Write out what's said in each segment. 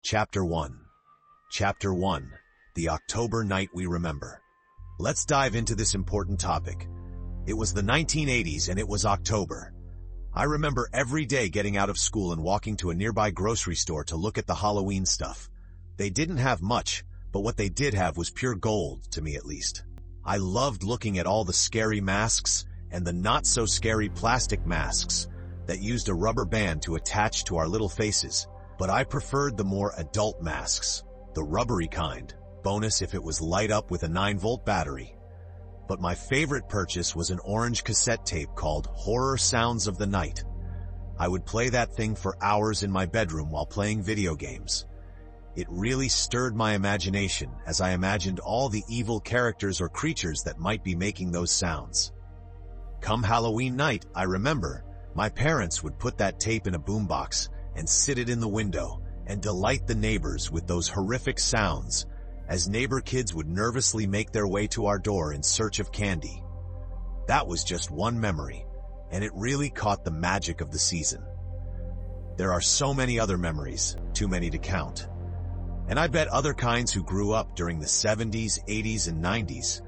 Chapter 1. Chapter 1. The October Night We Remember. Let's dive into this important topic. It was the 1980s and it was October. I remember every day getting out of school and walking to a nearby grocery store to look at the Halloween stuff. They didn't have much, but what they did have was pure gold, to me at least. I loved looking at all the scary masks and the not-so-scary plastic masks that used a rubber band to attach to our little faces. But I preferred the more adult masks, the rubbery kind, bonus if it was light up with a 9-volt battery. But my favorite purchase was an orange cassette tape called Horror Sounds of the Night. I would play that thing for hours in my bedroom while playing video games. It really stirred my imagination as I imagined all the evil characters or creatures that might be making those sounds. Come Halloween night, I remember, my parents would put that tape in a boombox and sit it in the window and delight the neighbors with those horrific sounds as neighbor kids would nervously make their way to our door in search of candy. That was just one memory, and it really caught the magic of the season. There are so many other memories, too many to count. And I bet other kinds who grew up during the 70s, 80s, and 90s.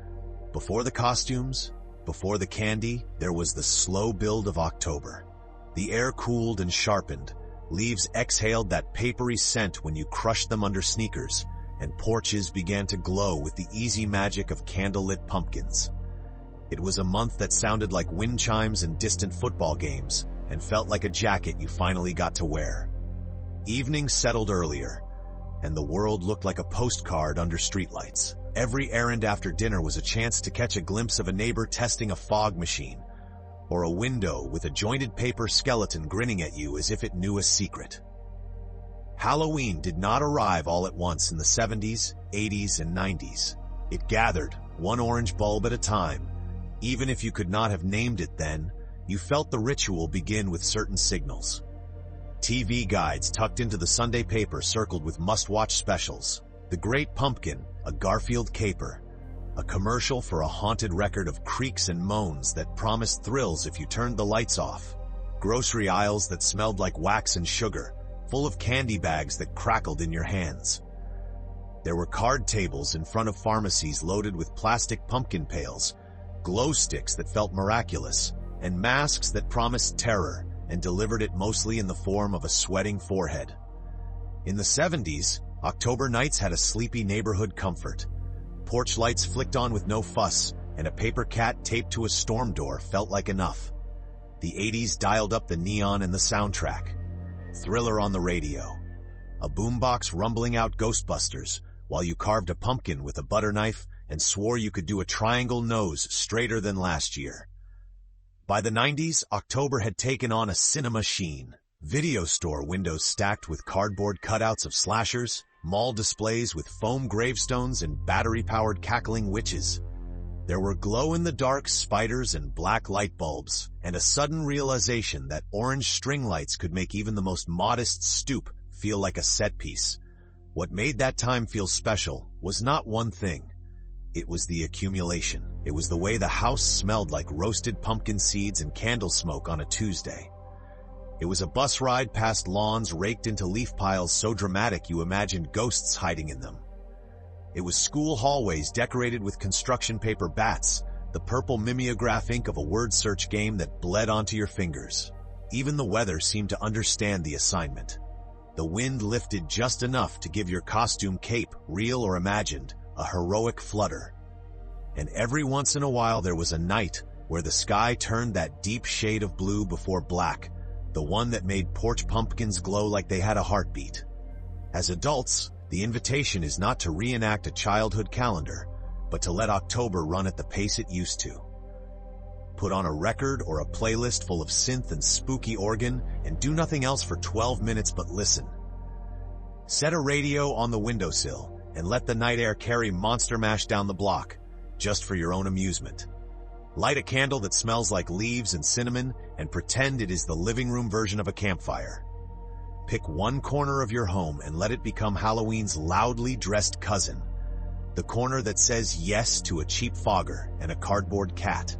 Before the costumes, before the candy, there was the slow build of October. The air cooled and sharpened, leaves exhaled that papery scent when you crushed them under sneakers, and porches began to glow with the easy magic of candlelit pumpkins. It was a month that sounded like wind chimes and distant football games, and felt like a jacket you finally got to wear. Evening settled earlier, and the world looked like a postcard under streetlights. Every errand after dinner was a chance to catch a glimpse of a neighbor testing a fog machine, or a window with a jointed paper skeleton grinning at you as if it knew a secret. Halloween did not arrive all at once in the 70s, 80s, and 90s. It gathered, one orange bulb at a time. Even if you could not have named it then, you felt the ritual begin with certain signals. TV guides tucked into the Sunday paper circled with must-watch specials. The Great Pumpkin, a Garfield caper. A commercial for a haunted record of creaks and moans that promised thrills if you turned the lights off. Grocery aisles that smelled like wax and sugar, full of candy bags that crackled in your hands. There were card tables in front of pharmacies loaded with plastic pumpkin pails, glow sticks that felt miraculous, and masks that promised terror and delivered it mostly in the form of a sweating forehead. In the 70s, October nights had a sleepy neighborhood comfort. Porch lights flicked on with no fuss, and a paper cat taped to a storm door felt like enough. The 80s dialed up the neon and the soundtrack. Thriller on the radio. A boombox rumbling out Ghostbusters while you carved a pumpkin with a butter knife and swore you could do a triangle nose straighter than last year. By the 90s, October had taken on a cinema sheen. Video store windows stacked with cardboard cutouts of slashers, mall displays with foam gravestones and battery-powered cackling witches. There were glow-in-the-dark spiders and black light bulbs, and a sudden realization that orange string lights could make even the most modest stoop feel like a set piece. What made that time feel special was not one thing. It was the accumulation. It was the way the house smelled like roasted pumpkin seeds and candle smoke on a Tuesday. It was a bus ride past lawns raked into leaf piles so dramatic you imagined ghosts hiding in them. It was school hallways decorated with construction paper bats, the purple mimeograph ink of a word search game that bled onto your fingers. Even the weather seemed to understand the assignment. The wind lifted just enough to give your costume cape, real or imagined, a heroic flutter. And every once in a while there was a night where the sky turned that deep shade of blue before black, the one that made porch pumpkins glow like they had a heartbeat. As adults, the invitation is not to reenact a childhood calendar, but to let October run at the pace it used to. Put on a record or a playlist full of synth and spooky organ and do nothing else for 12 minutes but listen. Set a radio on the windowsill and let the night air carry Monster Mash down the block, just for your own amusement. Light a candle that smells like leaves and cinnamon and pretend it is the living room version of a campfire. Pick one corner of your home and let it become Halloween's loudly dressed cousin. The corner that says yes to a cheap fogger and a cardboard cat.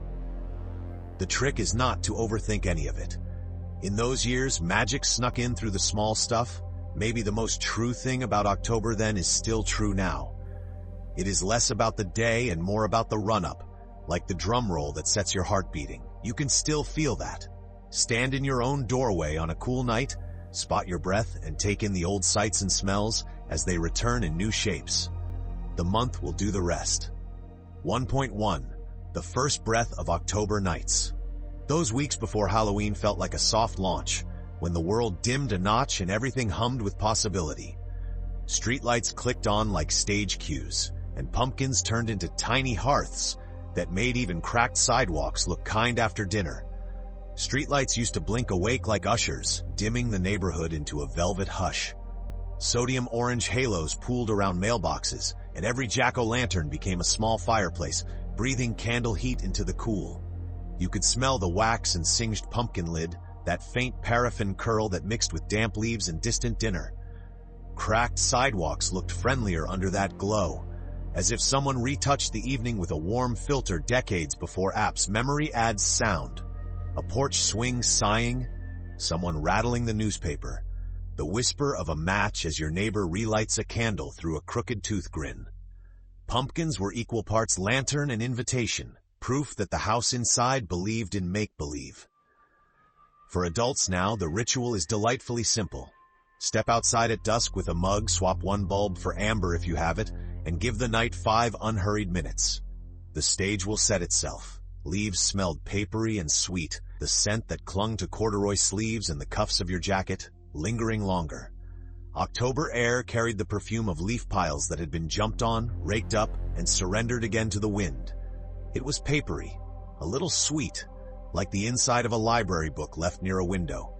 The trick is not to overthink any of it. In those years, magic snuck in through the small stuff, Maybe the most true thing about October then is still true now. It is less about the day and more about the run-up, like the drum roll that sets your heart beating. You can still feel that. Stand in your own doorway on a cool night, spot your breath, and take in the old sights and smells as they return in new shapes. The month will do the rest. 1.1. The first breath of October nights. Those weeks before Halloween felt like a soft launch, when the world dimmed a notch and everything hummed with possibility. Streetlights clicked on like stage cues, and pumpkins turned into tiny hearths that made even cracked sidewalks look kind after dinner. Streetlights used to blink awake like ushers, dimming the neighborhood into a velvet hush. Sodium orange halos pooled around mailboxes, and every jack-o'-lantern became a small fireplace, breathing candle heat into the cool. You could smell the wax and singed pumpkin lid, that faint paraffin curl that mixed with damp leaves and distant dinner. Cracked sidewalks looked friendlier under that glow, as if someone retouched the evening with a warm filter decades before apps. Memory adds sound. A porch swing sighing, someone rattling the newspaper, the whisper of a match as your neighbor relights a candle through a crooked tooth grin. Pumpkins were equal parts lantern and invitation, proof that the house inside believed in make-believe. For adults now, the ritual is delightfully simple. Step outside at dusk with a mug, swap one bulb for amber if you have it, and give the night 5 unhurried minutes. The stage will set itself. Leaves smelled papery and sweet, the scent that clung to corduroy sleeves and the cuffs of your jacket, lingering longer. October air carried the perfume of leaf piles that had been jumped on, raked up, and surrendered again to the wind. It was papery, a little sweet, like the inside of a library book left near a window.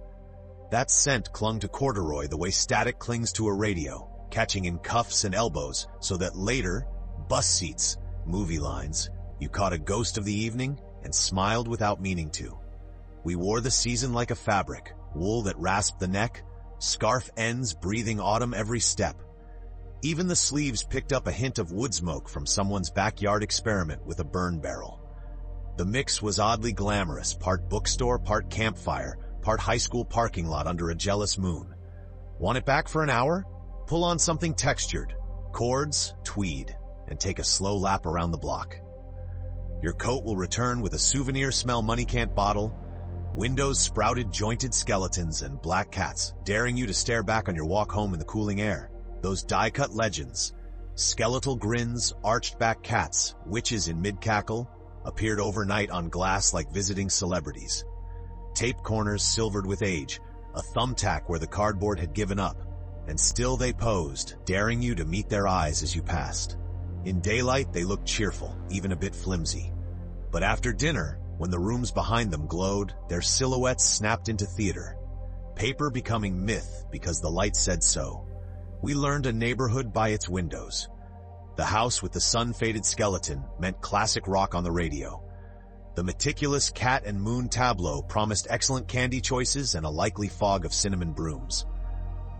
That scent clung to corduroy the way static clings to a radio, catching in cuffs and elbows so that later, bus seats, movie lines, you caught a ghost of the evening and smiled without meaning to. We wore the season like a fabric, wool that rasped the neck, scarf ends breathing autumn every step. Even the sleeves picked up a hint of wood smoke from someone's backyard experiment with a burn barrel. The mix was oddly glamorous, part bookstore, part campfire, part high school parking lot under a jealous moon. Want it back for an hour? Pull on something textured, cords, tweed, and take a slow lap around the block. Your coat will return with a souvenir smell money can't bottle, windows sprouted jointed skeletons, and black cats, daring you to stare back on your walk home in the cooling air. Those die-cut legends, skeletal grins, arched back cats, witches in mid-cackle, appeared overnight on glass like visiting celebrities. Tape corners silvered with age, a thumbtack where the cardboard had given up, and still they posed, daring you to meet their eyes as you passed. In daylight, they looked cheerful, even a bit flimsy. But after dinner, when the rooms behind them glowed, their silhouettes snapped into theater. Paper becoming myth because the light said so. We learned a neighborhood by its windows. The house with the sun-faded skeleton meant classic rock on the radio. The meticulous cat and moon tableau promised excellent candy choices and a likely fog of cinnamon brooms.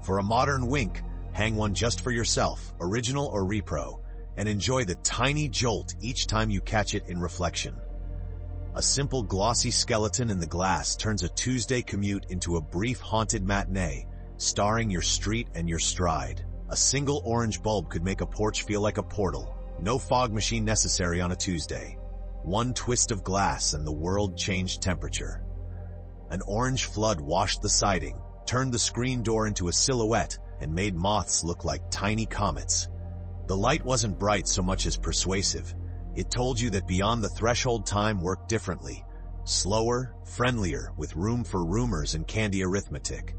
For a modern wink, hang one just for yourself, original or repro, and enjoy the tiny jolt each time you catch it in reflection. A simple glossy skeleton in the glass turns a Tuesday commute into a brief haunted matinee, starring your street and your stride. A single orange bulb could make a porch feel like a portal. No fog machine necessary on a Tuesday. One twist of glass and the world changed temperature. An orange flood washed the siding, turned the screen door into a silhouette, and made moths look like tiny comets. The light wasn't bright so much as persuasive. It told you that beyond the threshold time worked differently, slower, friendlier, with room for rumors and candy arithmetic.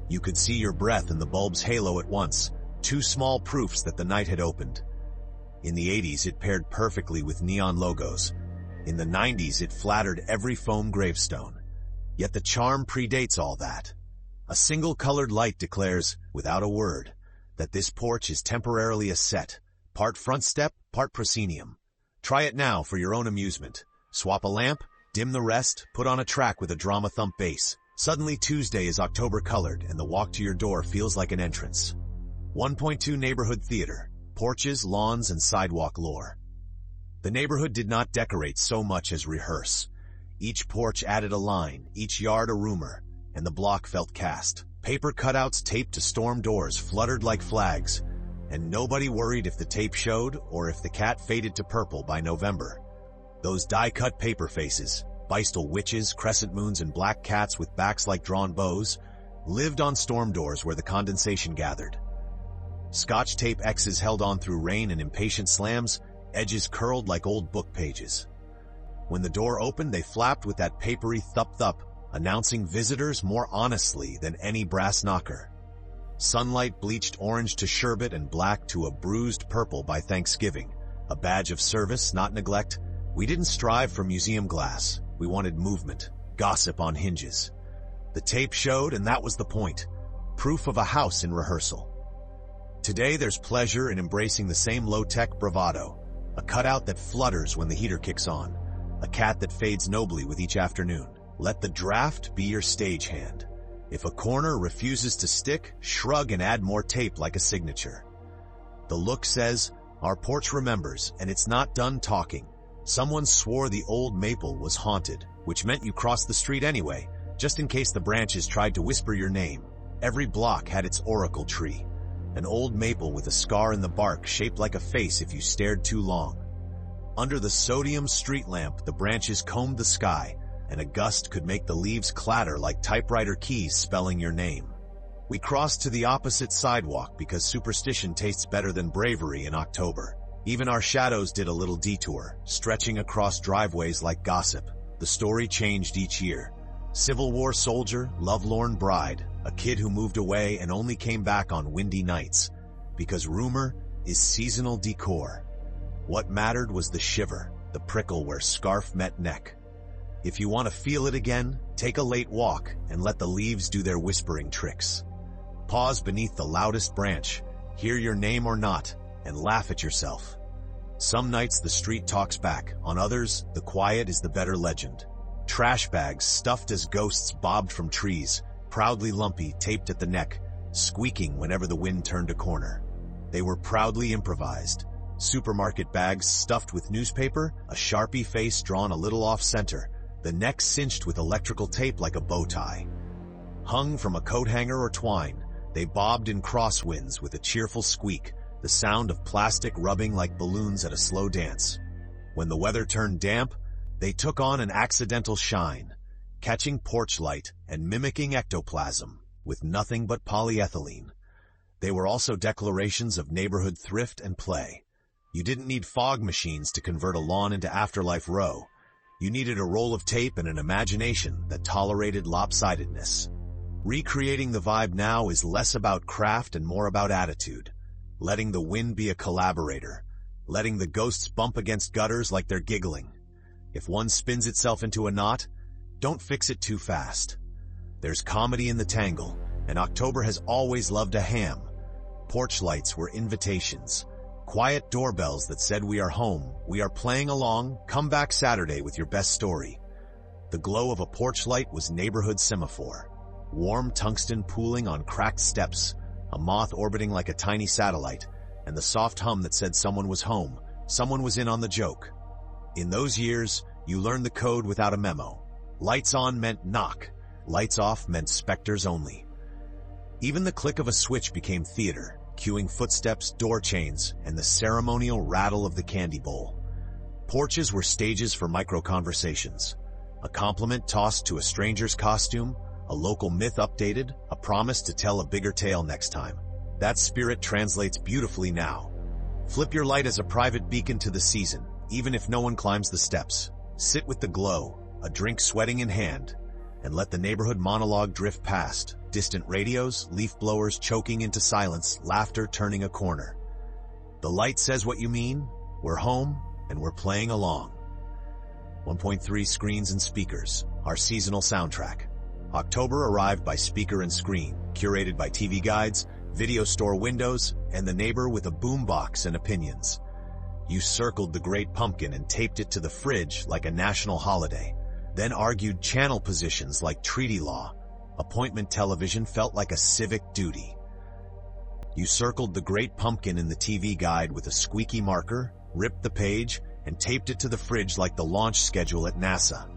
You could see your breath in the bulb's halo at once, 2 small proofs that the night had opened. In the 80s, it paired perfectly with neon logos. In the 90s, it flattered every foam gravestone. Yet the charm predates all that. A single colored light declares, without a word, that this porch is temporarily a set, part front step, part proscenium. Try it now for your own amusement. Swap a lamp, dim the rest, put on a track with a drama thump bass. Suddenly Tuesday is October colored and the walk to your door feels like an entrance. 1.2 Neighborhood Theater. Porches, lawns, and sidewalk lore. The neighborhood did not decorate so much as rehearse. Each porch added a line, each yard a rumor, and the block felt cast. Paper cutouts taped to storm doors fluttered like flags, and nobody worried if the tape showed or if the cat faded to purple by November. Those die-cut paper faces, Beistel witches, crescent moons, and black cats with backs like drawn bows, lived on storm doors where the condensation gathered. Scotch tape X's held on through rain and impatient slams, edges curled like old book pages. When the door opened, they flapped with that papery thup-thup, announcing visitors more honestly than any brass knocker. Sunlight bleached orange to sherbet and black to a bruised purple by Thanksgiving, a badge of service, not neglect. We didn't strive for museum glass. We wanted movement, gossip on hinges. The tape showed, and that was the point. Proof of a house in rehearsal. Today there's pleasure in embracing the same low-tech bravado. A cutout that flutters when the heater kicks on. A cat that fades nobly with each afternoon. Let the draft be your stagehand. If a corner refuses to stick, shrug and add more tape like a signature. The look says, our porch remembers, and it's not done talking. Someone swore the old maple was haunted, which meant you crossed the street anyway, just in case the branches tried to whisper your name. Every block had its oracle tree. An old maple with a scar in the bark shaped like a face if you stared too long. Under the sodium street lamp, the branches combed the sky, and a gust could make the leaves clatter like typewriter keys spelling your name. We crossed to the opposite sidewalk because superstition tastes better than bravery in October. Even our shadows did a little detour, stretching across driveways like gossip. The story changed each year. Civil War soldier, lovelorn bride, a kid who moved away and only came back on windy nights. Because rumor is seasonal decor. What mattered was the shiver, the prickle where scarf met neck. If you want to feel it again, take a late walk and let the leaves do their whispering tricks. Pause beneath the loudest branch, hear your name or not, and laugh at yourself. Some nights the street talks back, on others, the quiet is the better legend. Trash bags stuffed as ghosts bobbed from trees, proudly lumpy, taped at the neck, squeaking whenever the wind turned a corner. They were proudly improvised. Supermarket bags stuffed with newspaper, a Sharpie face drawn a little off-center, the neck cinched with electrical tape like a bow tie. Hung from a coat hanger or twine, they bobbed in crosswinds with a cheerful squeak, the sound of plastic rubbing like balloons at a slow dance. When the weather turned damp, they took on an accidental shine, catching porch light and mimicking ectoplasm with nothing but polyethylene. They were also declarations of neighborhood thrift and play. You didn't need fog machines to convert a lawn into Afterlife Row. You needed a roll of tape and an imagination that tolerated lopsidedness. Recreating the vibe now is less about craft and more about attitude. Letting the wind be a collaborator. Letting the ghosts bump against gutters like they're giggling. If one spins itself into a knot, don't fix it too fast. There's comedy in the tangle, and October has always loved a ham. Porch lights were invitations. Quiet doorbells that said we are home, we are playing along, come back Saturday with your best story. The glow of a porch light was neighborhood semaphore. Warm tungsten pooling on cracked steps, a moth orbiting like a tiny satellite, and the soft hum that said someone was home, someone was in on the joke. In those years, you learned the code without a memo. Lights on meant knock, lights off meant specters only. Even the click of a switch became theater, cueing footsteps, door chains, and the ceremonial rattle of the candy bowl. Porches were stages for micro-conversations. A compliment tossed to a stranger's costume, a local myth updated, a promise to tell a bigger tale next time. That spirit translates beautifully now. Flip your light as a private beacon to the season, even if no one climbs the steps. Sit with the glow, a drink sweating in hand, and let the neighborhood monologue drift past. Distant radios, leaf blowers choking into silence, laughter turning a corner. The light says what you mean, we're home, and we're playing along. 1.3 screens and speakers, our seasonal soundtrack. October arrived by speaker and screen, curated by TV guides, video store windows, and the neighbor with a boombox and opinions. You circled the great pumpkin and taped it to the fridge like a national holiday, then argued channel positions like treaty law. Appointment television felt like a civic duty. You circled the great pumpkin in the TV guide with a squeaky marker, ripped the page, and taped it to the fridge like the launch schedule at NASA.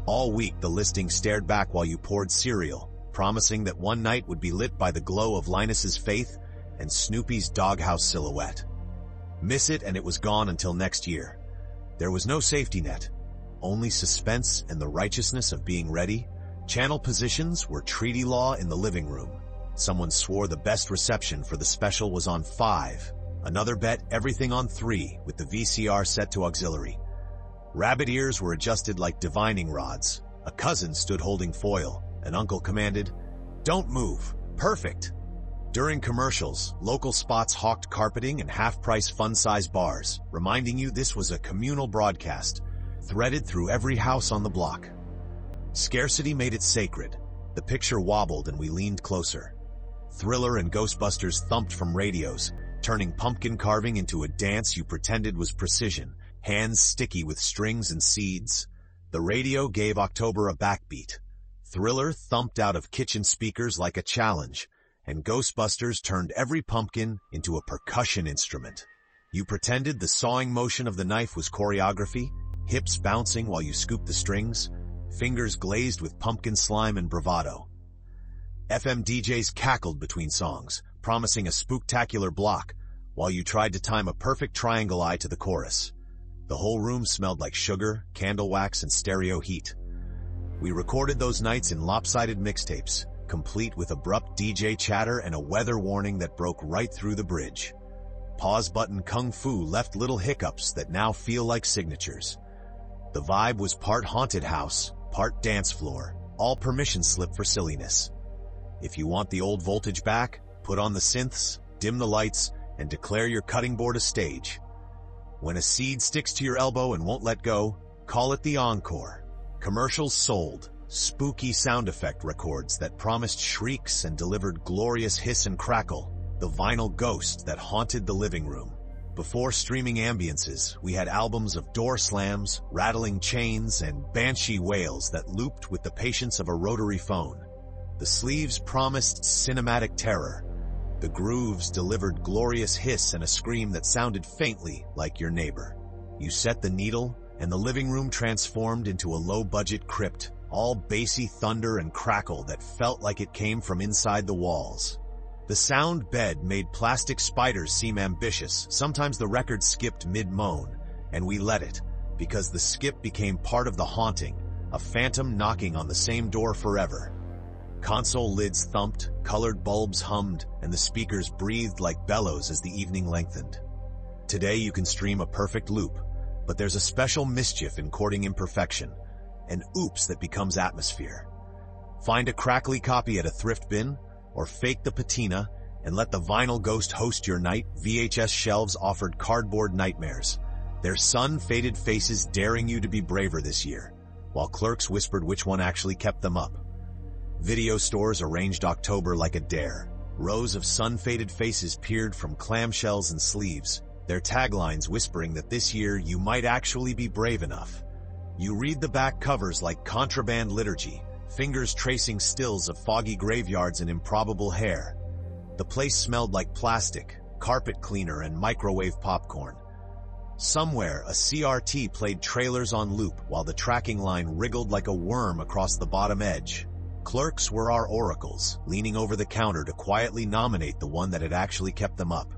All week the listing stared back while you poured cereal, promising that one night would be lit by the glow of Linus's faith and Snoopy's doghouse silhouette. Miss it and it was gone until next year. There was no safety net, only suspense and the righteousness of being ready. Channel positions were treaty law in the living room. Someone swore the best reception for the special was on 5. Another bet everything on 3 with the VCR set to auxiliary. Rabbit ears were adjusted like divining rods. A cousin stood holding foil. An uncle commanded, "Don't move. Perfect." During commercials, local spots hawked carpeting and half-price fun-size bars, reminding you this was a communal broadcast, threaded through every house on the block. Scarcity made it sacred. The picture wobbled and we leaned closer. Thriller and Ghostbusters thumped from radios, turning pumpkin carving into a dance you pretended was precision, hands sticky with strings and seeds. The radio gave October a backbeat. Thriller thumped out of kitchen speakers like a challenge, and Ghostbusters turned every pumpkin into a percussion instrument. You pretended the sawing motion of the knife was choreography, hips bouncing while you scooped the strings, fingers glazed with pumpkin slime and bravado. FM DJs cackled between songs, promising a spooktacular block, while you tried to time a perfect triangle eye to the chorus. The whole room smelled like sugar, candle wax, and stereo heat. We recorded those nights in lopsided mixtapes, complete with abrupt DJ chatter and a weather warning that broke right through the bridge. Pause button kung fu left little hiccups that now feel like signatures. The vibe was part haunted house, part dance floor, all permission slip for silliness. If you want the old voltage back, put on the synths, dim the lights, and declare your cutting board a stage. When a seed sticks to your elbow and won't let go, call it the encore. Commercials sold. Spooky sound effect records that promised shrieks and delivered glorious hiss and crackle, the vinyl ghost that haunted the living room. Before streaming ambiances, we had albums of door slams, rattling chains, and banshee wails that looped with the patience of a rotary phone. The sleeves promised cinematic terror. The grooves delivered glorious hiss and a scream that sounded faintly like your neighbor. You set the needle, and the living room transformed into a low-budget crypt, all bassy thunder and crackle that felt like it came from inside the walls. The sound bed made plastic spiders seem ambitious. Sometimes the record skipped mid-moan, and we let it, because the skip became part of the haunting, a phantom knocking on the same door forever. Console lids thumped, colored bulbs hummed, and the speakers breathed like bellows as the evening lengthened. Today you can stream a perfect loop, but there's a special mischief in courting imperfection, an oops that becomes atmosphere. Find a crackly copy at a thrift bin, or fake the patina, and let the vinyl ghost host your night. VHS shelves offered cardboard nightmares, their sun-faded faces daring you to be braver this year, while clerks whispered which one actually kept them up. Video stores arranged October like a dare. Rows of sun-faded faces peered from clamshells and sleeves, their taglines whispering that this year you might actually be brave enough. You read the back covers like contraband liturgy, fingers tracing stills of foggy graveyards and improbable hair. The place smelled like plastic, carpet cleaner, and microwave popcorn. Somewhere, a CRT played trailers on loop while the tracking line wriggled like a worm across the bottom edge. Clerks were our oracles, leaning over the counter to quietly nominate the one that had actually kept them up.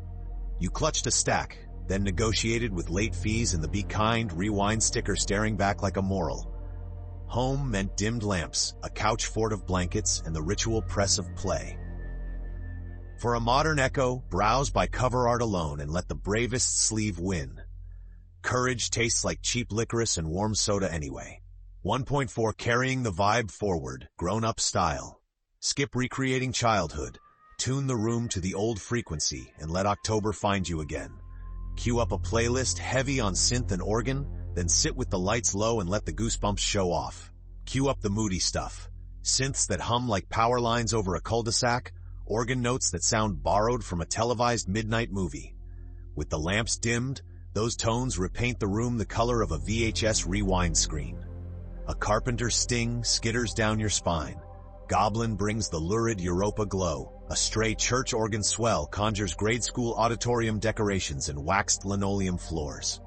You clutched a stack, then negotiated with late fees and the Be Kind rewind sticker staring back like a moral. Home meant dimmed lamps, a couch fort of blankets, and the ritual press of play. For a modern echo, browse by cover art alone and let the bravest sleeve win. Courage tastes like cheap licorice and warm soda anyway. 1.4 carrying the vibe forward, grown-up style. Skip recreating childhood. Tune the room to the old frequency and let October find you again. Cue up a playlist heavy on synth and organ, then sit with the lights low and let the goosebumps show off. Cue up the moody stuff. Synths that hum like power lines over a cul-de-sac, organ notes that sound borrowed from a televised midnight movie. With the lamps dimmed, those tones repaint the room the color of a VHS rewind screen. A carpenter's sting skitters down your spine. Goblin brings the lurid Europa glow. A stray church organ swell conjures grade school auditorium decorations and waxed linoleum floors.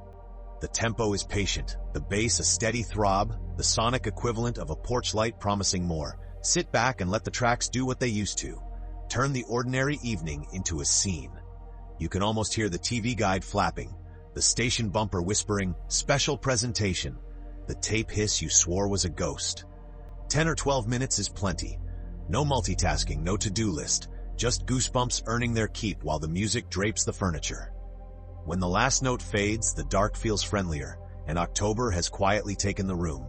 The tempo is patient, the bass a steady throb, the sonic equivalent of a porch light promising more. Sit back and let the tracks do what they used to. Turn the ordinary evening into a scene. You can almost hear the TV guide flapping, the station bumper whispering, "Special presentation," the tape hiss you swore was a ghost. 10 or 12 minutes is plenty. No multitasking, no to-do list, just goosebumps earning their keep while the music drapes the furniture. When the last note fades, the dark feels friendlier, and October has quietly taken the room.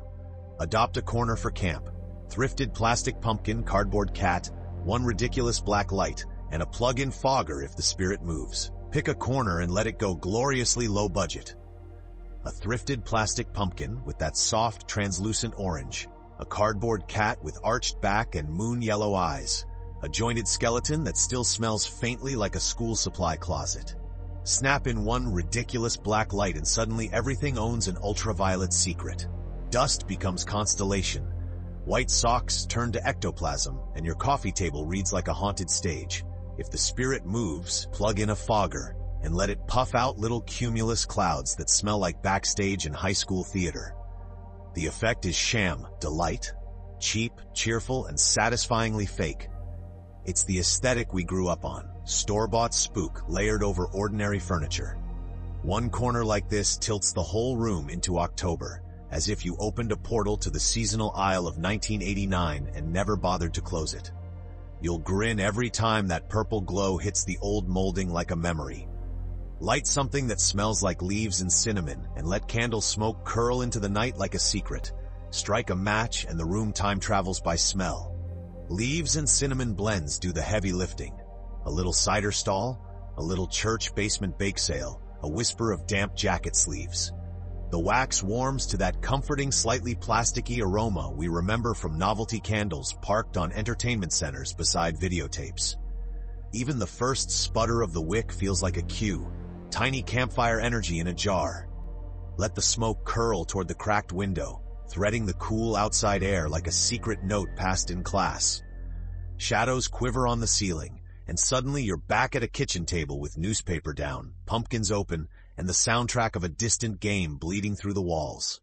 Adopt a corner for camp. Thrifted plastic pumpkin, cardboard cat, one ridiculous black light, and a plug-in fogger if the spirit moves. Pick a corner and let it go gloriously low budget. A thrifted plastic pumpkin with that soft, translucent orange. A cardboard cat with arched back and moon yellow eyes. A jointed skeleton that still smells faintly like a school supply closet. Snap in one ridiculous black light and suddenly everything owns an ultraviolet secret. Dust becomes constellation. White socks turn to ectoplasm, and your coffee table reads like a haunted stage. If the spirit moves, plug in a fogger and let it puff out little cumulus clouds that smell like backstage in high school theater. The effect is sham delight, cheap, cheerful, and satisfyingly fake. It's the aesthetic we grew up on, store-bought spook layered over ordinary furniture. One corner like this tilts the whole room into October, as if you opened a portal to the seasonal aisle of 1989 and never bothered to close it. You'll grin every time that purple glow hits the old molding like a memory. Light something that smells like leaves and cinnamon, and let candle smoke curl into the night like a secret. Strike a match and the room time travels by smell. Leaves and cinnamon blends do the heavy lifting. A little cider stall, a little church basement bake sale, a whisper of damp jacket sleeves. The wax warms to that comforting, slightly plasticky aroma we remember from novelty candles parked on entertainment centers beside videotapes. Even the first sputter of the wick feels like a cue, tiny campfire energy in a jar. Let the smoke curl toward the cracked window, threading the cool outside air like a secret note passed in class. Shadows quiver on the ceiling, and suddenly you're back at a kitchen table with newspaper down, pumpkins open, and the soundtrack of a distant game bleeding through the walls.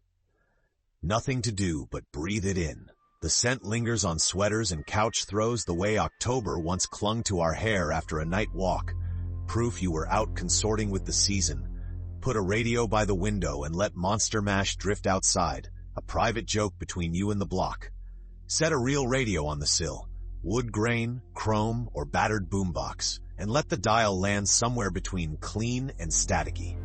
Nothing to do but breathe it in. The scent lingers on sweaters and couch throws the way October once clung to our hair after a night walk, proof you were out consorting with the season. Put a radio by the window and let Monster Mash drift outside, a private joke between you and the block. Set a real radio on the sill, wood grain, chrome, or battered boombox, and let the dial land somewhere between clean and staticky.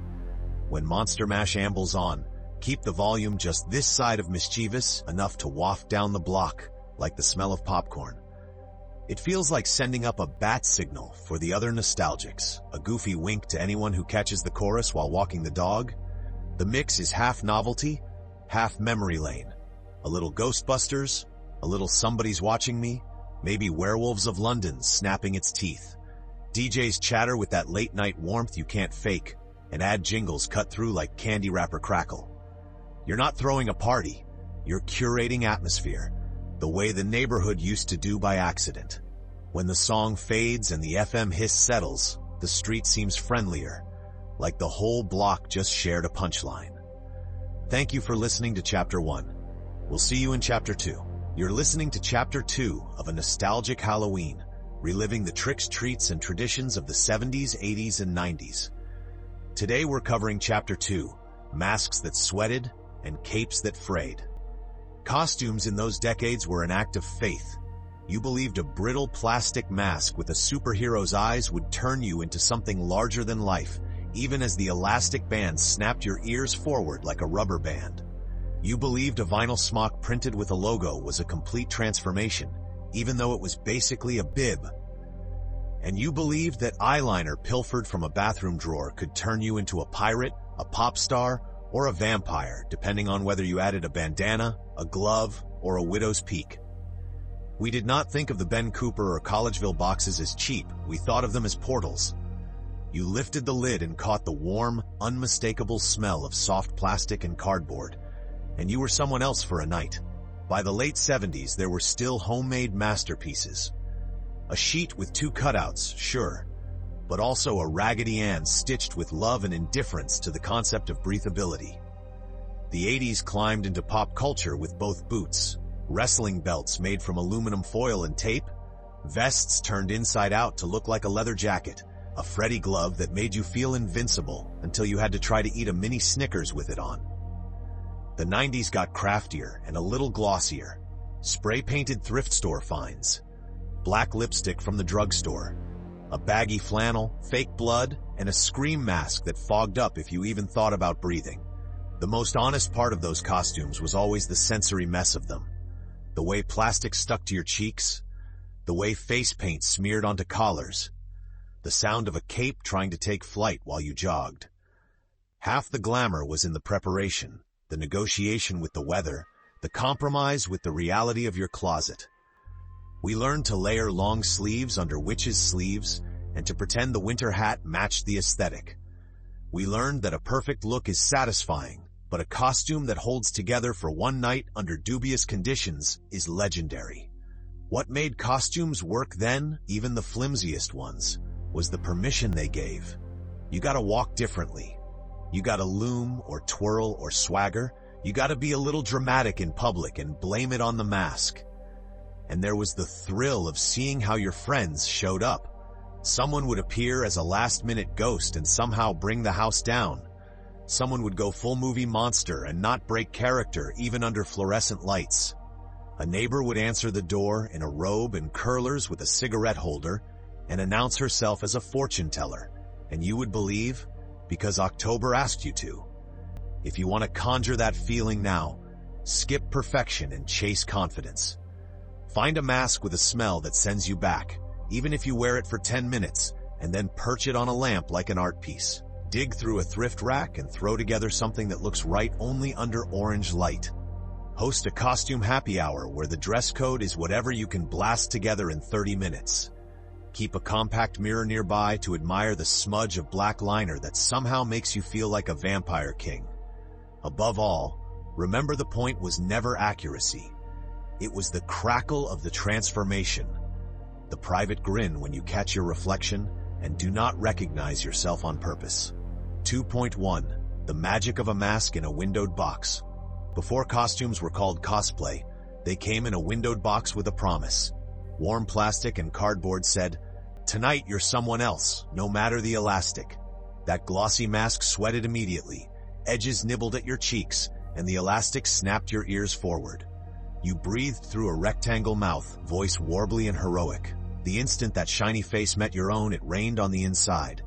When Monster Mash ambles on, keep the volume just this side of mischievous, enough to waft down the block, like the smell of popcorn. It feels like sending up a bat signal for the other nostalgics, a goofy wink to anyone who catches the chorus while walking the dog. The mix is half novelty, half memory lane. A little Ghostbusters, a little Somebody's Watching Me, maybe Werewolves of London snapping its teeth. DJs chatter with that late-night warmth you can't fake, and ad jingles cut through like candy wrapper crackle. You're not throwing a party, you're curating atmosphere, the way the neighborhood used to do by accident. When the song fades and the FM hiss settles, the street seems friendlier, like the whole block just shared a punchline. Thank you for listening to Chapter 1. We'll see you in Chapter 2. You're listening to Chapter 2 of a nostalgic Halloween, reliving the tricks, treats, and traditions of the 70s, 80s, and 90s. Today we're covering Chapter 2, masks that sweated and capes that frayed. Costumes in those decades were an act of faith. You believed a brittle plastic mask with a superhero's eyes would turn you into something larger than life, even as the elastic band snapped your ears forward like a rubber band. You believed a vinyl smock printed with a logo was a complete transformation, even though it was basically a bib. And you believed that eyeliner pilfered from a bathroom drawer could turn you into a pirate, a pop star, or a vampire, depending on whether you added a bandana, a glove, or a widow's peak. We did not think of the Ben Cooper or Collegeville boxes as cheap, we thought of them as portals. You lifted the lid and caught the warm, unmistakable smell of soft plastic and cardboard, and you were someone else for a night. By the late 70s, there were still homemade masterpieces. A sheet with 2 cutouts, sure, but also a Raggedy Ann stitched with love and indifference to the concept of breathability. The 80s climbed into pop culture with both boots, wrestling belts made from aluminum foil and tape, vests turned inside out to look like a leather jacket, a Freddy glove that made you feel invincible until you had to try to eat a mini Snickers with it on. The 90s got craftier and a little glossier. Spray-painted thrift store finds, black lipstick from the drugstore, a baggy flannel, fake blood, and a scream mask that fogged up if you even thought about breathing. The most honest part of those costumes was always the sensory mess of them. The way plastic stuck to your cheeks, the way face paint smeared onto collars, the sound of a cape trying to take flight while you jogged. Half the glamour was in the preparation, the negotiation with the weather, the compromise with the reality of your closet. We learned to layer long sleeves under witches' sleeves and to pretend the winter hat matched the aesthetic. We learned that a perfect look is satisfying, but a costume that holds together for one night under dubious conditions is legendary. What made costumes work then, even the flimsiest ones, was the permission they gave. You gotta walk differently. You gotta loom or twirl or swagger. You gotta be a little dramatic in public and blame it on the mask. And there was the thrill of seeing how your friends showed up. Someone would appear as a last-minute ghost and somehow bring the house down. Someone would go full movie monster and not break character even under fluorescent lights. A neighbor would answer the door in a robe and curlers with a cigarette holder and announce herself as a fortune teller, and you would believe because October asked you to. If you want to conjure that feeling now, skip perfection and chase confidence. Find a mask with a smell that sends you back, even if you wear it for 10 minutes, and then perch it on a lamp like an art piece. Dig through a thrift rack and throw together something that looks right only under orange light. Host a costume happy hour where the dress code is whatever you can blast together in 30 minutes. Keep a compact mirror nearby to admire the smudge of black liner that somehow makes you feel like a vampire king. Above all, remember the point was never accuracy. It was the crackle of the transformation. The private grin when you catch your reflection and do not recognize yourself on purpose. 2.1. The magic of a mask in a windowed box. Before costumes were called cosplay, they came in a windowed box with a promise. Warm plastic and cardboard said, "Tonight you're someone else, no matter the elastic." That glossy mask sweated immediately, edges nibbled at your cheeks, and the elastic snapped your ears forward. You breathed through a rectangle mouth, voice warbly and heroic. The instant that shiny face met your own, it rained on the inside.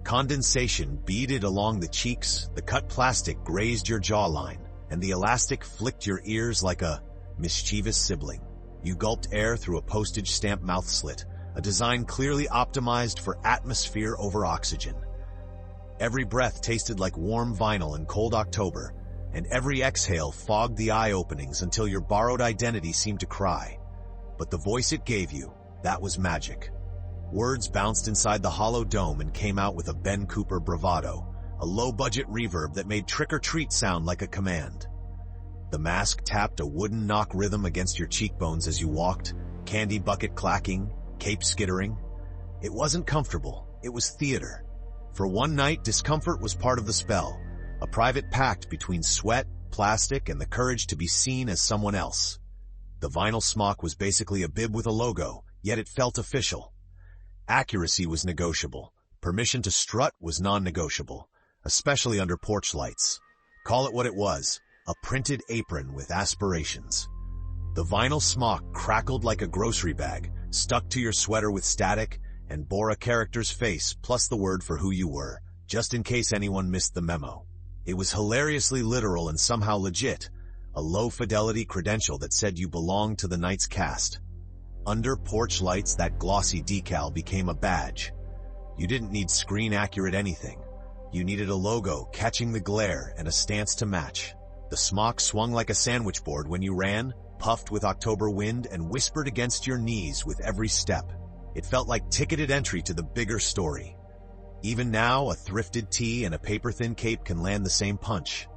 Condensation beaded along the cheeks, the cut plastic grazed your jawline, and the elastic flicked your ears like a mischievous sibling. You gulped air through a postage stamp mouth slit, a design clearly optimized for atmosphere over oxygen. Every breath tasted like warm vinyl in cold October, and every exhale fogged the eye openings until your borrowed identity seemed to cry. But the voice it gave you, that was magic. Words bounced inside the hollow dome and came out with a Ben Cooper bravado, a low-budget reverb that made trick or treat sound like a command. The mask tapped a wooden knock rhythm against your cheekbones as you walked, candy bucket clacking, cape skittering. It wasn't comfortable, it was theater. For one night, discomfort was part of the spell, a private pact between sweat, plastic, and the courage to be seen as someone else. The vinyl smock was basically a bib with a logo, yet it felt official. Accuracy was negotiable. Permission to strut was non-negotiable, especially under porch lights. Call it what it was, a printed apron with aspirations. The vinyl smock crackled like a grocery bag, stuck to your sweater with static, and bore a character's face plus the word for who you were, just in case anyone missed the memo. It was hilariously literal and somehow legit, a low-fidelity credential that said you belonged to the night's cast. Under porch lights, that glossy decal became a badge. You didn't need screen-accurate anything. You needed a logo catching the glare and a stance to match. The smock swung like a sandwich board when you ran, puffed with October wind, and whispered against your knees with every step. It felt like ticketed entry to the bigger story. Even now, a thrifted tee and a paper-thin cape can land the same punch.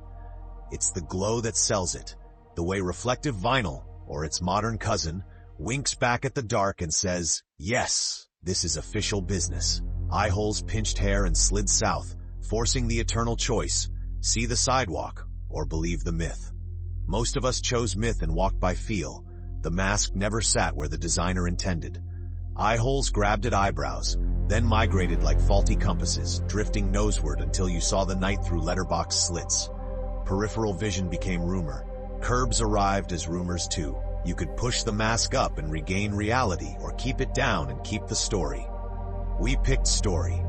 It's the glow that sells it, the way reflective vinyl, or its modern cousin, winks back at the dark and says, "Yes, this is official business." Eye holes pinched hair and slid south, forcing the eternal choice, see the sidewalk or believe the myth. Most of us chose myth and walked by feel. The mask never sat where the designer intended. Eye holes grabbed at eyebrows, then migrated like faulty compasses, drifting noseward until you saw the night through letterbox slits. Peripheral vision became rumor. Curbs arrived as rumors too. You could push the mask up and regain reality, or keep it down and keep the story. We picked story.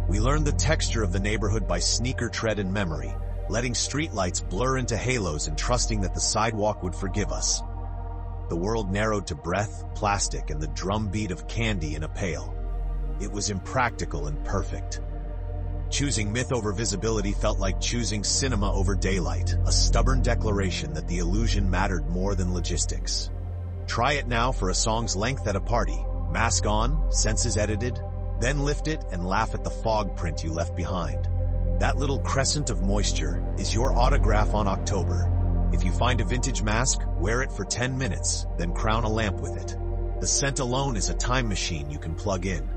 We learned the texture of the neighborhood by sneaker tread and memory, letting streetlights blur into halos and trusting that the sidewalk would forgive us. The world narrowed to breath, plastic, and the drumbeat of candy in a pail. It was impractical and perfect. Choosing myth over visibility felt like choosing cinema over daylight, a stubborn declaration that the illusion mattered more than logistics. Try it now for a song's length at a party. Mask on, senses edited, then lift it and laugh at the fog print you left behind. That little crescent of moisture is your autograph on October. If you find a vintage mask, wear it for 10 minutes, then crown a lamp with it. The scent alone is a time machine you can plug in.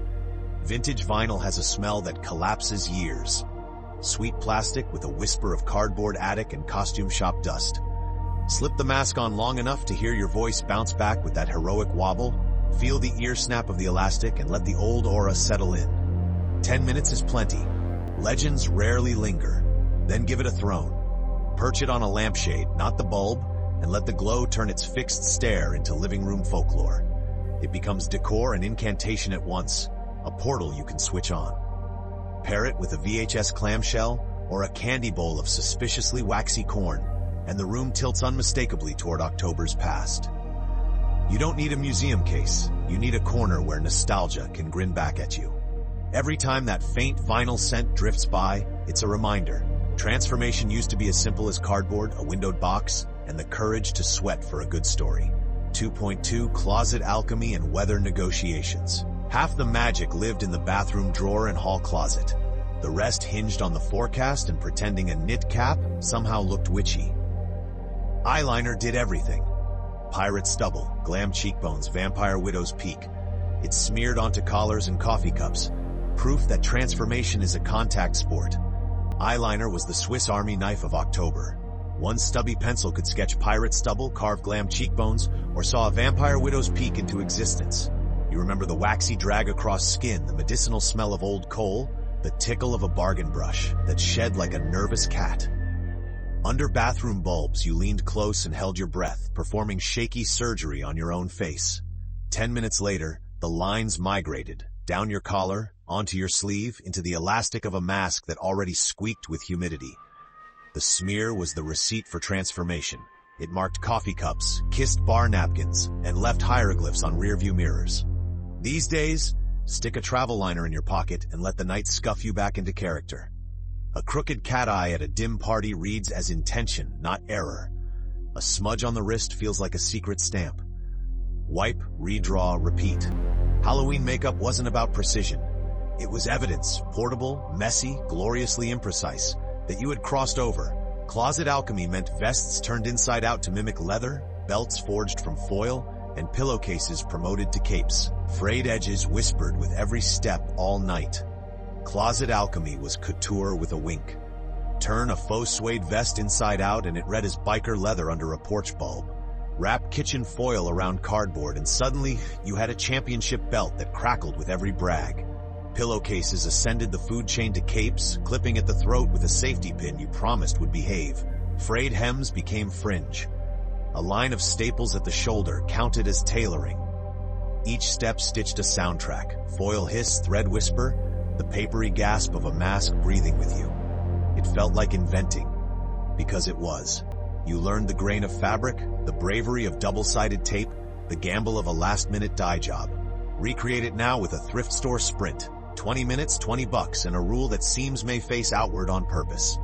Vintage vinyl has a smell that collapses years. Sweet plastic with a whisper of cardboard attic and costume shop dust. Slip the mask on long enough to hear your voice bounce back with that heroic wobble. Feel the ear snap of the elastic and let the old aura settle in. 10 minutes is plenty. Legends rarely linger. Then give it a throne. Perch it on a lampshade, not the bulb, and let the glow turn its fixed stare into living room folklore. It becomes decor and incantation at once, a portal you can switch on. Pair it with a VHS clamshell or a candy bowl of suspiciously waxy corn, and the room tilts unmistakably toward October's past. You don't need a museum case. You need a corner where nostalgia can grin back at you. Every time that faint vinyl scent drifts by, it's a reminder. Transformation used to be as simple as cardboard, a windowed box, and the courage to sweat for a good story. 2.2 Closet alchemy and weather negotiations. Half the magic lived in the bathroom drawer and hall closet. The rest hinged on the forecast and pretending a knit cap somehow looked witchy. Eyeliner did everything. Pirate stubble, glam cheekbones, vampire widow's peak. It smeared onto collars and coffee cups. Proof that transformation is a contact sport. Eyeliner was the Swiss Army knife of October. One stubby pencil could sketch pirate stubble, carve glam cheekbones, or saw a vampire widow's peak into existence. You remember the waxy drag across skin, the medicinal smell of old coal, the tickle of a bargain brush that shed like a nervous cat. Under bathroom bulbs, you leaned close and held your breath, performing shaky surgery on your own face. 10 minutes later, the lines migrated, down your collar, onto your sleeve, into the elastic of a mask that already squeaked with humidity. The smear was the receipt for transformation. It marked coffee cups, kissed bar napkins, and left hieroglyphs on rearview mirrors. These days, stick a travel liner in your pocket and let the night scuff you back into character. A crooked cat eye at a dim party reads as intention, not error. A smudge on the wrist feels like a secret stamp. Wipe, redraw, repeat. Halloween makeup wasn't about precision. It was evidence, portable, messy, gloriously imprecise, that you had crossed over. Closet alchemy meant vests turned inside out to mimic leather, belts forged from foil, and pillowcases promoted to capes. Frayed edges whispered with every step all night. Closet alchemy was couture with a wink. Turn a faux suede vest inside out and it read as biker leather under a porch bulb. Wrap kitchen foil around cardboard and suddenly you had a championship belt that crackled with every brag. Pillowcases ascended the food chain to capes, clipping at the throat with a safety pin you promised would behave. Frayed hems became fringe. A line of staples at the shoulder counted as tailoring. Each step stitched a soundtrack, foil hiss, thread whisper, the papery gasp of a mask breathing with you. It felt like inventing, because it was. You learned the grain of fabric, the bravery of double-sided tape, the gamble of a last-minute dye job. Recreate it now with a thrift store sprint. 20 minutes, $20, and a rule that seams may face outward on purpose.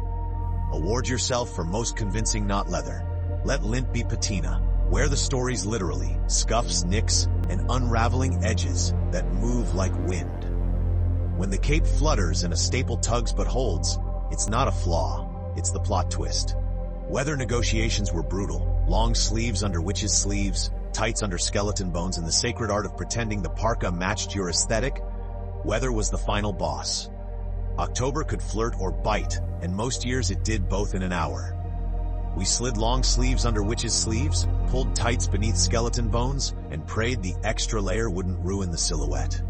Award yourself for most convincing not leather. Let lint be patina. Wear the stories literally, scuffs, nicks, and unraveling edges that move like wind. When the cape flutters and a staple tugs but holds, it's not a flaw, it's the plot twist. Weather negotiations were brutal. Long sleeves under witches' sleeves, tights under skeleton bones, and the sacred art of pretending the parka matched your aesthetic. Weather was the final boss. October could flirt or bite, and most years it did both in an hour. We slid long sleeves under witches' sleeves, pulled tights beneath skeleton bones, and prayed the extra layer wouldn't ruin the silhouette.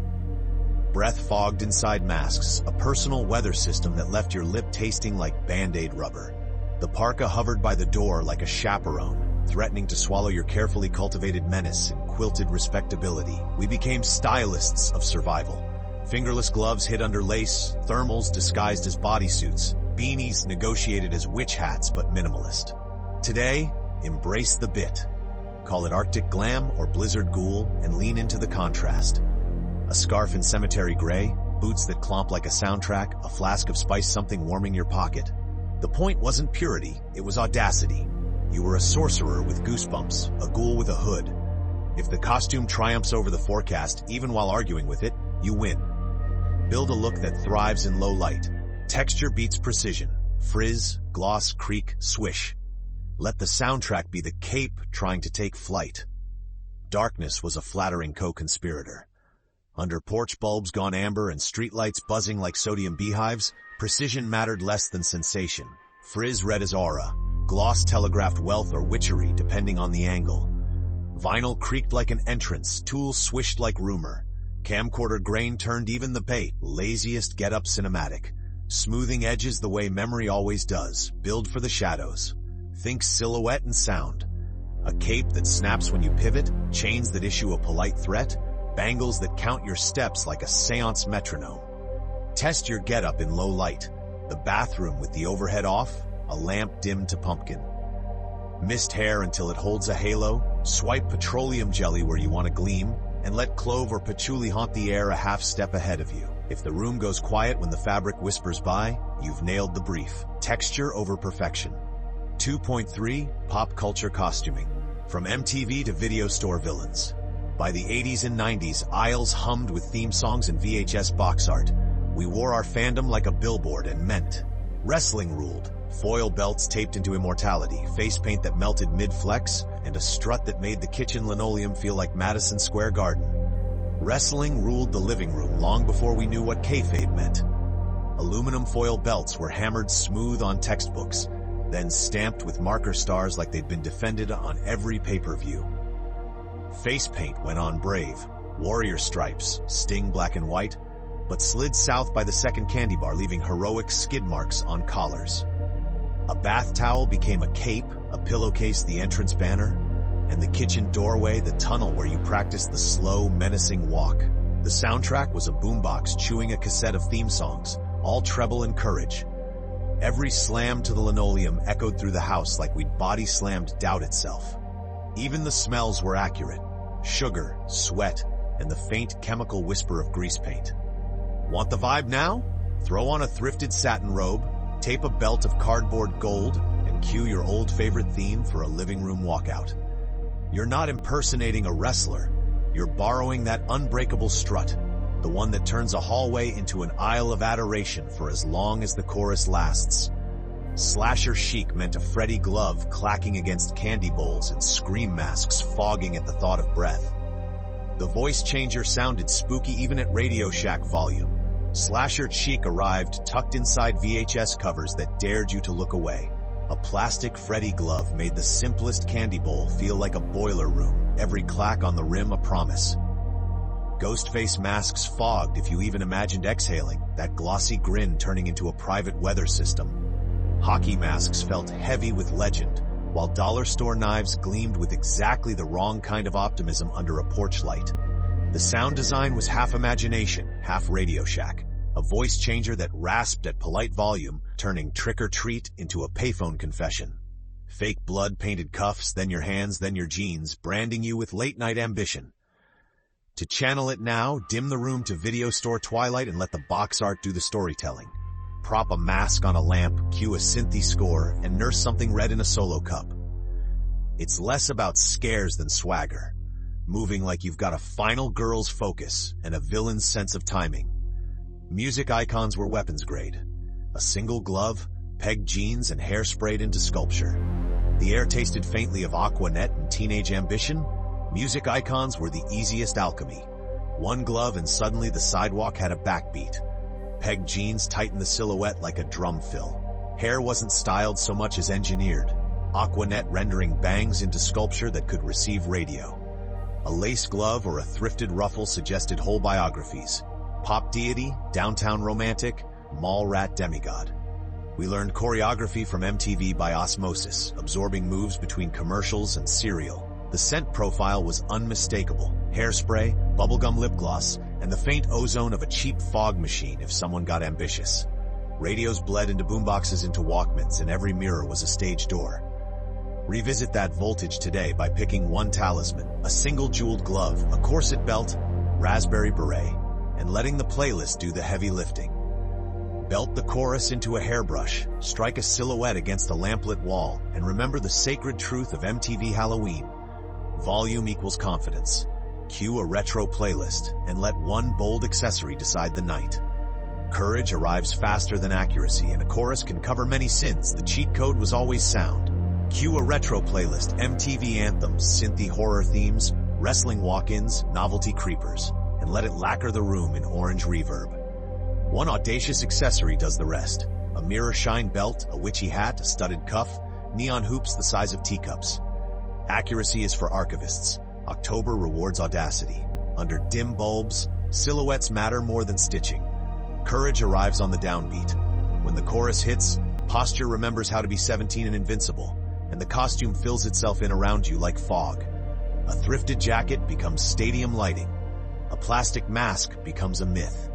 Breath fogged inside masks, a personal weather system that left your lip tasting like Band-Aid rubber. The parka hovered by the door like a chaperone, threatening to swallow your carefully cultivated menace in quilted respectability. We became stylists of survival. Fingerless gloves hid under lace, thermals disguised as bodysuits, beanies negotiated as witch hats but minimalist. Today, embrace the bit. Call it Arctic glam or blizzard ghoul and lean into the contrast. A scarf in cemetery gray, boots that clomp like a soundtrack, a flask of spice something warming your pocket. The point wasn't purity, it was audacity. You were a sorcerer with goosebumps, a ghoul with a hood. If the costume triumphs over the forecast, even while arguing with it, you win. Build a look that thrives in low light. Texture beats precision. Frizz, gloss, creak, swish. Let the soundtrack be the cape trying to take flight. Darkness was a flattering co-conspirator. Under porch bulbs gone amber and streetlights buzzing like sodium beehives, precision mattered less than sensation. Frizz read as aura. Gloss telegraphed wealth or witchery, depending on the angle. Vinyl creaked like an entrance, tools swished like rumor. Camcorder grain turned even the bait, laziest get-up cinematic. Smoothing edges the way memory always does, build for the shadows. Think silhouette and sound. A cape that snaps when you pivot, chains that issue a polite threat, bangles that count your steps like a seance metronome. Test your get-up in low light. The bathroom with the overhead off, a lamp dimmed to pumpkin. Mist hair until it holds a halo, swipe petroleum jelly where you want to gleam, and let clove or patchouli haunt the air a half step ahead of you. If the room goes quiet when the fabric whispers by, you've nailed the brief. Texture over perfection. 2.3 Pop culture costuming. From MTV to video store villains. By the 80s and 90s, aisles hummed with theme songs and VHS box art. We wore our fandom like a billboard and meant. Wrestling ruled. Foil belts taped into immortality, face paint that melted mid-flex, and a strut that made the kitchen linoleum feel like Madison Square Garden. Wrestling ruled the living room long before we knew what kayfabe meant. Aluminum foil belts were hammered smooth on textbooks, then stamped with marker stars like they'd been defended on every pay-per-view. Face paint went on brave, warrior stripes, Sting black and white, but slid south by the second candy bar, leaving heroic skid marks on collars. A bath towel became a cape, a pillowcase the entrance banner, and the kitchen doorway the tunnel where you practiced the slow, menacing walk. The soundtrack was a boombox chewing a cassette of theme songs, all treble and courage. Every slam to the linoleum echoed through the house like we'd body-slammed doubt itself. Even the smells were accurate. Sugar, sweat, and the faint chemical whisper of grease paint. Want the vibe now? Throw on a thrifted satin robe, tape a belt of cardboard gold, and cue your old favorite theme for a living room walkout. You're not impersonating a wrestler. You're borrowing that unbreakable strut, the one that turns a hallway into an aisle of adoration for as long as the chorus lasts. Slasher chic meant a Freddy glove clacking against candy bowls and scream masks fogging at the thought of breath. The voice changer sounded spooky even at Radio Shack volume. Slasher chic arrived tucked inside VHS covers that dared you to look away. A plastic Freddy glove made the simplest candy bowl feel like a boiler room, every clack on the rim a promise. Ghostface masks fogged if you even imagined exhaling, that glossy grin turning into a private weather system. Hockey masks felt heavy with legend, while dollar store knives gleamed with exactly the wrong kind of optimism under a porch light. The sound design was half imagination, half Radio Shack. A voice changer that rasped at polite volume, turning trick or treat into a payphone confession. Fake blood-painted cuffs, then your hands, then your jeans, branding you with late-night ambition. To channel it now, dim the room to video store twilight and let the box art do the storytelling. Prop a mask on a lamp, cue a synthy score, and nurse something red in a solo cup. It's less about scares than swagger. Moving like you've got a final girl's focus and a villain's sense of timing. Music icons were weapons grade. A single glove, pegged jeans, and hair sprayed into sculpture. The air tasted faintly of Aquanet and teenage ambition. Music icons were the easiest alchemy. One glove and suddenly the sidewalk had a backbeat. Pegged jeans tightened the silhouette like a drum fill. Hair wasn't styled so much as engineered. Aquanet rendering bangs into sculpture that could receive radio. A lace glove or a thrifted ruffle suggested whole biographies. Pop deity, downtown romantic, mall rat demigod. We learned choreography from MTV by osmosis, absorbing moves between commercials and serial. The scent profile was unmistakable. Hairspray, bubblegum lip gloss, and the faint ozone of a cheap fog machine if someone got ambitious. Radios bled into boomboxes into Walkmans, and every mirror was a stage door. Revisit that voltage today by picking one talisman, a single jeweled glove, a corset belt, raspberry beret, and letting the playlist do the heavy lifting. Belt the chorus into a hairbrush, strike a silhouette against a lamplit wall, and remember the sacred truth of MTV Halloween. Volume equals confidence. Cue a retro playlist, and let one bold accessory decide the night. Courage arrives faster than accuracy, and a chorus can cover many sins. The cheat code was always sound. Cue a retro playlist, MTV anthems, synthy horror themes, wrestling walk-ins, novelty creepers, and let it lacquer the room in orange reverb. One audacious accessory does the rest. A mirror shine belt, a witchy hat, a studded cuff, neon hoops the size of teacups. Accuracy is for archivists. October rewards audacity. Under dim bulbs, silhouettes matter more than stitching. Courage arrives on the downbeat. When the chorus hits, posture remembers how to be 17 and invincible, and the costume fills itself in around you like fog. A thrifted jacket becomes stadium lighting. A plastic mask becomes a myth.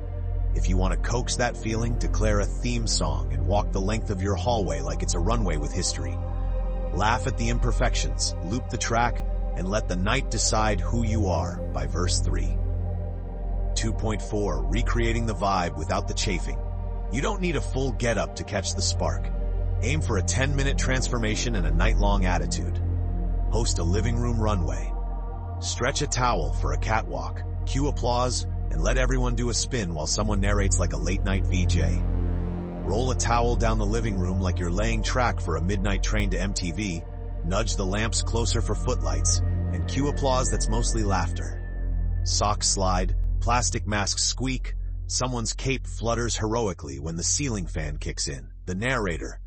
If you want to coax that feeling, declare a theme song and walk the length of your hallway like it's a runway with history. Laugh at the imperfections, loop the track, and let the night decide who you are by verse 3. 2.4. Recreating the vibe without the chafing. You don't need a full get-up to catch the spark. Aim for a 10-minute transformation and a night-long attitude. Host a living room runway. Stretch a towel for a catwalk. Cue applause, and let everyone do a spin while someone narrates like a late-night VJ. Roll a towel down the living room like you're laying track for a midnight train to MTV, nudge the lamps closer for footlights, and cue applause that's mostly laughter. Socks slide, plastic masks squeak, someone's cape flutters heroically when the ceiling fan kicks in. The narrator,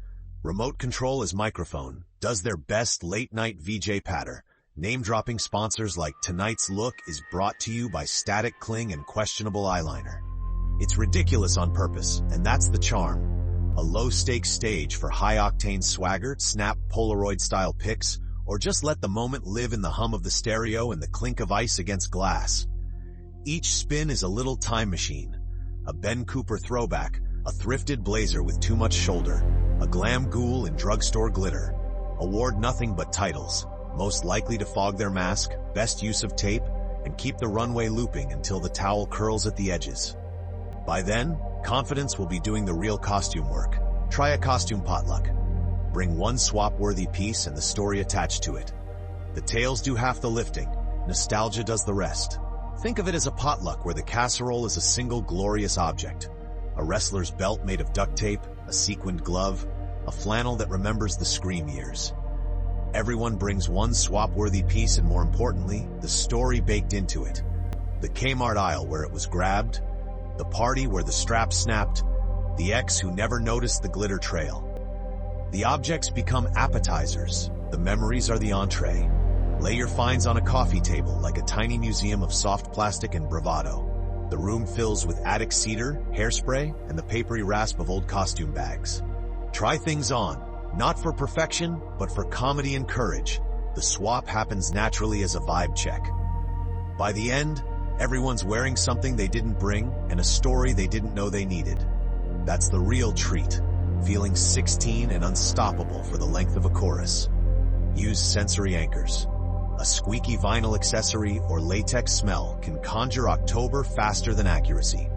remote control as microphone, does their best late-night VJ patter, name-dropping sponsors like tonight's look is brought to you by Static Cling and Questionable Eyeliner. It's ridiculous on purpose, and that's the charm. A low-stakes stage for high-octane swagger, snap Polaroid-style pics, or just let the moment live in the hum of the stereo and the clink of ice against glass. Each spin is a little time machine. A Ben Cooper throwback, a thrifted blazer with too much shoulder, a glam ghoul in drugstore glitter. Award nothing but titles. Most likely to fog their mask, best use of tape, and keep the runway looping until the towel curls at the edges. By then, confidence will be doing the real costume work. Try a costume potluck. Bring one swap-worthy piece and the story attached to it. The tales do half the lifting, nostalgia does the rest. Think of it as a potluck where the casserole is a single glorious object. A wrestler's belt made of duct tape, a sequined glove, a flannel that remembers the scream years. Everyone brings one swap-worthy piece and, more importantly, the story baked into it. The Kmart aisle where it was grabbed, the party where the strap snapped, the ex who never noticed the glitter trail. The objects become appetizers, the memories are the entree. Lay your finds on a coffee table like a tiny museum of soft plastic and bravado. The room fills with attic cedar, hairspray, and the papery rasp of old costume bags. Try things on. Not for perfection, but for comedy and courage. The swap happens naturally as a vibe check. By the end, everyone's wearing something they didn't bring and a story they didn't know they needed. That's the real treat, feeling 16 and unstoppable for the length of a chorus. Use sensory anchors. A squeaky vinyl accessory or latex smell can conjure October faster than accuracy.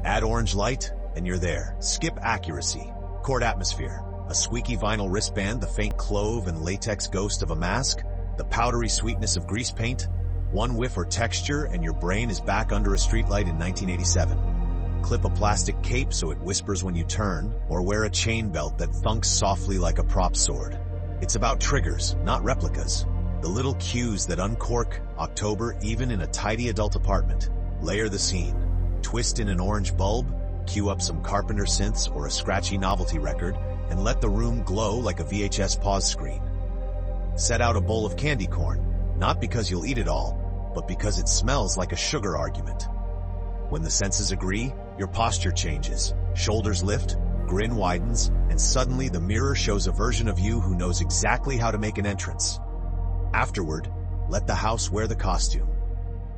Add orange light, and you're there. Skip accuracy. Chord atmosphere. A squeaky vinyl wristband, the faint clove and latex ghost of a mask, the powdery sweetness of grease paint, one whiff or texture and your brain is back under a streetlight in 1987. Clip a plastic cape so it whispers when you turn, or wear a chain belt that thunks softly like a prop sword. It's about triggers, not replicas. The little cues that uncork October even in a tidy adult apartment. Layer the scene. Twist in an orange bulb, cue up some Carpenter synths or a scratchy novelty record, and let the room glow like a VHS pause screen. Set out a bowl of candy corn, not because you'll eat it all, but because it smells like a sugar argument. When the senses agree, your posture changes, shoulders lift, grin widens, and suddenly the mirror shows a version of you who knows exactly how to make an entrance. Afterward, let the house wear the costume.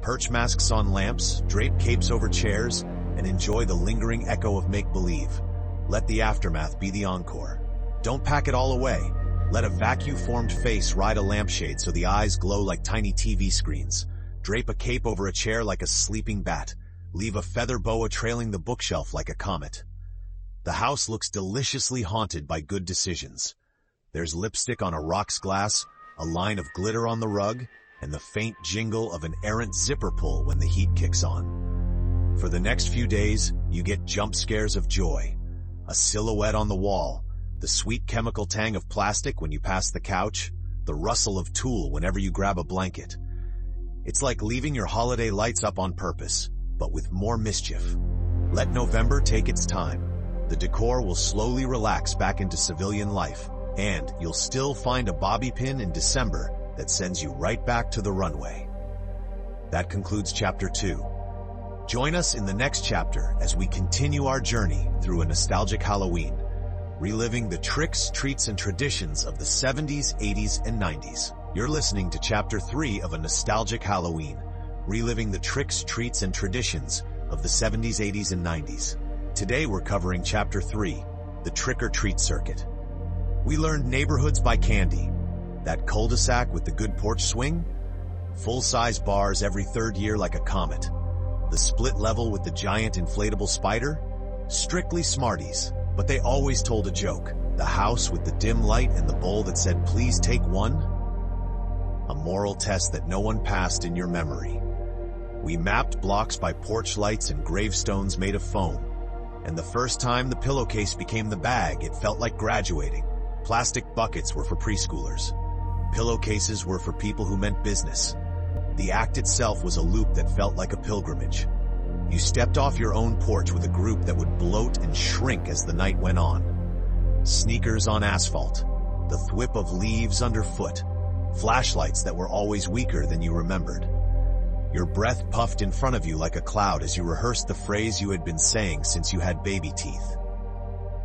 Perch masks on lamps, drape capes over chairs, and enjoy the lingering echo of make-believe. Let the aftermath be the encore. Don't pack it all away. Let a vacuum-formed face ride a lampshade so the eyes glow like tiny TV screens. Drape a cape over a chair like a sleeping bat. Leave a feather boa trailing the bookshelf like a comet. The house looks deliciously haunted by good decisions. There's lipstick on a rocks glass, a line of glitter on the rug, and the faint jingle of an errant zipper pull when the heat kicks on. For the next few days, you get jump scares of joy. A silhouette on the wall, the sweet chemical tang of plastic when you pass the couch, the rustle of tulle whenever you grab a blanket. It's like leaving your holiday lights up on purpose, but with more mischief. Let November take its time. The decor will slowly relax back into civilian life, and you'll still find a bobby pin in December that sends you right back to the runway. That concludes Chapter 2. Join us in the next chapter as we continue our journey through a nostalgic Halloween, reliving the tricks, treats, and traditions of the 70s, 80s, and 90s. You're listening to Chapter 3 of A Nostalgic Halloween, reliving the tricks, treats, and traditions of the 70s, 80s, and 90s. Today we're covering Chapter 3, the trick-or-treat circuit. We learned neighborhoods by candy, that cul-de-sac with the good porch swing, full-size bars every third year like a comet, the split level with the giant inflatable spider, strictly Smarties, but they always told a joke, the house with the dim light and the bowl that said, "Please take one." A moral test that no one passed in your memory. We mapped blocks by porch lights and gravestones made of foam. And the first time the pillowcase became the bag, it felt like graduating. Plastic buckets were for preschoolers. Pillowcases were for people who meant business. The act itself was a loop that felt like a pilgrimage. You stepped off your own porch with a group that would bloat and shrink as the night went on. Sneakers on asphalt, the thwip of leaves underfoot, flashlights that were always weaker than you remembered. Your breath puffed in front of you like a cloud as you rehearsed the phrase you had been saying since you had baby teeth.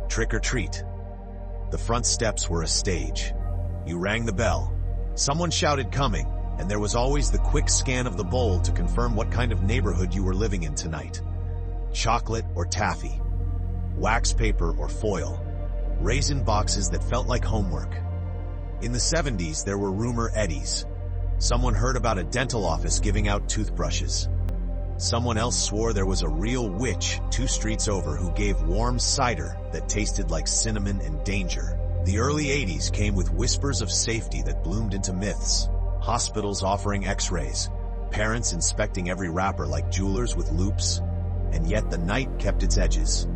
Trick or treat. The front steps were a stage. You rang the bell. Someone shouted coming, and there was always the quick scan of the bowl to confirm what kind of neighborhood you were living in tonight. Chocolate or taffy, wax paper or foil, raisin boxes that felt like homework. In the 70s, there were rumor eddies. Someone heard about a dental office giving out toothbrushes. Someone else swore there was a real witch 2 streets over who gave warm cider that tasted like cinnamon and danger. The early 80s came with whispers of safety that bloomed into myths. Hospitals offering x-rays, parents inspecting every wrapper like jewelers with loupes, and yet the night kept its edges.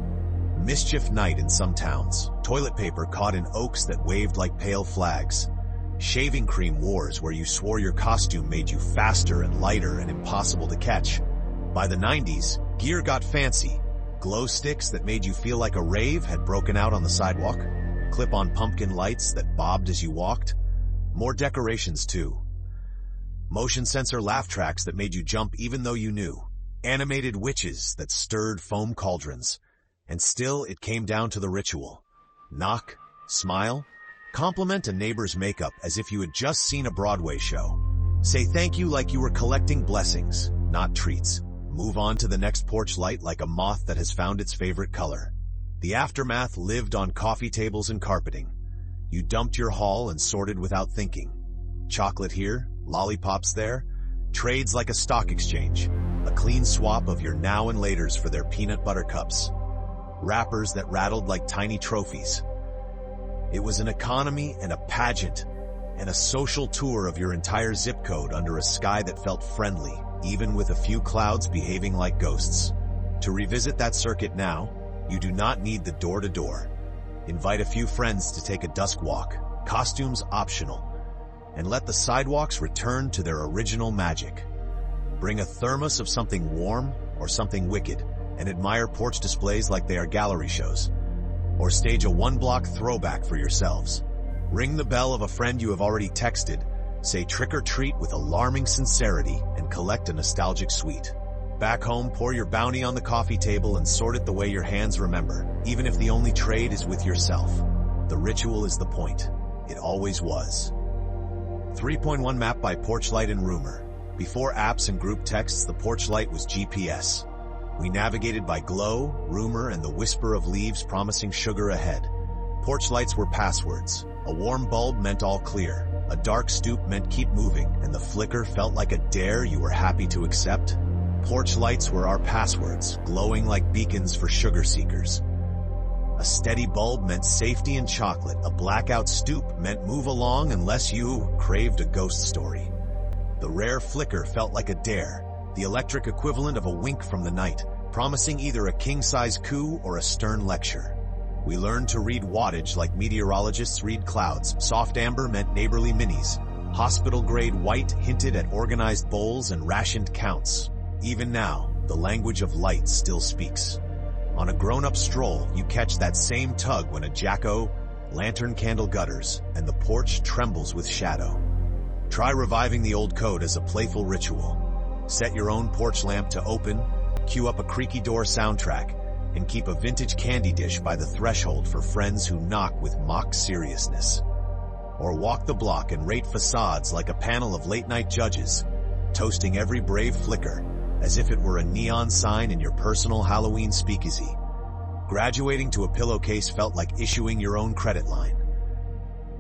Mischief night in some towns, toilet paper caught in oaks that waved like pale flags. Shaving cream wars where you swore your costume made you faster and lighter and impossible to catch. By the 90s, gear got fancy. Glow sticks that made you feel like a rave had broken out on the sidewalk. Clip-on pumpkin lights that bobbed as you walked. More decorations too. Motion sensor laugh tracks that made you jump even though you knew. Animated witches that stirred foam cauldrons. And still it came down to the ritual. Knock, smile, compliment a neighbor's makeup as if you had just seen a Broadway show. Say thank you like you were collecting blessings, not treats. Move on to the next porch light like a moth that has found its favorite color. The aftermath lived on coffee tables and carpeting. You dumped your haul and sorted without thinking. Chocolate here, lollipops there, trades like a stock exchange. A clean swap of your now and laters for their peanut butter cups. Wrappers that rattled like tiny trophies. It was an economy and a pageant, and a social tour of your entire zip code under a sky that felt friendly, even with a few clouds behaving like ghosts. To revisit that circuit now, you do not need the door-to-door. Invite a few friends to take a dusk walk, costumes optional, and let the sidewalks return to their original magic. Bring a thermos of something warm or something wicked, and admire porch displays like they are gallery shows. Or stage a one-block throwback for yourselves. Ring the bell of a friend you have already texted, say trick or treat with alarming sincerity, and collect a nostalgic sweet. Back home, pour your bounty on the coffee table and sort it the way your hands remember, even if the only trade is with yourself. The ritual is the point. It always was. 3.1 Map by Porchlight and Rumor. Before apps and group texts, the Porchlight was GPS. We navigated by glow, rumor, and the whisper of leaves promising sugar ahead. Porchlights were passwords. A warm bulb meant all clear. A dark stoop meant keep moving, and the flicker felt like a dare you were happy to accept. Porch lights were our passwords, glowing like beacons for sugar seekers. A steady bulb meant safety and chocolate. A blackout stoop meant move along unless you craved a ghost story. The rare flicker felt like a dare, the electric equivalent of a wink from the night, promising either a king-size coup or a stern lecture. We learned to read wattage like meteorologists read clouds. Soft amber meant neighborly minis. Hospital-grade white hinted at organized bowls and rationed counts. Even now, the language of light still speaks. On a grown-up stroll, you catch that same tug when a jack-o'-lantern candle gutters and the porch trembles with shadow. Try reviving the old code as a playful ritual. Set your own porch lamp to open, cue up a creaky door soundtrack, and keep a vintage candy dish by the threshold for friends who knock with mock seriousness. Or walk the block and rate facades like a panel of late-night judges, toasting every brave flicker as if it were a neon sign in your personal Halloween speakeasy. Graduating to a pillowcase felt like issuing your own credit line.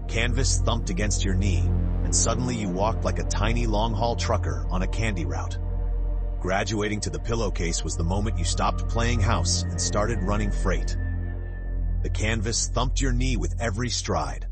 Canvas thumped against your knee, and suddenly you walked like a tiny long-haul trucker on a candy route. Graduating to the pillowcase was the moment you stopped playing house and started running freight. The canvas thumped your knee with every stride,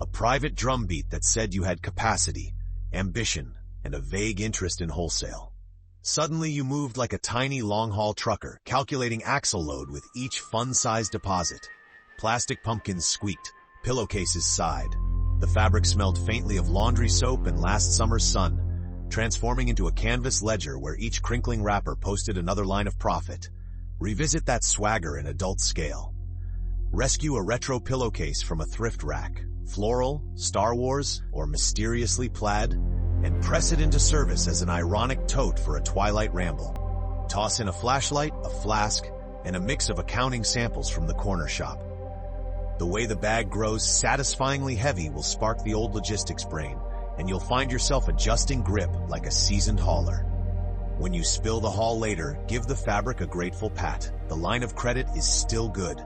a private drumbeat that said you had capacity, ambition, and a vague interest in wholesale. Suddenly you moved like a tiny long-haul trucker, calculating axle load with each fun-sized deposit. Plastic pumpkins squeaked, pillowcases sighed. The fabric smelled faintly of laundry soap and last summer's sun, transforming into a canvas ledger where each crinkling wrapper posted another line of profit. Revisit that swagger in adult scale. Rescue a retro pillowcase from a thrift rack, floral, Star Wars, or mysteriously plaid, and press it into service as an ironic tote for a twilight ramble. Toss in a flashlight, a flask, and a mix of accounting samples from the corner shop. The way the bag grows satisfyingly heavy will spark the old logistics brain, and you'll find yourself adjusting grip like a seasoned hauler. When you spill the haul later, give the fabric a grateful pat. The line of credit is still good.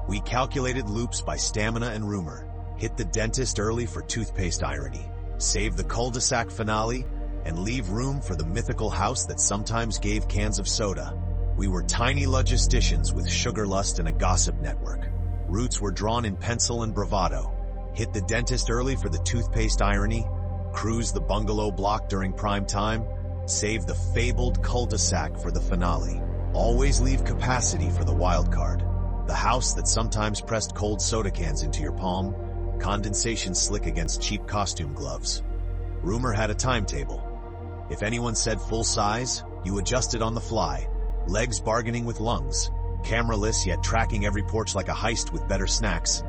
We calculated loops by stamina and rumor, hit the dentist early for toothpaste irony, save the cul-de-sac finale, and leave room for the mythical house that sometimes gave cans of soda. We were tiny logisticians with sugar lust and a gossip network. Routes were drawn in pencil and bravado. Hit the dentist early for the toothpaste irony, cruise the bungalow block during prime time, save the fabled cul-de-sac for the finale. Always leave capacity for the wild card. The house that sometimes pressed cold soda cans into your palm, condensation slick against cheap costume gloves. Rumor had a timetable. If anyone said full size, you adjusted on the fly, legs bargaining with lungs, cameraless yet tracking every porch like a heist with better snacks.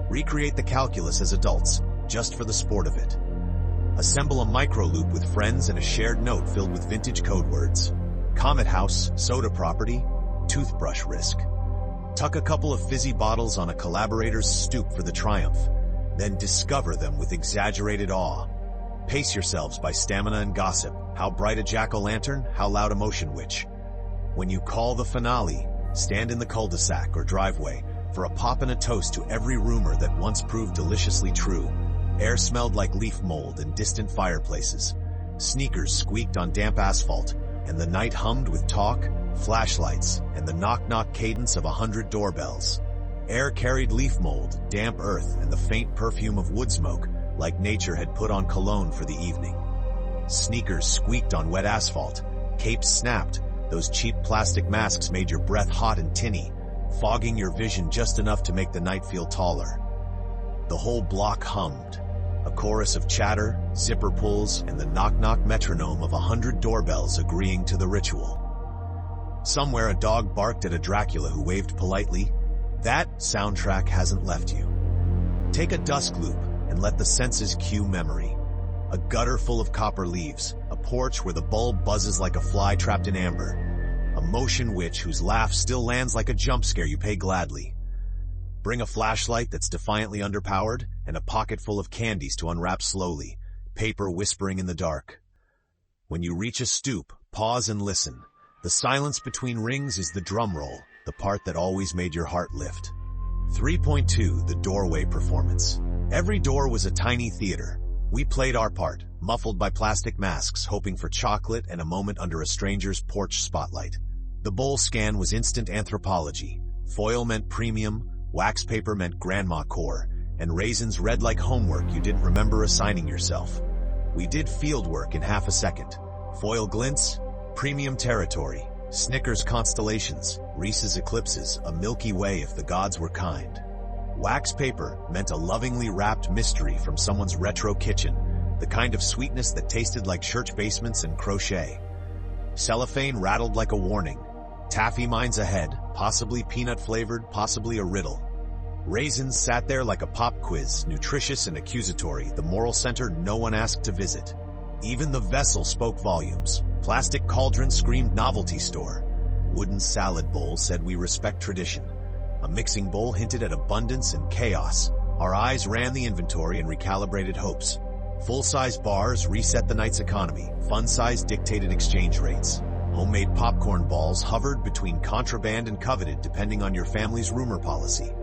Recreate the calculus as adults, just for the sport of it. Assemble a micro loop with friends and a shared note filled with vintage code words. Comet house, soda property, toothbrush risk. Tuck a couple of fizzy bottles on a collaborator's stoop for the triumph, then discover them with exaggerated awe. Pace yourselves by stamina and gossip. How bright a jack-o'-lantern, how loud a motion witch. When you call the finale, stand in the cul-de-sac or driveway for a pop and a toast to every rumor that once proved deliciously true. Air smelled like leaf mold in distant fireplaces. Sneakers squeaked on damp asphalt, and the night hummed with talk, flashlights, and the knock-knock cadence of 100 doorbells. Air carried leaf mold, damp earth, and the faint perfume of wood smoke, like nature had put on cologne for the evening. Sneakers squeaked on wet asphalt. Capes snapped. Those cheap plastic masks made your breath hot and tinny, fogging your vision just enough to make the night feel taller. The whole block hummed. A chorus of chatter, zipper pulls, and the knock-knock metronome of 100 doorbells agreeing to the ritual. Somewhere a dog barked at a Dracula who waved politely. That soundtrack hasn't left you. Take a dusk loop, and let the senses cue memory. A gutter full of copper leaves, a porch where the bulb buzzes like a fly trapped in amber, a motion witch whose laugh still lands like a jump scare you pay gladly. Bring a flashlight that's defiantly underpowered, and a pocket full of candies to unwrap slowly, paper whispering in the dark. When you reach a stoop, pause and listen. The silence between rings is the drum roll, the part that always made your heart lift. 3.2 The Doorway Performance. Every door was a tiny theater. We played our part, muffled by plastic masks, hoping for chocolate and a moment under a stranger's porch spotlight. The bowl scan was instant anthropology. Foil meant premium, wax paper meant grandma core, and raisins read like homework you didn't remember assigning yourself. We did field work in half a second. Foil glints, premium territory. Snickers constellations, Reese's eclipses, a Milky Way if the gods were kind. Wax paper meant a lovingly wrapped mystery from someone's retro kitchen, the kind of sweetness that tasted like church basements and crochet. Cellophane rattled like a warning. Taffy minds ahead, possibly peanut-flavored, possibly a riddle. Raisins sat there like a pop quiz, nutritious and accusatory, the moral center no one asked to visit. Even the vessel spoke volumes. Plastic cauldron screamed novelty store. Wooden salad bowl said we respect tradition. A mixing bowl hinted at abundance and chaos. Our eyes ran the inventory and recalibrated hopes. Full-size bars reset the night's economy. Fun-size dictated exchange rates. Homemade popcorn balls hovered between contraband and coveted depending on your family's rumor policy.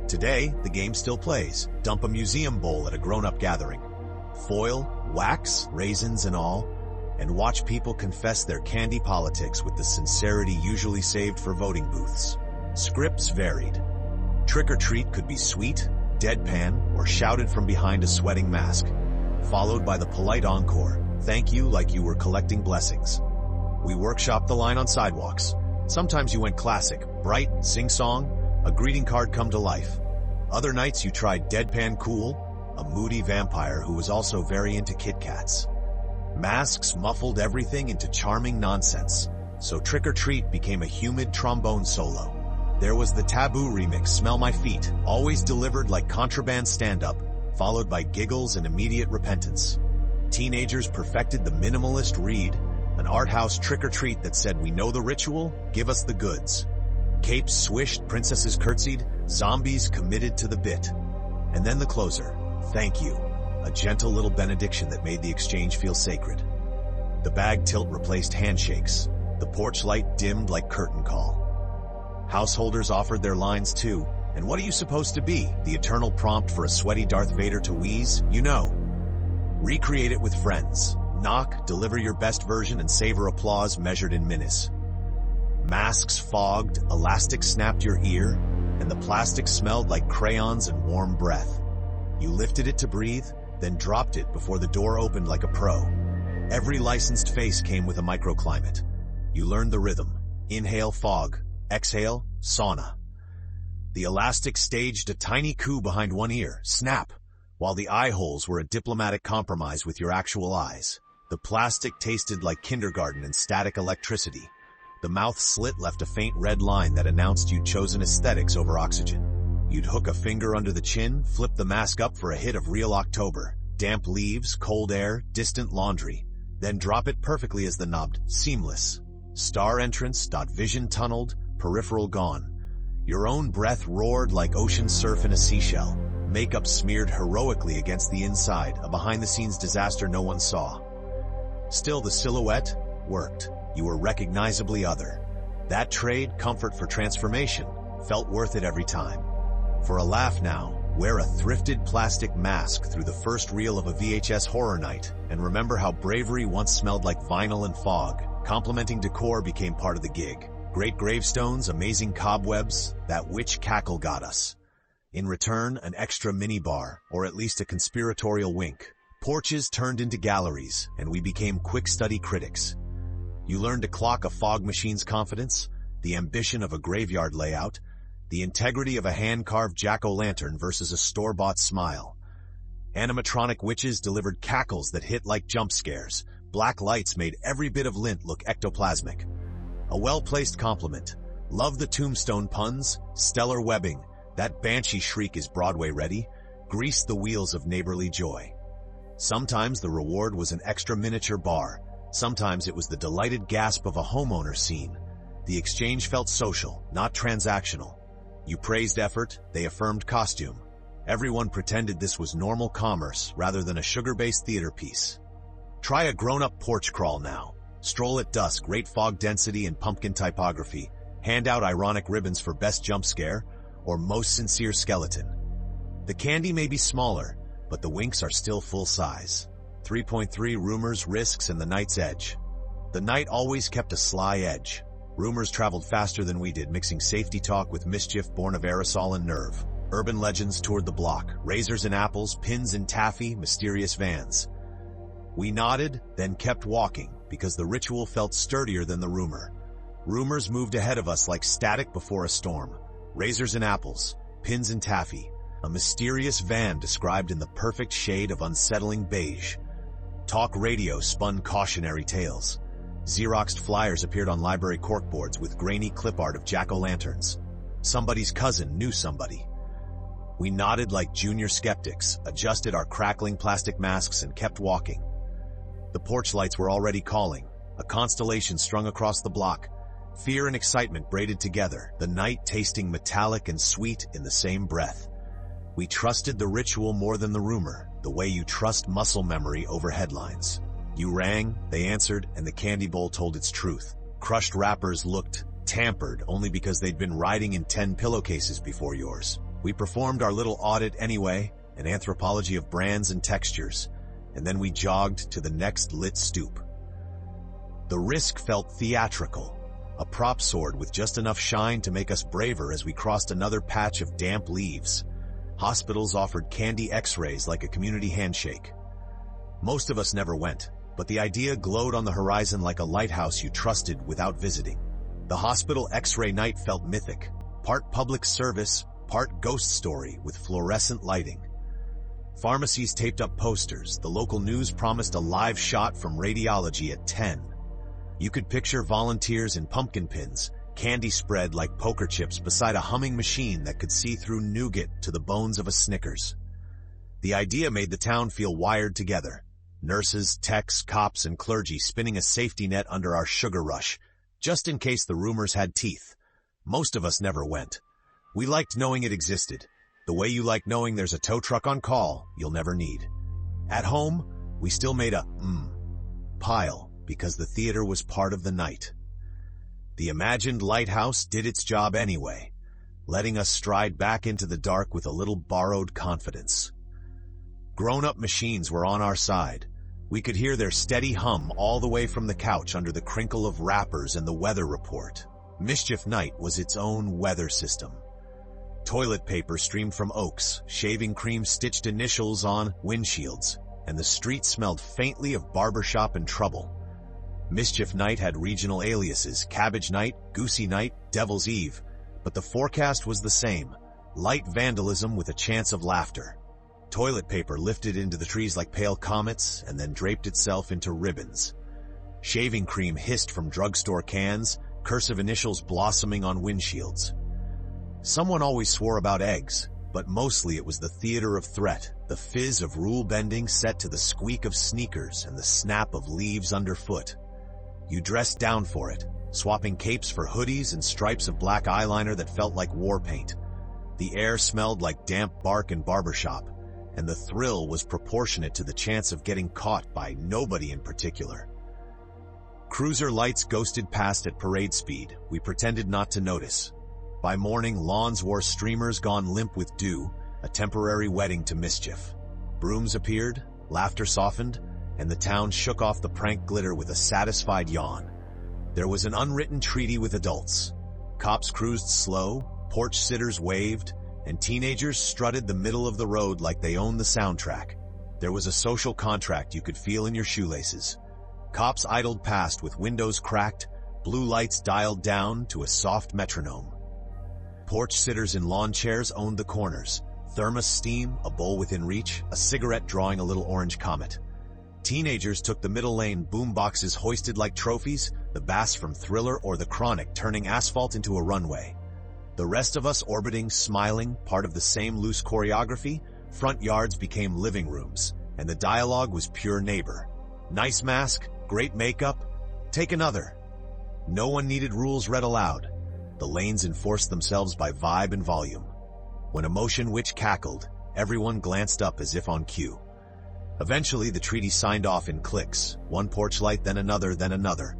Today, the game still plays. Dump a museum bowl at a grown-up gathering. Foil, wax, raisins and all, and watch people confess their candy politics with the sincerity usually saved for voting booths. Scripts varied. Trick or treat could be sweet, deadpan, or shouted from behind a sweating mask, followed by the polite encore, thank you like you were collecting blessings. We workshopped the line on sidewalks. Sometimes you went classic, bright, sing-song, a greeting card come to life. Other nights you tried deadpan cool, a moody vampire who was also very into Kit Kats. Masks muffled everything into charming nonsense, so Trick or Treat became a humid trombone solo. There was the Taboo remix, Smell My Feet, always delivered like contraband stand-up, followed by giggles and immediate repentance. Teenagers perfected the minimalist read, an art house trick or treat that said we know the ritual, give us the goods. Capes swished, princesses curtsied, zombies committed to the bit. And then the closer, thank you, a gentle little benediction that made the exchange feel sacred. The bag tilt replaced handshakes. The porch light dimmed like curtain call. Householders offered their lines too. And what are you supposed to be? The eternal prompt for a sweaty Darth Vader to wheeze? You know. Recreate it with friends. Knock, deliver your best version and savor applause measured in minutes. Masks fogged, elastic snapped your ear, and the plastic smelled like crayons and warm breath. You lifted it to breathe, then dropped it before the door opened like a pro. Every licensed face came with a microclimate. You learned the rhythm. Inhale fog, exhale sauna. The elastic staged a tiny coup behind one ear, snap, while the eye holes were a diplomatic compromise with your actual eyes. The plastic tasted like kindergarten and static electricity. The mouth slit left a faint red line that announced you'd chosen aesthetics over oxygen. You'd hook a finger under the chin, flip the mask up for a hit of real October. Damp leaves, cold air, distant laundry. Then drop it perfectly as the knobbed, seamless. Star entrance, vision tunneled, peripheral gone. Your own breath roared like ocean surf in a seashell. Makeup smeared heroically against the inside, a behind-the-scenes disaster no one saw. Still, the silhouette worked. You were recognizably other. That trade, comfort for transformation, felt worth it every time. For a laugh now, wear a thrifted plastic mask through the first reel of a VHS horror night, and remember how bravery once smelled like vinyl and fog. Complementing decor became part of the gig. Great gravestones, amazing cobwebs, that witch cackle got us. In return, an extra minibar, or at least a conspiratorial wink. Porches turned into galleries, and we became quick study critics. You learned to clock a fog machine's confidence, the ambition of a graveyard layout, the integrity of a hand-carved jack-o'-lantern versus a store-bought smile. Animatronic witches delivered cackles that hit like jump scares. Black lights made every bit of lint look ectoplasmic. A well-placed compliment. Love the tombstone puns, stellar webbing. That banshee shriek is Broadway ready. greased the wheels of neighborly joy. Sometimes the reward was an extra miniature bar. Sometimes it was the delighted gasp of a homeowner scene. The exchange felt social, not transactional. You praised effort, they affirmed costume. Everyone pretended this was normal commerce rather than a sugar-based theater piece. Try a grown-up porch crawl now. Stroll at dusk, rate fog density and pumpkin typography, hand out ironic ribbons for best jump scare, or most sincere skeleton. The candy may be smaller, but the winks are still full size. 3.3 Rumors, Risks, and the Night's Edge. The night always kept a sly edge. Rumors traveled faster than we did, mixing safety talk with mischief born of aerosol and nerve. Urban legends toured the block, razors and apples, pins and taffy, mysterious vans. We nodded, then kept walking, because the ritual felt sturdier than the rumor. Rumors moved ahead of us like static before a storm. Razors and apples, pins and taffy, a mysterious van described in the perfect shade of unsettling beige. Talk radio spun cautionary tales. Xeroxed flyers appeared on library corkboards with grainy clip art of jack-o'-lanterns. Somebody's cousin knew somebody. We nodded like junior skeptics, adjusted our crackling plastic masks, and kept walking. The porch lights were already calling, a constellation strung across the block. Fear and excitement braided together, the night tasting metallic and sweet in the same breath. We trusted the ritual more than the rumor, the way you trust muscle memory over headlines. You rang, they answered, and the candy bowl told its truth. Crushed wrappers looked tampered only because they'd been riding in 10 pillowcases before yours. We performed our little audit anyway, an anthropology of brands and textures, and then we jogged to the next lit stoop. The risk felt theatrical, a prop sword with just enough shine to make us braver as we crossed another patch of damp leaves. Hospitals offered candy x-rays like a community handshake. Most of us never went, but the idea glowed on the horizon like a lighthouse you trusted without visiting. The hospital x-ray night felt mythic, part public service, part ghost story with fluorescent lighting. Pharmacies taped up posters. The local news promised a live shot from radiology at 10. You could picture volunteers in pumpkin pins, candy spread like poker chips beside a humming machine that could see through nougat to the bones of a Snickers. The idea made the town feel wired together. Nurses, techs, cops, and clergy spinning a safety net under our sugar rush, just in case the rumors had teeth. Most of us never went. We liked knowing it existed, the way you like knowing there's a tow truck on call you'll never need. At home, we still made a pile because the theater was part of the night. The imagined lighthouse did its job anyway, letting us stride back into the dark with a little borrowed confidence. Grown-up machines were on our side. We could hear their steady hum all the way from the couch under the crinkle of wrappers and the weather report. Mischief Night was its own weather system. Toilet paper streamed from Oaks, shaving cream stitched initials on windshields, and the street smelled faintly of barbershop and trouble. Mischief Night had regional aliases: Cabbage Night, Goosey Night, Devil's Eve, but the forecast was the same: light vandalism with a chance of laughter. Toilet paper lifted into the trees like pale comets and then draped itself into ribbons. Shaving cream hissed from drugstore cans, cursive initials blossoming on windshields. Someone always swore about eggs, but mostly it was the theater of threat, the fizz of rule bending set to the squeak of sneakers and the snap of leaves underfoot. You dressed down for it, swapping capes for hoodies and stripes of black eyeliner that felt like war paint. The air smelled like damp bark and barbershop, and the thrill was proportionate to the chance of getting caught by nobody in particular. Cruiser lights ghosted past at parade speed. We pretended not to notice. By morning, lawns wore streamers gone limp with dew, a temporary wedding to mischief. Brooms appeared, laughter softened, and the town shook off the prank glitter with a satisfied yawn. There was an unwritten treaty with adults. Cops cruised slow, porch sitters waved, and teenagers strutted the middle of the road like they owned the soundtrack. There was a social contract you could feel in your shoelaces. Cops idled past with windows cracked, blue lights dialed down to a soft metronome. Porch sitters in lawn chairs owned the corners. Thermos steam, a bowl within reach, a cigarette drawing a little orange comet. Teenagers took the middle lane, boom boxes hoisted like trophies, the bass from Thriller or The Chronic turning asphalt into a runway. The rest of us orbiting, smiling, part of the same loose choreography, Front yards became living rooms, and the dialogue was pure neighbor. Nice mask, great makeup, take another. No one needed rules read aloud. The lanes enforced themselves by vibe and volume. When a motion witch cackled, everyone glanced up as if on cue. Eventually, the treaty signed off in clicks, one porch light, then another,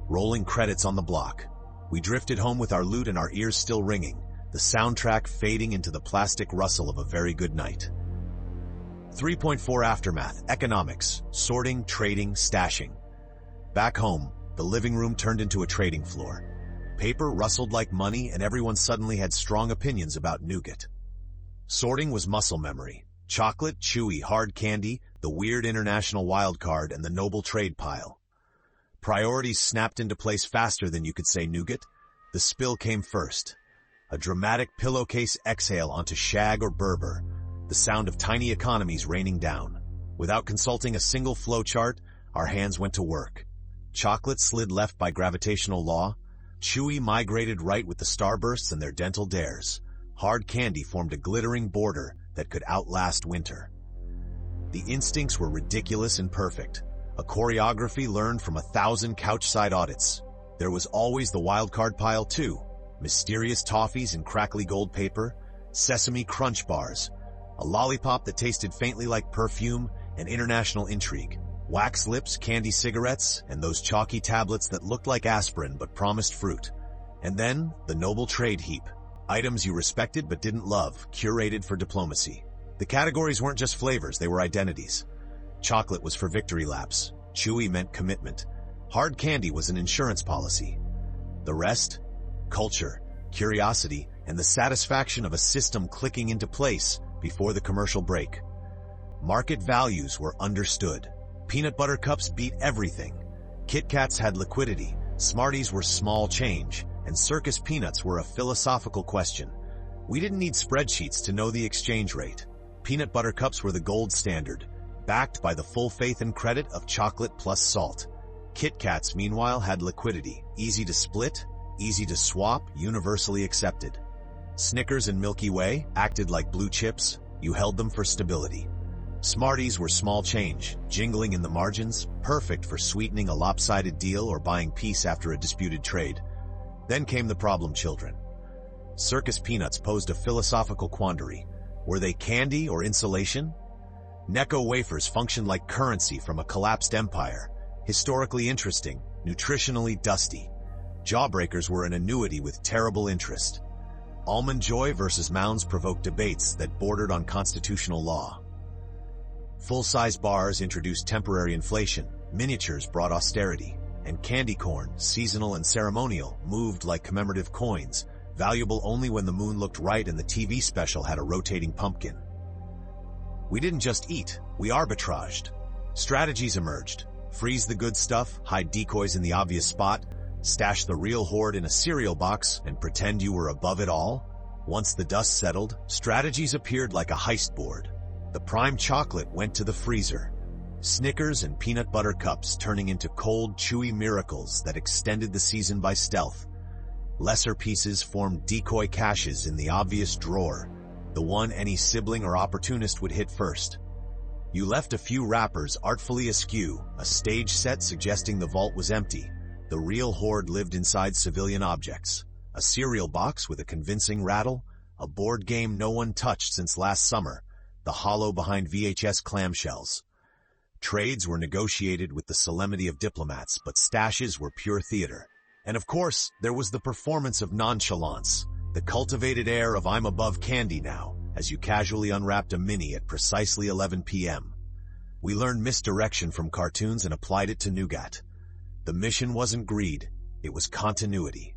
rolling credits on the block. We drifted home with our loot and our ears still ringing, the soundtrack fading into the plastic rustle of a very good night. 3.4 Aftermath, economics, sorting, trading, stashing. Back home, the living room turned into a trading floor. Paper rustled like money, and everyone suddenly had strong opinions about nougat. Sorting was muscle memory. Chocolate, chewy, hard candy, the weird international wild card, and the noble trade pile. Priorities snapped into place faster than you could say nougat. The spill came first. A dramatic pillowcase exhale onto shag or Berber, the sound of tiny economies raining down. Without consulting a single flowchart, our hands went to work. Chocolate slid left by gravitational law. Chewy migrated right with the starbursts and their dental dares. Hard candy formed a glittering border that could outlast winter. The instincts were ridiculous and perfect. A choreography learned from 1,000 couch-side audits. There was always the wild card pile too. Mysterious toffees in crackly gold paper, sesame crunch bars, a lollipop that tasted faintly like perfume, and international intrigue. Wax lips, candy cigarettes, and those chalky tablets that looked like aspirin but promised fruit. And then, the noble trade heap. Items you respected but didn't love, curated for diplomacy. The categories weren't just flavors, they were identities. Chocolate was for victory laps. Chewy meant commitment. Hard candy was an insurance policy. The rest? Culture, curiosity, and the satisfaction of a system clicking into place before the commercial break. Market values were understood. Peanut butter cups beat everything. Kit Kats had liquidity, Smarties were small change, and circus peanuts were a philosophical question. We didn't need spreadsheets to know the exchange rate. Peanut butter cups were the gold standard, backed by the full faith and credit of chocolate plus salt. Kit Kats, meanwhile, had liquidity, easy to split, easy to swap, universally accepted. Snickers and Milky Way acted like blue chips, you held them for stability. Smarties were small change, jingling in the margins, perfect for sweetening a lopsided deal or buying peace after a disputed trade. Then came the problem children. Circus peanuts posed a philosophical quandary. Were they candy or insulation? Necco wafers functioned like currency from a collapsed empire, historically interesting, nutritionally dusty. Jawbreakers were an annuity with terrible interest. Almond Joy versus Mounds provoked debates that bordered on constitutional law. Full-size bars introduced temporary inflation, miniatures brought austerity, and candy corn, seasonal and ceremonial, moved like commemorative coins, valuable only when the moon looked right and the TV special had a rotating pumpkin. We didn't just eat, we arbitraged. Strategies emerged. Freeze the good stuff, hide decoys in the obvious spot, stash the real hoard in a cereal box, and pretend you were above it all. Once the dust settled, strategies appeared like a heist board. The prime chocolate went to the freezer. Snickers and peanut butter cups turning into cold, chewy miracles that extended the season by stealth. Lesser pieces formed decoy caches in the obvious drawer, the one any sibling or opportunist would hit first. You left a few wrappers artfully askew, a stage set suggesting the vault was empty. The real hoard lived inside civilian objects. A cereal box with a convincing rattle, a board game no one touched since last summer, the hollow behind VHS clamshells. Trades were negotiated with the solemnity of diplomats, but stashes were pure theater. And of course, there was the performance of nonchalance, the cultivated air of I'm above candy now, as you casually unwrapped a mini at precisely 11 p.m. We learned misdirection from cartoons and applied it to nougat. The mission wasn't greed, it was continuity.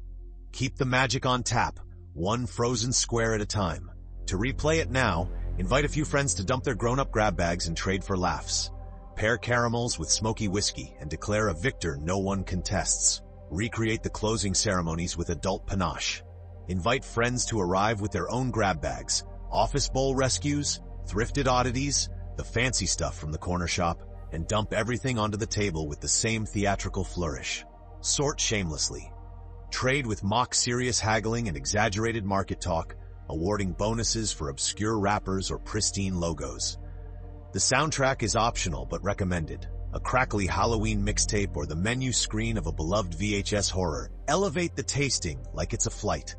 Keep the magic on tap, one frozen square at a time. To replay it now, invite a few friends to dump their grown-up grab bags and trade for laughs. Pair caramels with smoky whiskey and declare a victor no one contests. Recreate the closing ceremonies with adult panache. Invite friends to arrive with their own grab bags, office bowl rescues, thrifted oddities, the fancy stuff from the corner shop, and dump everything onto the table with the same theatrical flourish. Sort shamelessly. Trade with mock serious haggling and exaggerated market talk, awarding bonuses for obscure wrappers or pristine logos. The soundtrack is optional but recommended. A crackly Halloween mixtape or the menu screen of a beloved VHS horror elevate the tasting like it's a flight.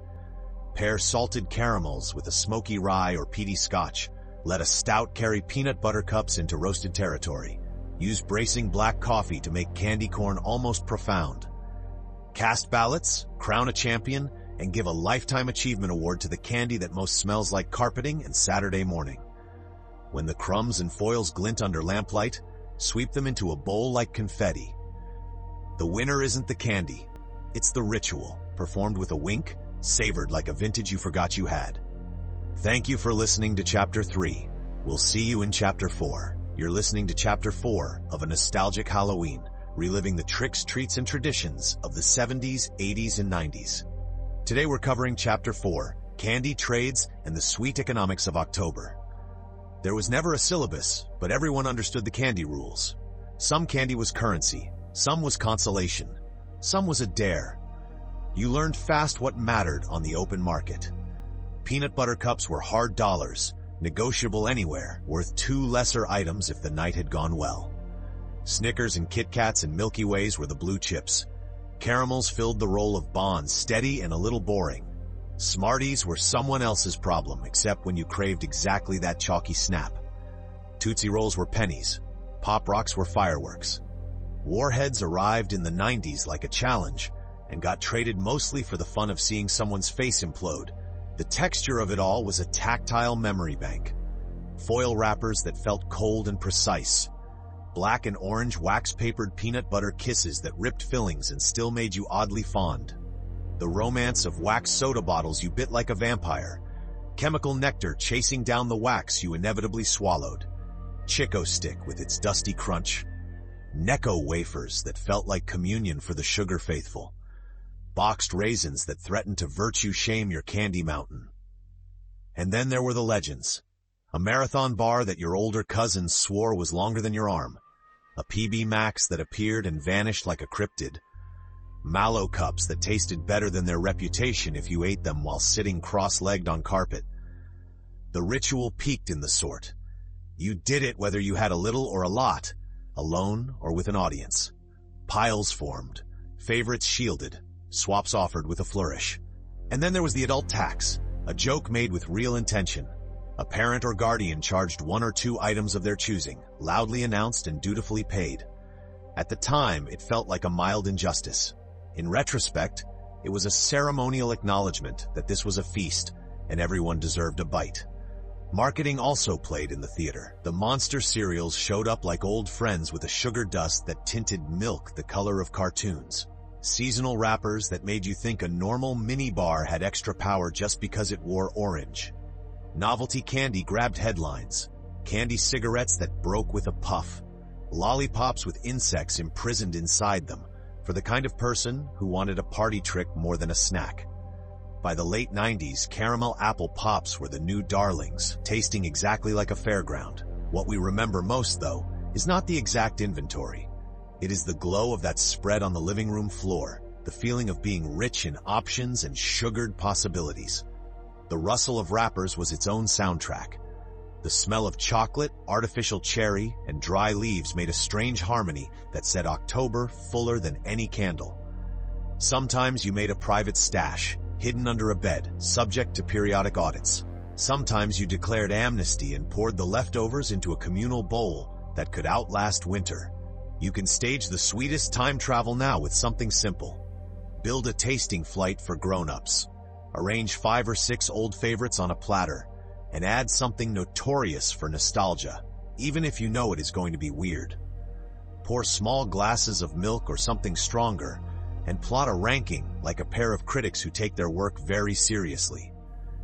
Pair salted caramels with a smoky rye or peaty scotch. Let a stout carry peanut butter cups into roasted territory. Use bracing black coffee to make candy corn almost profound. Cast ballots, crown a champion, and give a Lifetime Achievement Award to the candy that most smells like carpeting and Saturday morning. When the crumbs and foils glint under lamplight, sweep them into a bowl like confetti. The winner isn't the candy, it's the ritual, performed with a wink, savored like a vintage you forgot you had. Thank you for listening to Chapter 3. We'll see you in Chapter 4. You're listening to Chapter 4 of A Nostalgic Halloween, reliving the tricks, treats, and traditions of the 70s, 80s, and 90s. Today we're covering Chapter 4, Candy Trades and the Sweet Economics of October. There was never a syllabus, but everyone understood the candy rules. Some candy was currency, some was consolation, some was a dare. You learned fast what mattered on the open market. Peanut butter cups were hard dollars, negotiable anywhere, worth 2 lesser items if the night had gone well. Snickers and Kit Kats and Milky Ways were the blue chips. Caramels filled the role of bonds, steady and a little boring. Smarties were someone else's problem, except when you craved exactly that chalky snap. Tootsie Rolls were pennies. Pop Rocks were fireworks. Warheads arrived in the 90s like a challenge and got traded mostly for the fun of seeing someone's face implode. The texture of it all was a tactile memory bank. Foil wrappers that felt cold and precise. Black and orange wax-papered peanut butter kisses that ripped fillings and still made you oddly fond. The romance of wax soda bottles you bit like a vampire. Chemical nectar chasing down the wax you inevitably swallowed. Chico Stick with its dusty crunch. Necco wafers that felt like communion for the sugar faithful. Boxed raisins that threatened to virtue shame your candy mountain. And then there were the legends. A marathon bar that your older cousins swore was longer than your arm. A PB Max that appeared and vanished like a cryptid. Mallow cups that tasted better than their reputation if you ate them while sitting cross-legged on carpet. The ritual peaked in the sort. You did it whether you had a little or a lot, alone or with an audience. Piles formed, favorites shielded, swaps offered with a flourish. And then there was the adult tax, a joke made with real intention. A parent or guardian charged 1 or 2 items of their choosing, loudly announced and dutifully paid. At the time, it felt like a mild injustice. In retrospect, it was a ceremonial acknowledgement that this was a feast and everyone deserved a bite. Marketing also played in the theater. The monster cereals showed up like old friends with a sugar dust that tinted milk the color of cartoons. Seasonal wrappers that made you think a normal mini bar had extra power just because it wore orange. Novelty candy grabbed headlines. Candy cigarettes that broke with a puff. Lollipops with insects imprisoned inside them, for the kind of person who wanted a party trick more than a snack. By the late 90s, caramel apple pops were the new darlings, tasting exactly like a fairground. What we remember most, though, is not the exact inventory. It is the glow of that spread on the living room floor, the feeling of being rich in options and sugared possibilities. The rustle of wrappers was its own soundtrack. The smell of chocolate, artificial cherry, and dry leaves made a strange harmony that set October fuller than any candle. Sometimes you made a private stash, hidden under a bed, subject to periodic audits. Sometimes you declared amnesty and poured the leftovers into a communal bowl that could outlast winter. You can stage the sweetest time travel now with something simple. Build a tasting flight for grown-ups. Arrange 5 or 6 old favorites on a platter, and add something notorious for nostalgia, even if you know it is going to be weird. Pour small glasses of milk or something stronger, and plot a ranking like a pair of critics who take their work very seriously.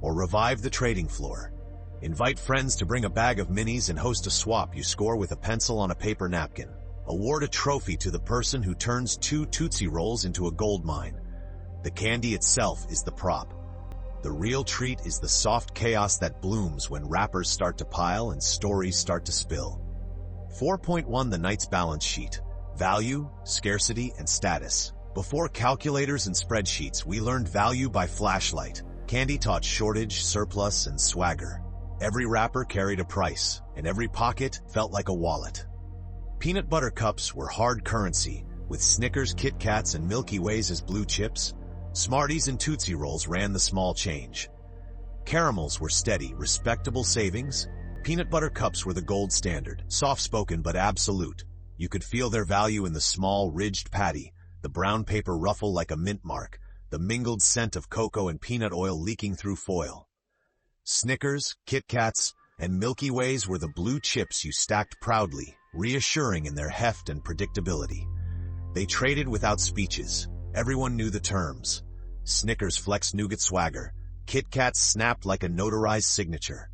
Or revive the trading floor. Invite friends to bring a bag of minis and host a swap you score with a pencil on a paper napkin. Award a trophy to the person who turns 2 Tootsie Rolls into a gold mine. The candy itself is the prop. The real treat is the soft chaos that blooms when wrappers start to pile and stories start to spill. 4.1 The night's balance sheet. Value, scarcity, and status. Before calculators and spreadsheets, we learned value by flashlight. Candy taught shortage, surplus, and swagger. Every wrapper carried a price, and every pocket felt like a wallet. Peanut butter cups were hard currency, with Snickers, Kit Kats, and Milky Ways as blue chips. Smarties and Tootsie Rolls ran the small change. Caramels were steady, respectable savings. Peanut butter cups were the gold standard, soft-spoken but absolute. You could feel their value in the small, ridged patty, the brown paper ruffle like a mint mark, the mingled scent of cocoa and peanut oil leaking through foil. Snickers, Kit Kats, and Milky Ways were the blue chips you stacked proudly, reassuring in their heft and predictability. They traded without speeches. Everyone knew the terms. Snickers flexed nougat swagger. Kit Kats snapped like a notarized signature.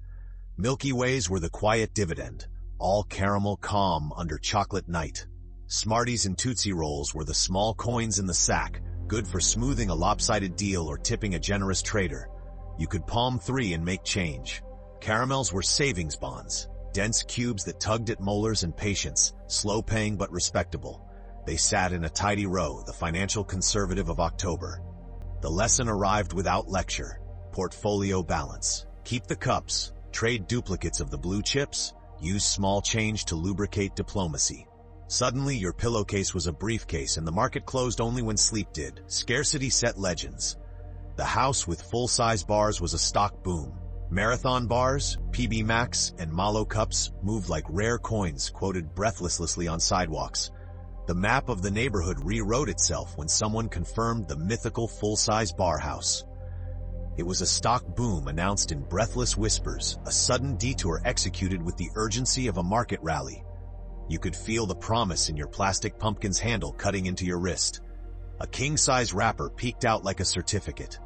Milky Ways were the quiet dividend, all caramel calm under chocolate night. Smarties and Tootsie Rolls were the small coins in the sack, good for smoothing a lopsided deal or tipping a generous trader. You could palm 3 and make change. Caramels were savings bonds, dense cubes that tugged at molars and patience, slow-paying but respectable. They sat in a tidy row, the financial conservative of October. The lesson arrived without lecture. Portfolio balance. Keep the cups, trade duplicates of the blue chips, use small change to lubricate diplomacy. Suddenly, your pillowcase was a briefcase and the market closed only when sleep did. Scarcity set legends. The house with full-size bars was a stock boom. Marathon bars, PB Max, and Malo cups moved like rare coins quoted breathlessly on sidewalks. The map of the neighborhood rewrote itself when someone confirmed the mythical full-size bar house. It was a stock boom announced in breathless whispers, a sudden detour executed with the urgency of a market rally. You could feel the promise in your plastic pumpkin's handle cutting into your wrist. A king-size wrapper peeked out like a certificate.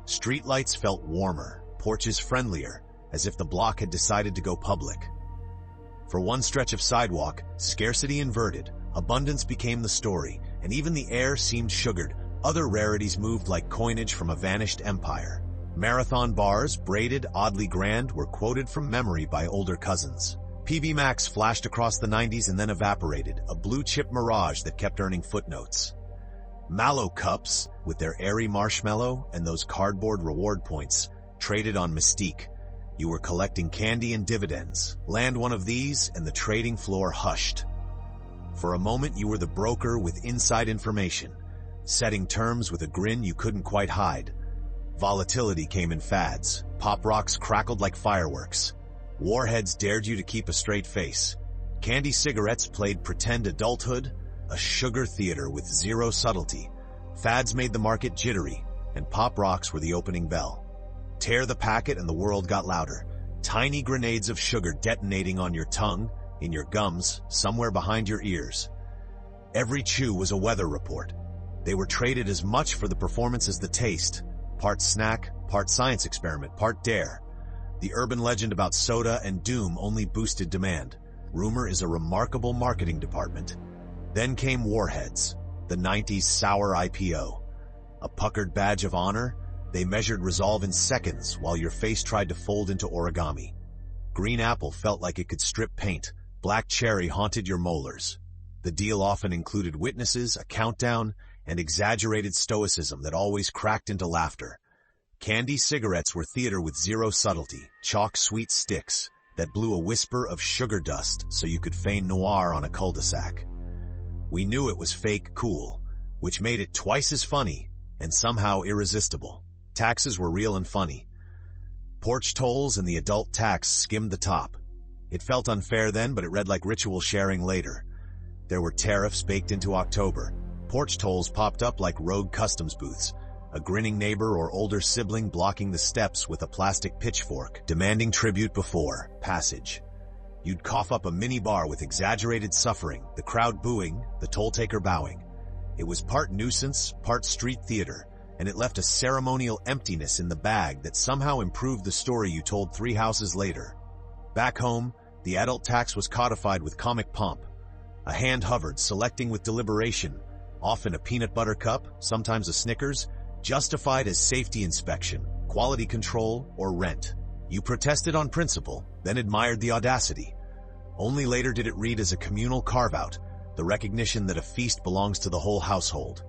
Streetlights felt warmer, porches friendlier, as if the block had decided to go public. For one stretch of sidewalk, scarcity inverted, abundance became the story, and even the air seemed sugared. Other rarities moved like coinage from a vanished empire. Marathon bars, braided, oddly grand, were quoted from memory by older cousins. PB Max flashed across the 90s and then evaporated, a blue-chip mirage that kept earning footnotes. Malo cups, with their airy marshmallow and those cardboard reward points, traded on mystique. You were collecting candy and dividends. Land one of these, and the trading floor hushed. For a moment, you were the broker with inside information, setting terms with a grin you couldn't quite hide. Volatility came in fads. Pop rocks crackled like fireworks. Warheads dared you to keep a straight face. Candy cigarettes played pretend adulthood, a sugar theater with zero subtlety. Fads made the market jittery, and pop rocks were the opening bell. Tear the packet and the world got louder. Tiny grenades of sugar detonating on your tongue, in your gums, somewhere behind your ears. Every chew was a weather report. They were traded as much for the performance as the taste. Part snack, part science experiment, part dare. The urban legend about soda and doom only boosted demand. Rumor is a remarkable marketing department. Then came Warheads, the 90s sour IPO. A puckered badge of honor, they measured resolve in seconds while your face tried to fold into origami. Green apple felt like it could strip paint. Black cherry haunted your molars. The deal often included witnesses, a countdown, and exaggerated stoicism that always cracked into laughter. Candy cigarettes were theater with zero subtlety, chalk sweet sticks that blew a whisper of sugar dust so you could feign noir on a cul-de-sac. We knew it was fake cool, which made it twice as funny and somehow irresistible. Taxes were real and funny. Porch tolls and the adult tax skimmed the top. It felt unfair then, but it read like ritual sharing later. There were tariffs baked into October. Porch tolls popped up like rogue customs booths, a grinning neighbor or older sibling blocking the steps with a plastic pitchfork, demanding tribute before passage. You'd cough up a mini-bar with exaggerated suffering, the crowd booing, the toll-taker bowing. It was part nuisance, part street theater, and it left a ceremonial emptiness in the bag that somehow improved the story you told 3 houses later. Back home, the adult tax was codified with comic pomp. A hand hovered, selecting with deliberation, often a peanut butter cup, sometimes a Snickers, justified as safety inspection, quality control, or rent. You protested on principle, then admired the audacity. Only later did it read as a communal carve-out, the recognition that a feast belongs to the whole household.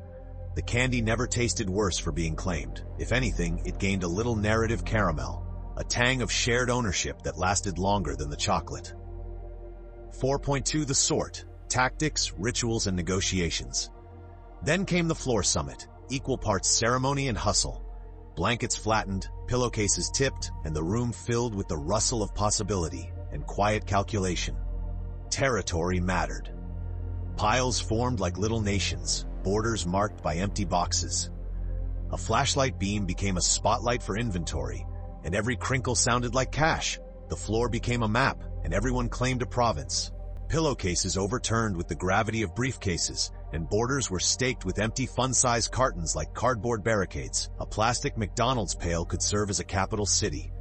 The candy never tasted worse for being claimed. If anything, it gained a little narrative caramel, a tang of shared ownership that lasted longer than the chocolate. 4.2 The Sort: Tactics, Rituals, and Negotiations. Then came the floor summit, equal parts ceremony and hustle. Blankets flattened, pillowcases tipped, and the room filled with the rustle of possibility and quiet calculation. Territory mattered. Piles formed like little nations, borders marked by empty boxes. A flashlight beam became a spotlight for inventory, and every crinkle sounded like cash. The floor became a map, and everyone claimed a province. Pillowcases overturned with the gravity of briefcases, and borders were staked with empty fun-sized cartons like cardboard barricades. A plastic McDonald's pail could serve as a capital city.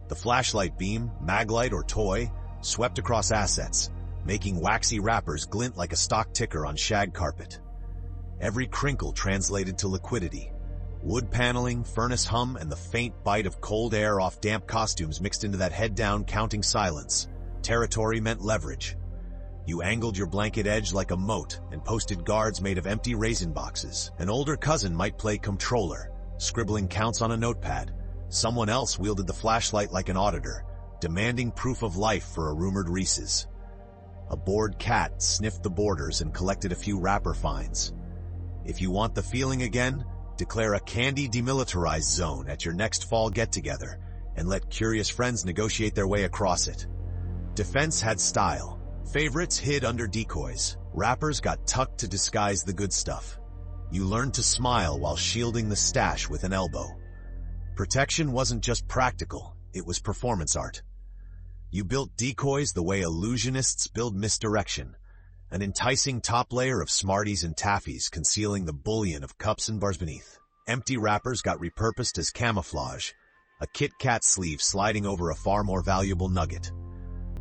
The flashlight beam, maglite, or toy swept across assets, making waxy wrappers glint like a stock ticker on shag carpet. Every crinkle translated to liquidity. Wood paneling, furnace hum, and the faint bite of cold air off damp costumes mixed into that head-down counting silence. Territory meant leverage. You angled your blanket edge like a moat and posted guards made of empty raisin boxes. An older cousin might play comptroller, scribbling counts on a notepad. Someone else wielded the flashlight like an auditor, demanding proof of life for a rumored Reese's. A bored cat sniffed the borders and collected a few wrapper fines. If you want the feeling again, declare a candy demilitarized zone at your next fall get-together and let curious friends negotiate their way across it. Defense had style. Favorites hid under decoys. Wrappers got tucked to disguise the good stuff. You learned to smile while shielding the stash with an elbow. Protection wasn't just practical, it was performance art. You built decoys the way illusionists build misdirection, an enticing top layer of Smarties and Taffies concealing the bullion of cups and bars beneath. Empty wrappers got repurposed as camouflage, a Kit Kat sleeve sliding over a far more valuable nugget.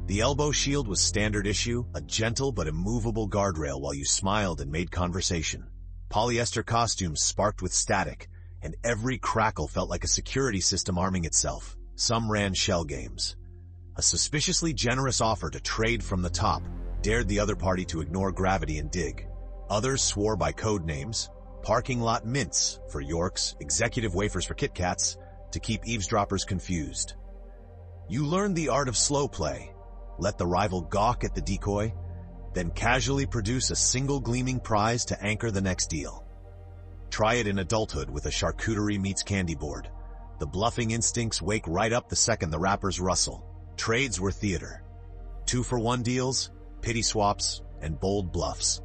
The elbow shield was standard issue, a gentle but immovable guardrail while you smiled and made conversation. Polyester costumes sparked with static, and every crackle felt like a security system arming itself. Some ran shell games. A suspiciously generous offer to trade from the top dared the other party to ignore gravity and dig. Others swore by code names, parking lot mints for Yorks, executive wafers for Kit Kats, to keep eavesdroppers confused. You learned the art of slow play. Let the rival gawk at the decoy, then casually produce a single gleaming prize to anchor the next deal. Try it in adulthood with a charcuterie meets candy board. The bluffing instincts wake right up the second the wrappers rustle. Trades were theater. 2-for-1 deals, pity swaps, and bold bluffs.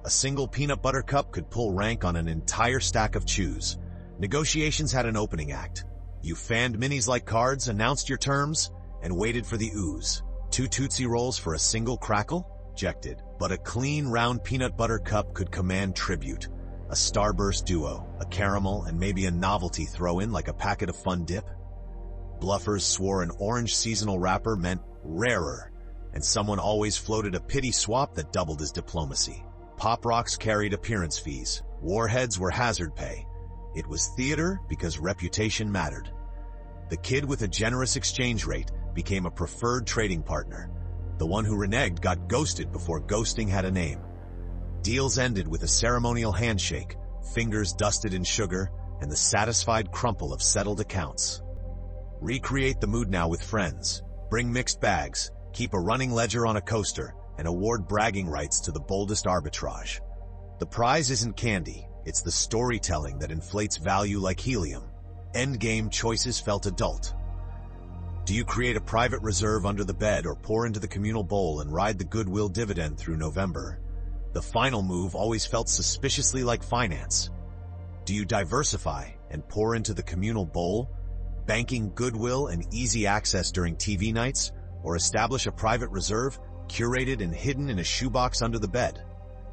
A single peanut butter cup could pull rank on an entire stack of chews. Negotiations had an opening act. You fanned minis like cards, announced your terms, and waited for the ooze. 2 Tootsie Rolls for a single crackle? Ejected. But a clean, round peanut butter cup could command tribute. A starburst duo, a caramel, and maybe a novelty throw-in like a packet of Fun Dip. Bluffers swore an orange seasonal wrapper meant rarer, and someone always floated a pity swap that doubled as diplomacy. Pop rocks carried appearance fees. Warheads were hazard pay. It was theater because reputation mattered. The kid with a generous exchange rate became a preferred trading partner. The one who reneged got ghosted before ghosting had a name. Deals ended with a ceremonial handshake, fingers dusted in sugar, and the satisfied crumple of settled accounts. Recreate the mood now with friends. Bring mixed bags, keep a running ledger on a coaster, and award bragging rights to the boldest arbitrage. The prize isn't candy, it's the storytelling that inflates value like helium. Endgame choices felt adult. Do you create a private reserve under the bed or pour into the communal bowl and ride the goodwill dividend through November? The final move always felt suspiciously like finance. Do you diversify and pour into the communal bowl, banking goodwill and easy access during TV nights, or establish a private reserve, curated and hidden in a shoebox under the bed?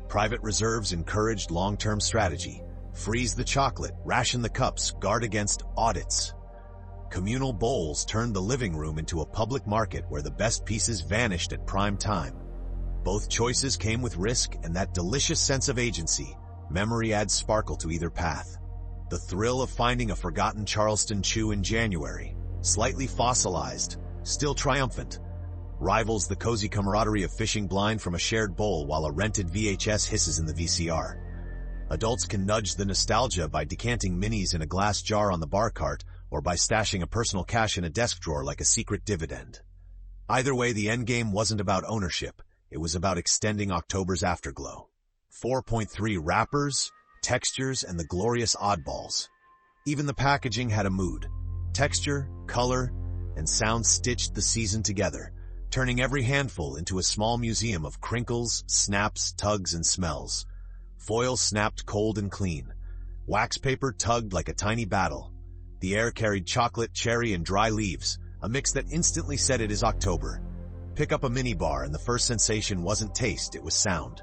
Private reserves encouraged long-term strategy. Freeze the chocolate, ration the cups, guard against audits. Communal bowls turned the living room into a public market where the best pieces vanished at prime time. Both choices came with risk and that delicious sense of agency. Memory adds sparkle to either path. The thrill of finding a forgotten Charleston chew in January, slightly fossilized, still triumphant, rivals the cozy camaraderie of fishing blind from a shared bowl while a rented VHS hisses in the VCR. Adults can nudge the nostalgia by decanting minis in a glass jar on the bar cart or by stashing a personal cache in a desk drawer like a secret dividend. Either way, the endgame wasn't about ownership. It was about extending October's afterglow. 4.3 wrappers, textures, and the glorious oddballs. Even the packaging had a mood. Texture, color, and sound stitched the season together, turning every handful into a small museum of crinkles, snaps, tugs, and smells. Foil snapped cold and clean. Wax paper tugged like a tiny battle. The air carried chocolate, cherry, and dry leaves, a mix that instantly said it is October. Pick up a mini bar and the first sensation wasn't taste, it was sound.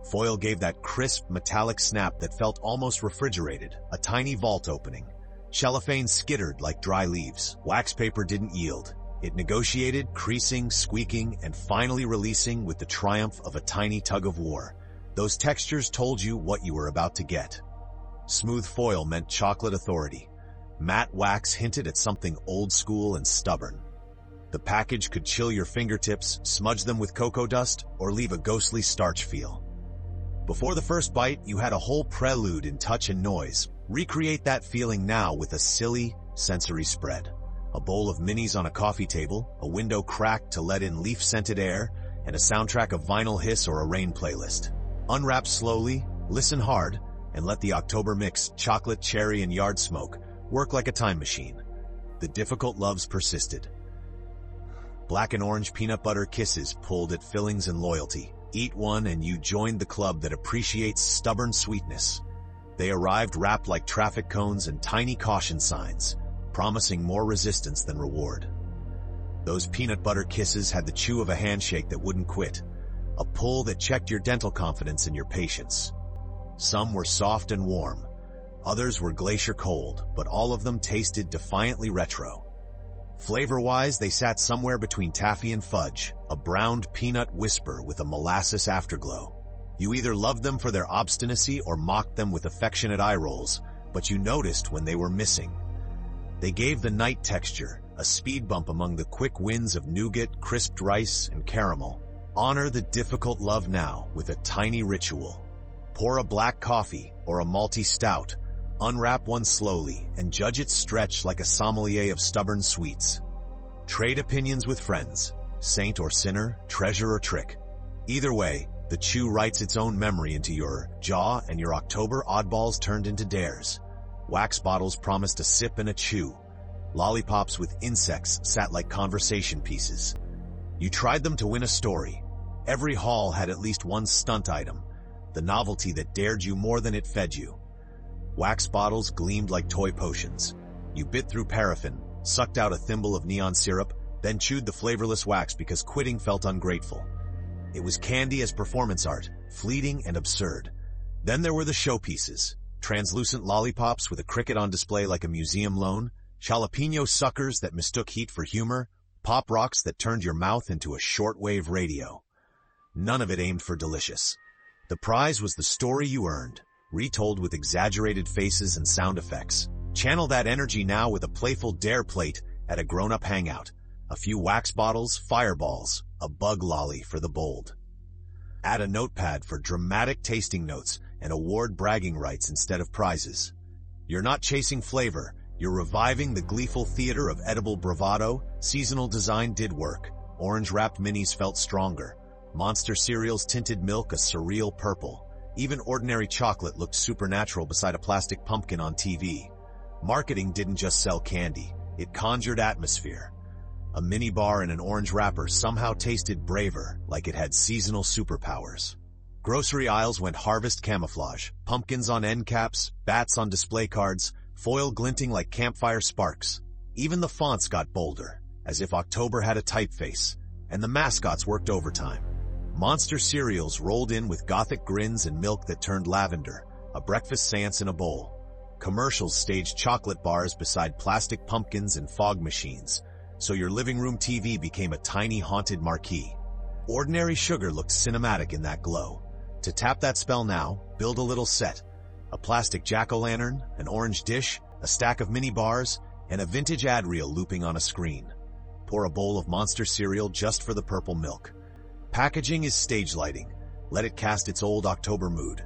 Foil gave that crisp, metallic snap that felt almost refrigerated, a tiny vault opening. Cellophane skittered like dry leaves. Wax paper didn't yield. It negotiated, creasing, squeaking, and finally releasing with the triumph of a tiny tug of war. Those textures told you what you were about to get. Smooth foil meant chocolate authority. Matte wax hinted at something old school and stubborn. The package could chill your fingertips, smudge them with cocoa dust, or leave a ghostly starch feel. Before the first bite, you had a whole prelude in touch and noise. Recreate that feeling now with a silly, sensory spread. A bowl of minis on a coffee table, a window cracked to let in leaf-scented air, and a soundtrack of vinyl hiss or a rain playlist. Unwrap slowly, listen hard, and let the October mix, chocolate, cherry, and yard smoke, work like a time machine. The difficult loves persisted. Black and orange peanut butter kisses pulled at fillings and loyalty. Eat one and you joined the club that appreciates stubborn sweetness. They arrived wrapped like traffic cones and tiny caution signs, promising more resistance than reward. Those peanut butter kisses had the chew of a handshake that wouldn't quit, a pull that checked your dental confidence and your patience. Some were soft and warm, others were glacier cold, but all of them tasted defiantly retro. Flavor-wise, they sat somewhere between taffy and fudge, a browned peanut whisper with a molasses afterglow. You either loved them for their obstinacy or mocked them with affectionate eye rolls, but you noticed when they were missing. They gave the night texture, a speed bump among the quick wins of nougat, crisped rice, and caramel. Honor the difficult love now with a tiny ritual. Pour a black coffee or a malty stout, unwrap one slowly, and judge its stretch like a sommelier of stubborn sweets. Trade opinions with friends, saint or sinner, treasure or trick. Either way, the chew writes its own memory into your jaw, and your October oddballs turned into dares. Wax bottles promised a sip and a chew. Lollipops with insects sat like conversation pieces. You tried them to win a story. Every haul had at least one stunt item, the novelty that dared you more than it fed you. Wax bottles gleamed like toy potions. You bit through paraffin, sucked out a thimble of neon syrup, then chewed the flavorless wax because quitting felt ungrateful. It was candy as performance art, fleeting and absurd. Then there were the showpieces, translucent lollipops with a cricket on display like a museum loan, jalapeno suckers that mistook heat for humor, pop rocks that turned your mouth into a shortwave radio. None of it aimed for delicious. The prize was the story you earned, retold with exaggerated faces and sound effects. Channel that energy now with a playful dare plate at a grown-up hangout. A few wax bottles, fireballs, a bug lolly for the bold. Add a notepad for dramatic tasting notes and award bragging rights instead of prizes. You're not chasing flavor, you're reviving the gleeful theater of edible bravado. Seasonal design did work. Orange-wrapped minis felt stronger. Monster cereals tinted milk a surreal purple. Even ordinary chocolate looked supernatural beside a plastic pumpkin on TV. Marketing didn't just sell candy, it conjured atmosphere. A mini bar in an orange wrapper somehow tasted braver, like it had seasonal superpowers. Grocery aisles went harvest camouflage, pumpkins on end caps, bats on display cards, foil glinting like campfire sparks. Even the fonts got bolder, as if October had a typeface, and the mascots worked overtime. Monster cereals rolled in with gothic grins and milk that turned lavender, a breakfast seance in a bowl. Commercials staged chocolate bars beside plastic pumpkins and fog machines, so your living room TV became a tiny haunted marquee. Ordinary sugar looked cinematic in that glow. To tap that spell now, build a little set. A plastic jack-o'-lantern, an orange dish, a stack of mini bars, and a vintage ad reel looping on a screen. Pour a bowl of Monster cereal just for the purple milk. Packaging is stage lighting. Let it cast its old October mood.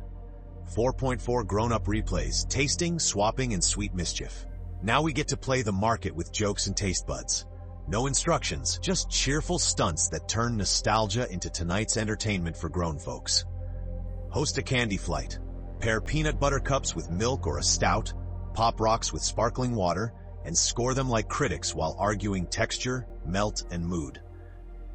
4.4 grown-up replays, tasting, swapping, and sweet mischief. Now we get to play the market with jokes and taste buds. No instructions, just cheerful stunts that turn nostalgia into tonight's entertainment for grown folks. Host a candy flight. Pair peanut butter cups with milk or a stout, pop rocks with sparkling water, and score them like critics while arguing texture, melt, and mood.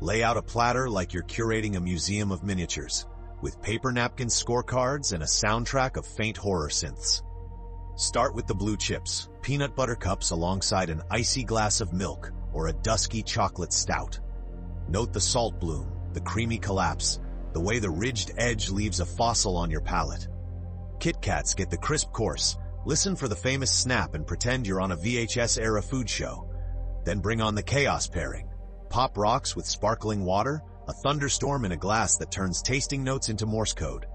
Lay out a platter like you're curating a museum of miniatures, with paper napkin scorecards and a soundtrack of faint horror synths. Start with the blue chips, peanut butter cups alongside an icy glass of milk or a dusky chocolate stout. Note the salt bloom, the creamy collapse, the way the ridged edge leaves a fossil on your palate. Kit Kats get the crisp course. Listen for the famous snap and pretend you're on a VHS-era food show. Then bring on the chaos pairing. Pop rocks with sparkling water, a thunderstorm in a glass that turns tasting notes into Morse code.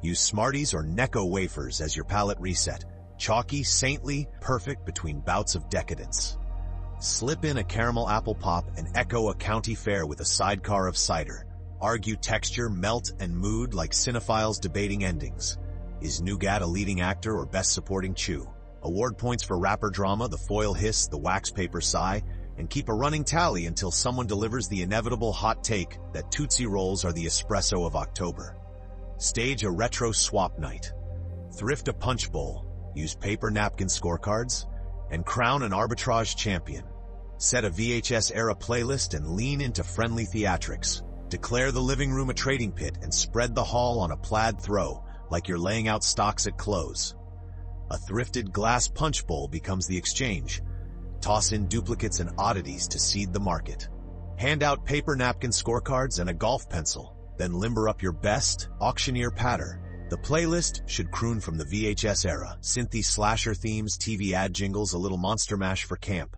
Use Smarties or Necco wafers as your palate reset. Chalky, saintly, perfect between bouts of decadence. Slip in a caramel apple pop and echo a county fair with a sidecar of cider. Argue texture, melt, and mood like cinephiles debating endings. Is Nougat a leading actor or best supporting chew? Award points for rapper drama, the foil hiss, the wax paper sigh, and keep a running tally until someone delivers the inevitable hot take that Tootsie Rolls are the espresso of October. Stage a retro swap night. Thrift a punch bowl, use paper napkin scorecards, and crown an arbitrage champion. Set a VHS-era playlist and lean into friendly theatrics. Declare the living room a trading pit and spread the hall on a plaid throw, like you're laying out stocks at close. A thrifted glass punch bowl becomes the exchange. Toss in duplicates and oddities to seed the market. Hand out paper napkin scorecards and a golf pencil, then limber up your best auctioneer patter. The playlist should croon from the VHS era, synthy slasher themes, TV ad jingles, a little Monster Mash for camp.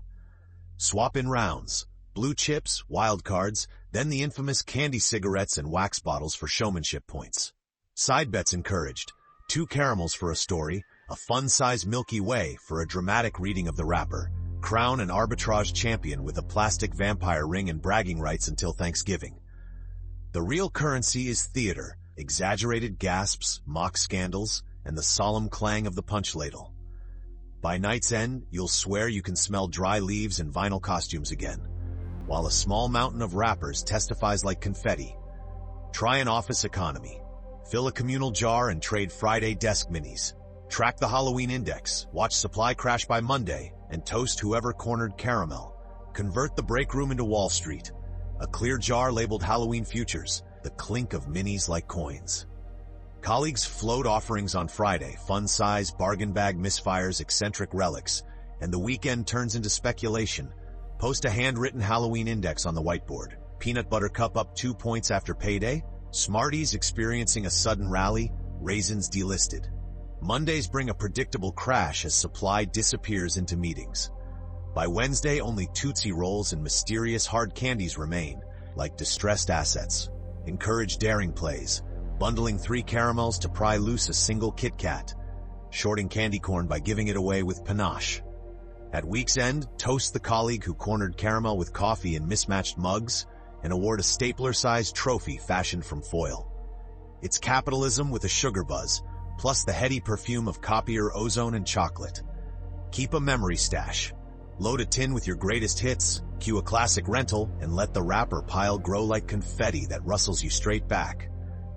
Swap in rounds, blue chips, wild cards, then the infamous candy cigarettes and wax bottles for showmanship points. Side bets encouraged. 2 caramels for a story, a fun-size Milky Way for a dramatic reading of the rapper. Crown an arbitrage champion with a plastic vampire ring and bragging rights until Thanksgiving. The real currency is theater, exaggerated gasps, mock scandals, and the solemn clang of the punch ladle. By night's end, you'll swear you can smell dry leaves and vinyl costumes again, while a small mountain of rappers testifies like confetti. Try an office economy. Fill a communal jar and trade Friday desk minis. Track the Halloween index, watch supply crash by Monday, and toast whoever cornered caramel. Convert the break room into Wall Street. A clear jar labeled Halloween futures, the clink of minis like coins. Colleagues float offerings on Friday, fun size, bargain bag misfires, eccentric relics, and the weekend turns into speculation. Post a handwritten Halloween index on the whiteboard. Peanut butter cup up 2 points after payday. Smarties experiencing a sudden rally. Raisins delisted. Mondays bring a predictable crash as supply disappears into meetings. By Wednesday, only Tootsie Rolls and mysterious hard candies remain, like distressed assets. Encourage daring plays, bundling 3 caramels to pry loose a single Kit Kat, shorting candy corn by giving it away with panache. At week's end, toast the colleague who cornered caramel with coffee in mismatched mugs, and award a stapler-sized trophy fashioned from foil. It's capitalism with a sugar buzz, plus the heady perfume of copier ozone and chocolate. Keep a memory stash. Load a tin with your greatest hits, cue a classic rental, and let the wrapper pile grow like confetti that rustles you straight back.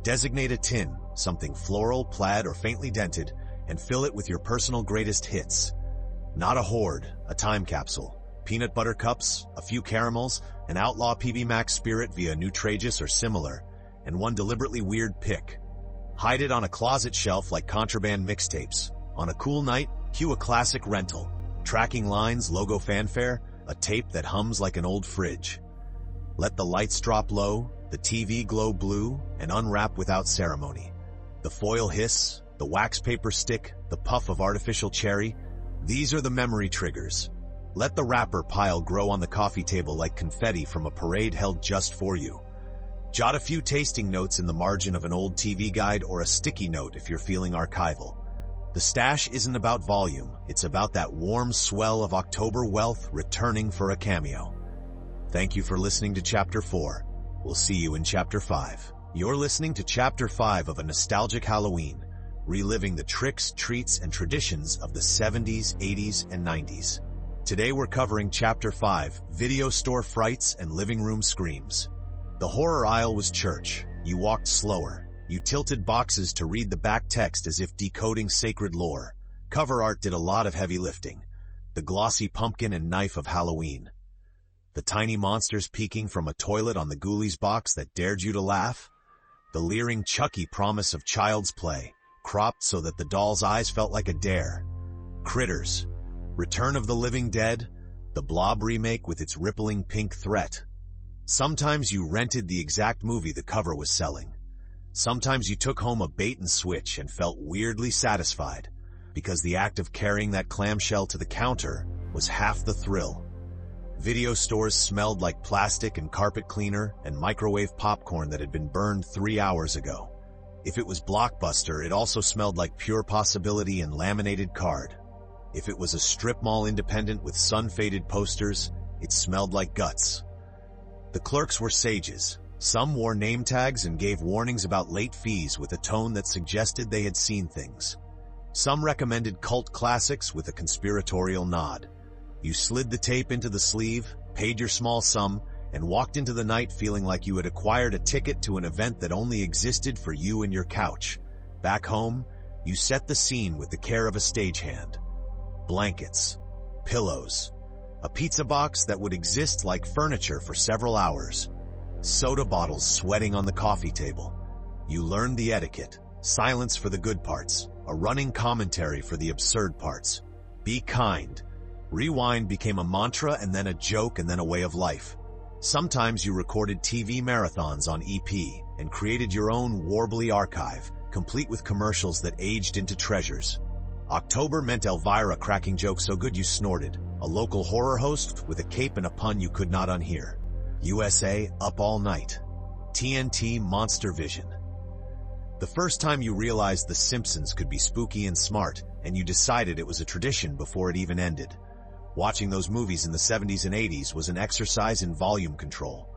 Designate a tin, something floral, plaid, or faintly dented, and fill it with your personal greatest hits. Not a hoard, a time capsule. Peanut butter cups, a few caramels, an outlaw PB Max spirit via Nutrageous or similar, and one deliberately weird pick. Hide it on a closet shelf like contraband mixtapes. On a cool night, cue a classic rental. Tracking lines, logo fanfare, a tape that hums like an old fridge. Let the lights drop low, the TV glow blue, and unwrap without ceremony. The foil hiss, the wax paper stick, the puff of artificial cherry, these are the memory triggers. Let the wrapper pile grow on the coffee table like confetti from a parade held just for you. Jot a few tasting notes in the margin of an old TV guide or a sticky note if you're feeling archival. The stash isn't about volume, it's about that warm swell of October wealth returning for a cameo. Thank you for listening to Chapter 4. We'll see you in Chapter 5. You're listening to Chapter 5 of A Nostalgic Halloween, reliving the tricks, treats, and traditions of the 70s, 80s, and 90s. Today we're covering Chapter 5, Video Store Frights and Living Room Screams. The horror aisle was church. You walked slower. You tilted boxes to read the back text as if decoding sacred lore. Cover art did a lot of heavy lifting. The glossy pumpkin and knife of Halloween. The tiny monsters peeking from a toilet on the Ghoulies box that dared you to laugh. The leering Chucky promise of child's play, cropped so that the doll's eyes felt like a dare. Critters. Return of the Living Dead. The Blob remake with its rippling pink threat. Sometimes you rented the exact movie the cover was selling. Sometimes you took home a bait and switch and felt weirdly satisfied, because the act of carrying that clamshell to the counter was half the thrill. Video stores smelled like plastic and carpet cleaner and microwave popcorn that had been burned 3 hours ago. If it was Blockbuster, it also smelled like pure possibility and laminated card. If it was a strip mall independent with sun-faded posters, it smelled like guts. The clerks were sages. Some wore name tags and gave warnings about late fees with a tone that suggested they had seen things. Some recommended cult classics with a conspiratorial nod. You slid the tape into the sleeve, paid your small sum, and walked into the night feeling like you had acquired a ticket to an event that only existed for you and your couch. Back home, you set the scene with the care of a stagehand. Blankets, pillows, a pizza box that would exist like furniture for several hours, soda bottles sweating on the coffee table. You learned the etiquette, silence for the good parts, a running commentary for the absurd parts. Be kind. Rewind became a mantra and then a joke and then a way of life. Sometimes you recorded TV marathons on EP and created your own warbly archive, complete with commercials that aged into treasures. October meant Elvira cracking jokes so good you snorted, a local horror host with a cape and a pun you could not unhear. USA Up All Night. TNT Monster Vision. The first time you realized The Simpsons could be spooky and smart, and you decided it was a tradition before it even ended. Watching those movies in the 70s and 80s was an exercise in volume control.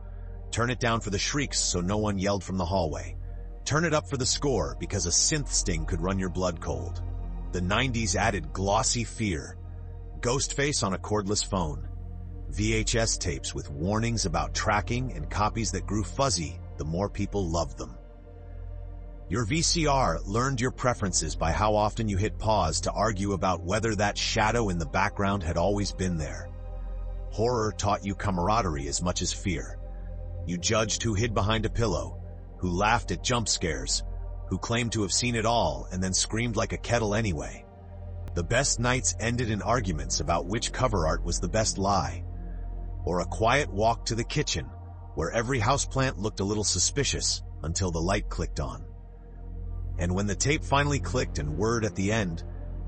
Turn it down for the shrieks so no one yelled from the hallway. Turn it up for the score because a synth sting could run your blood cold. The 90s added glossy fear. Ghostface on a cordless phone. VHS tapes with warnings about tracking and copies that grew fuzzy the more people loved them. Your VCR learned your preferences by how often you hit pause to argue about whether that shadow in the background had always been there. Horror taught you camaraderie as much as fear. You judged who hid behind a pillow, who laughed at jump scares, who claimed to have seen it all and then screamed like a kettle anyway. The best nights ended in arguments about which cover art was the best lie, or a quiet walk to the kitchen where every houseplant looked a little suspicious until the light clicked on. And when the tape finally clicked and word at the end,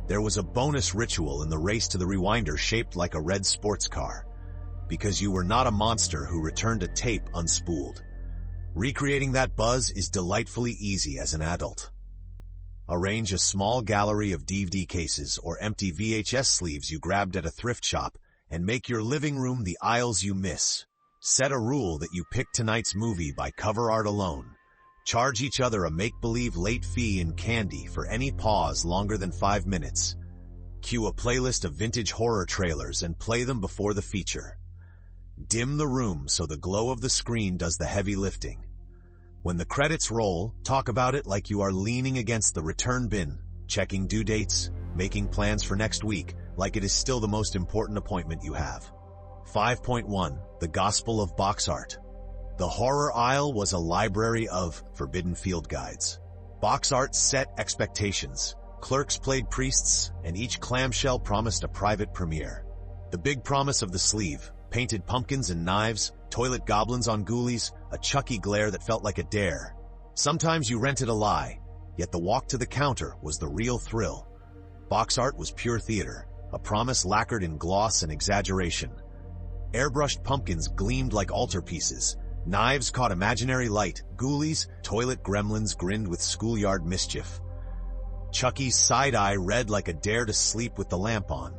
there was a bonus ritual in the race to the rewinder shaped like a red sports car, because you were not a monster who returned a tape unspooled. Recreating that buzz is delightfully easy as an adult. Arrange a small gallery of DVD cases or empty VHS sleeves you grabbed at a thrift shop and make your living room the aisles you miss. Set a rule that you pick tonight's movie by cover art alone. Charge each other a make-believe late fee in candy for any pause longer than 5 minutes. Cue a playlist of vintage horror trailers and play them before the feature. Dim the room so the glow of the screen does the heavy lifting. When the credits roll, talk about it like you are leaning against the return bin, checking due dates, making plans for next week, like it is still the most important appointment you have. 5.1. The Gospel of Box Art. The horror aisle was a library of forbidden field guides. Box art set expectations. Clerks played priests, and each clamshell promised a private premiere. The big promise of the sleeve, painted pumpkins and knives, toilet goblins on Ghoulies, a Chucky glare that felt like a dare. Sometimes you rented a lie, yet the walk to the counter was the real thrill. Box art was pure theater, a promise lacquered in gloss and exaggeration. Airbrushed pumpkins gleamed like altarpieces. Knives caught imaginary light. Ghoulies, toilet gremlins grinned with schoolyard mischief. Chucky's side-eye read like a dare to sleep with the lamp on.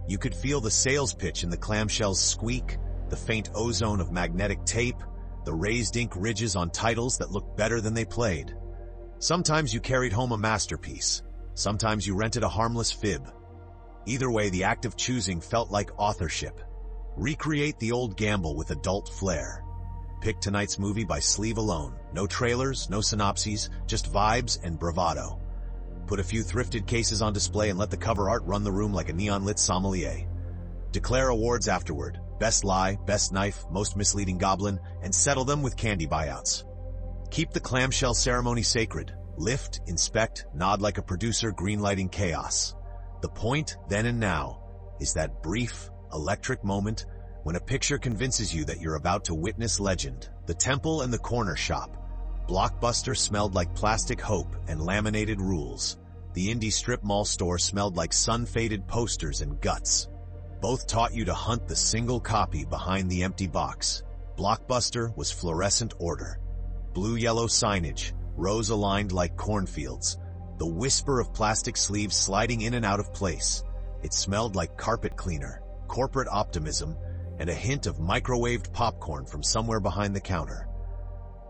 You could feel the sales pitch in the clamshell's squeak, the faint ozone of magnetic tape, the raised ink ridges on titles that looked better than they played. Sometimes you carried home a masterpiece. Sometimes you rented a harmless fib. Either way, the act of choosing felt like authorship. Recreate the old gamble with adult flair. Pick tonight's movie by sleeve alone. No trailers, no synopses, just vibes and bravado. Put a few thrifted cases on display and let the cover art run the room like a neon-lit sommelier. Declare awards afterward. Best lie, best knife, most misleading goblin, and settle them with candy buyouts. Keep the clamshell ceremony sacred. Lift, inspect, nod like a producer greenlighting chaos. The point, then and now, is that brief, electric moment when a picture convinces you that you're about to witness legend. The temple and the corner shop. Blockbuster smelled like plastic hope and laminated rules. The indie strip mall store smelled like sun-faded posters and guts. Both taught you to hunt the single copy behind the empty box. Blockbuster was fluorescent order. Blue-yellow signage, rows aligned like cornfields. The whisper of plastic sleeves sliding in and out of place. It smelled like carpet cleaner, corporate optimism, and a hint of microwaved popcorn from somewhere behind the counter.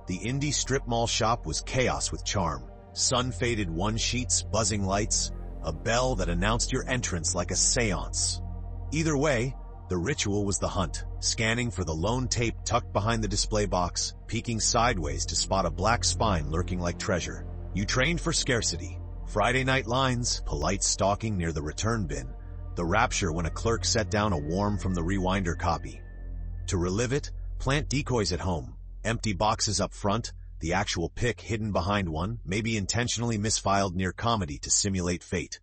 The indie strip mall shop was chaos with charm. Sun-faded one-sheets, buzzing lights, a bell that announced your entrance like a seance. Either way, the ritual was the hunt, scanning for the lone tape tucked behind the display box, peeking sideways to spot a black spine lurking like treasure. You trained for scarcity. Friday night lines, polite stalking near the return bin, the rapture when a clerk set down a warm from the rewinder copy. To relive it, plant decoys at home, empty boxes up front, the actual pick hidden behind one, maybe intentionally misfiled near comedy to simulate fate.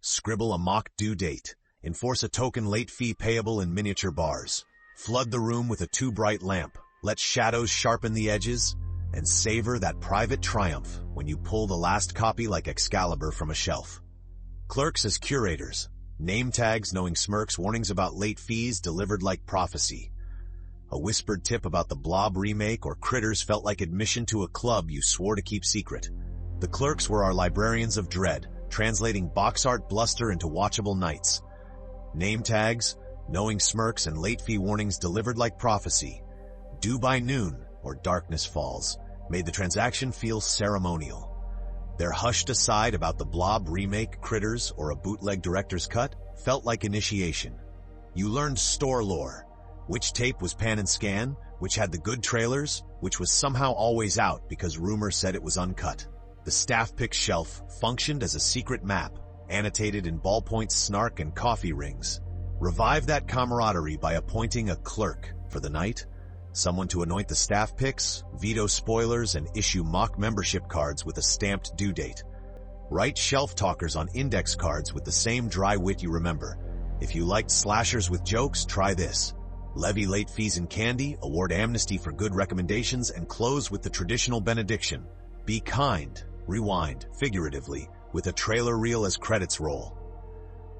Scribble a mock due date. Enforce a token late fee payable in miniature bars. Flood the room with a too bright lamp. Let shadows sharpen the edges. And savor that private triumph when you pull the last copy like Excalibur from a shelf. Clerks as curators. Name tags knowing smirks, warnings about late fees delivered like prophecy. A whispered tip about the Blob remake or Critters felt like admission to a club you swore to keep secret. The clerks were our librarians of dread, translating box art bluster into watchable nights. Name tags, knowing smirks, and late fee warnings delivered like prophecy. Due by noon, or darkness falls, made the transaction feel ceremonial. Their hushed aside about the Blob remake, Critters, or a bootleg director's cut felt like initiation. You learned store lore. Which tape was pan and scan, which had the good trailers, which was somehow always out because rumor said it was uncut. The staff pick shelf functioned as a secret map, annotated in ballpoint snark and coffee rings. Revive that camaraderie by appointing a clerk for the night, someone to anoint the staff picks, veto spoilers, and issue mock membership cards with a stamped due date. Write shelf talkers on index cards with the same dry wit you remember. If you liked slashers with jokes, try this. Levy late fees and candy, award amnesty for good recommendations, and close with the traditional benediction. Be kind, rewind, figuratively, with a trailer reel as credits roll.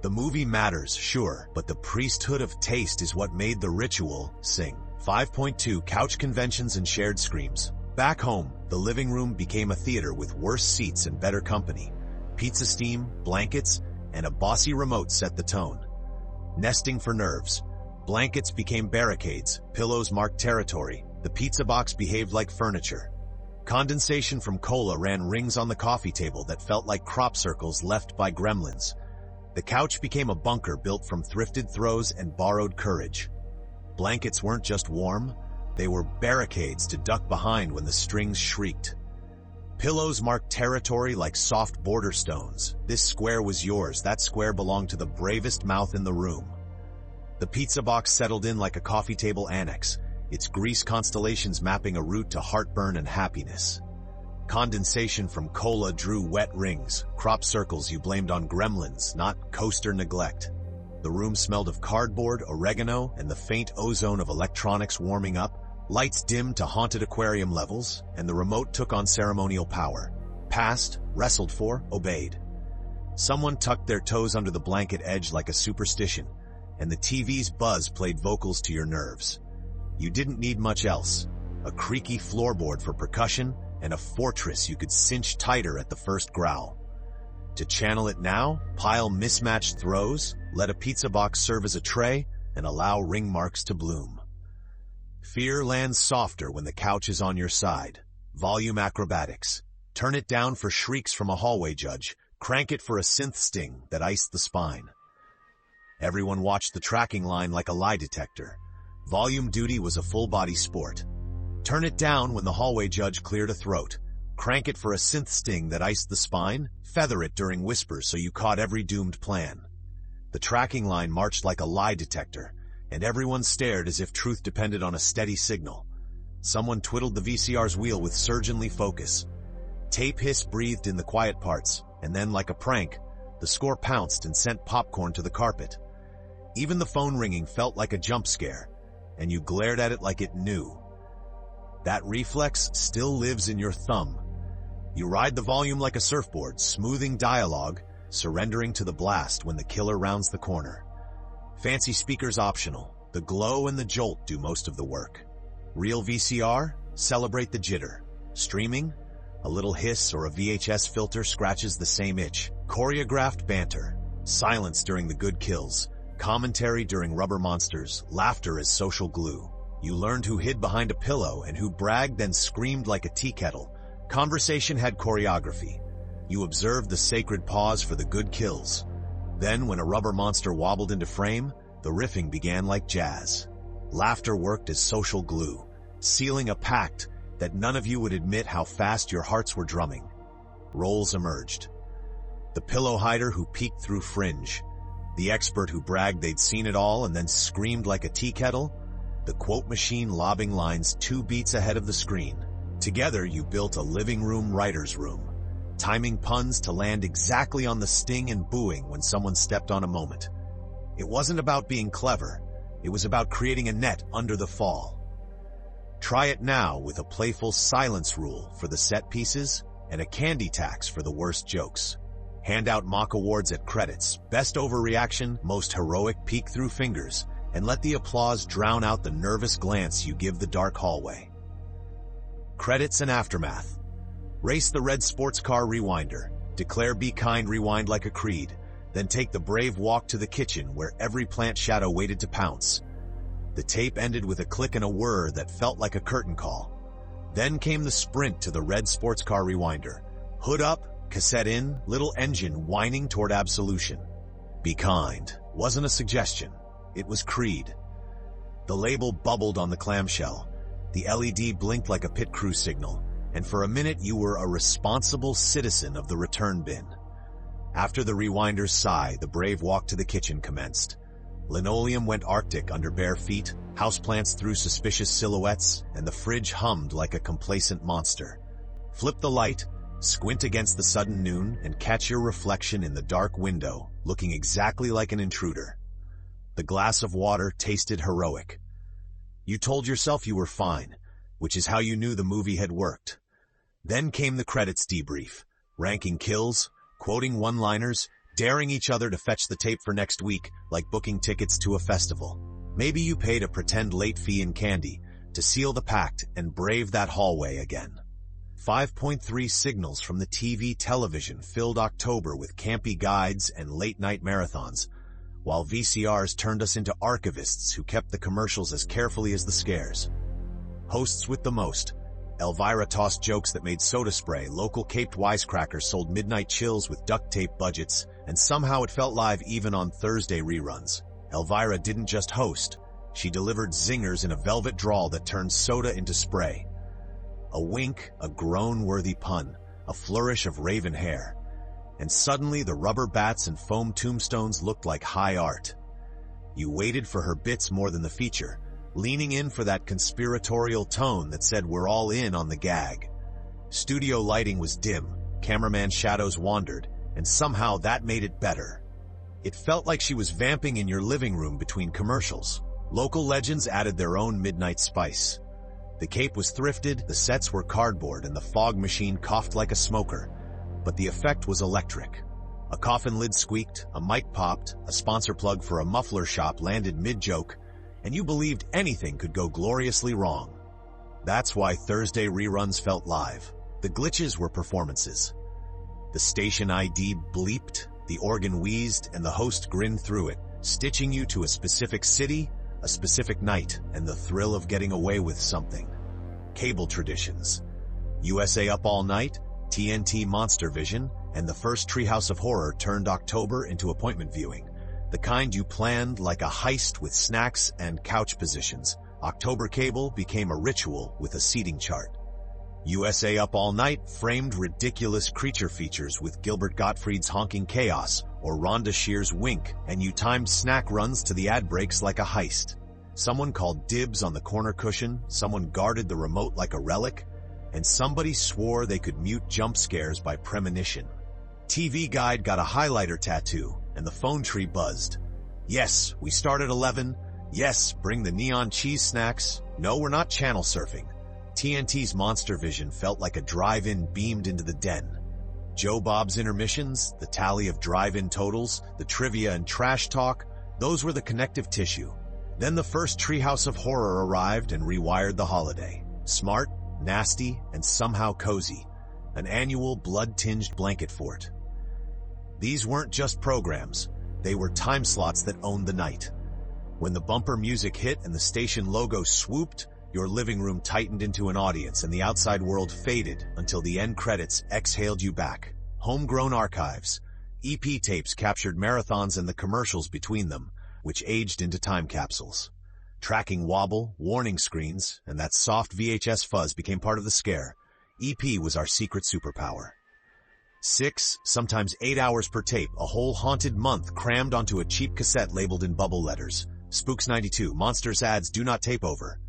The movie matters, sure, but the priesthood of taste is what made the ritual sing. 5.2 Couch conventions and shared screams. Back home, the living room became a theater with worse seats and better company. Pizza steam, blankets, and a bossy remote set the tone. Nesting for nerves. Blankets became barricades, pillows marked territory, the pizza box behaved like furniture. Condensation from cola ran rings on the coffee table that felt like crop circles left by gremlins. The couch became a bunker built from thrifted throws and borrowed courage. Blankets weren't just warm, they were barricades to duck behind when the strings shrieked. Pillows marked territory like soft border stones. This square was yours, that square belonged to the bravest mouth in the room. The pizza box settled in like a coffee table annex, its grease constellations mapping a route to heartburn and happiness. Condensation from cola drew wet rings, crop circles you blamed on gremlins, not coaster neglect. The room smelled of cardboard, oregano, and the faint ozone of electronics warming up. Lights dimmed to haunted aquarium levels, and the remote took on ceremonial power. Passed, wrestled for, obeyed. Someone tucked their toes under the blanket edge like a superstition, and the TV's buzz played vocals to your nerves. You didn't need much else. A creaky floorboard for percussion, and a fortress you could cinch tighter at the first growl. To channel it now, pile mismatched throws, let a pizza box serve as a tray, and allow ring marks to bloom. Fear lands softer when the couch is on your side. Volume acrobatics. Turn it down for shrieks from a hallway judge. Crank it for a synth sting that iced the spine. Everyone watched the tracking line like a lie detector. Volume duty was a full-body sport. Turn it down when the hallway judge cleared a throat. Crank it for a synth sting that iced the spine. Feather it during whispers so you caught every doomed plan. The tracking line marched like a lie detector, and everyone stared as if truth depended on a steady signal. Someone twiddled the VCR's wheel with surgeonly focus. Tape hiss breathed in the quiet parts, and then, like a prank, the score pounced and sent popcorn to the carpet. Even the phone ringing felt like a jump scare, and you glared at it like it knew. That reflex still lives in your thumb. You ride the volume like a surfboard, smoothing dialogue, surrendering to the blast when the killer rounds the corner. Fancy speakers optional. The glow and the jolt do most of the work. Real VCR? Celebrate the jitter. Streaming? A little hiss or a VHS filter scratches the same itch. Choreographed banter. Silence during the good kills. Commentary during rubber monsters. Laughter as social glue. You learned who hid behind a pillow and who bragged then screamed like a tea kettle. Conversation had choreography. You observed the sacred pause for the good kills. Then, when a rubber monster wobbled into frame, the riffing began like jazz. Laughter worked as social glue, sealing a pact that none of you would admit how fast your hearts were drumming. Roles emerged. The pillow hider who peeked through fringe. The expert who bragged they'd seen it all and then screamed like a tea kettle. The quote machine lobbing lines 2 beats ahead of the screen. Together, you built a living room writer's room, timing puns to land exactly on the sting and booing when someone stepped on a moment. It wasn't about being clever. It was about creating a net under the fall. Try it now with a playful silence rule for the set pieces and a candy tax for the worst jokes. Hand out mock awards at credits, best overreaction, most heroic peek through fingers, and let the applause drown out the nervous glance you give the dark hallway. Credits and aftermath. Race the red sports car rewinder. Declare be kind rewind like a creed. Then take the brave walk to the kitchen where every plant shadow waited to pounce. The tape ended with a click and a whir that felt like a curtain call. Then came the sprint to the red sports car rewinder. Hood up, cassette in, little engine whining toward absolution. Be kind wasn't a suggestion. It was creed. The label bubbled on the clamshell. The LED blinked like a pit crew signal, and for a minute you were a responsible citizen of the return bin. After the rewinder's sigh, the brave walk to the kitchen commenced. Linoleum went arctic under bare feet, houseplants threw suspicious silhouettes, and the fridge hummed like a complacent monster. Flip the light, squint against the sudden noon, and catch your reflection in the dark window, looking exactly like an intruder. The glass of water tasted heroic. You told yourself you were fine, which is how you knew the movie had worked. Then came the credits debrief, ranking kills, quoting one-liners, daring each other to fetch the tape for next week, like booking tickets to a festival. Maybe you paid a pretend late fee in candy to seal the pact and brave that hallway again. 5.3 signals from the television filled October with campy guides and late-night marathons, while VCRs turned us into archivists who kept the commercials as carefully as the scares. Hosts with the most. Elvira tossed jokes that made soda spray, local caped wisecrackers sold midnight chills with duct tape budgets, and somehow it felt live even on Thursday reruns. Elvira didn't just host, she delivered zingers in a velvet drawl that turned soda into spray. A wink, a groan-worthy pun, a flourish of raven hair. And suddenly the rubber bats and foam tombstones looked like high art. You waited for her bits more than the feature, leaning in for that conspiratorial tone that said we're all in on the gag. Studio lighting was dim, cameraman shadows wandered, and somehow that made it better. It felt like she was vamping in your living room between commercials. Local legends added their own midnight spice. The cape was thrifted, the sets were cardboard, and the fog machine coughed like a smoker. But the effect was electric. A coffin lid squeaked, a mic popped, a sponsor plug for a muffler shop landed mid-joke, and you believed anything could go gloriously wrong. That's why Thursday reruns felt live. The glitches were performances. The station ID bleeped, the organ wheezed, and the host grinned through it, stitching you to a specific city, a specific night, and the thrill of getting away with something. Cable traditions. USA Up All Night, TNT Monster Vision, and the first Treehouse of Horror turned October into appointment viewing. The kind you planned like a heist with snacks and couch positions. October Cable became a ritual with a seating chart. USA Up All Night framed ridiculous creature features with Gilbert Gottfried's Honking Chaos or Rhonda Shear's Wink, and you timed snack runs to the ad breaks like a heist. Someone called dibs on the corner cushion, someone guarded the remote like a relic, and somebody swore they could mute jump scares by premonition. TV Guide got a highlighter tattoo, and the phone tree buzzed. Yes, we start at 11. Yes, bring the neon cheese snacks. No, we're not channel surfing. TNT's Monster Vision felt like a drive-in beamed into the den. Joe Bob's intermissions, the tally of drive-in totals, the trivia and trash talk, those were the connective tissue. Then the first Treehouse of Horror arrived and rewired the holiday. Smart, nasty, and somehow cozy. An annual blood-tinged blanket fort. These weren't just programs. They were time slots that owned the night. When the bumper music hit and the station logo swooped, your living room tightened into an audience and the outside world faded until the end credits exhaled you back. Homegrown archives. EP tapes captured marathons and the commercials between them, which aged into time capsules. Tracking wobble, warning screens, and that soft VHS fuzz became part of the scare. EP was our secret superpower. 6, sometimes 8 hours per tape, a whole haunted month crammed onto a cheap cassette labeled in bubble letters. Spooks 92, Monsters ads do not tape over.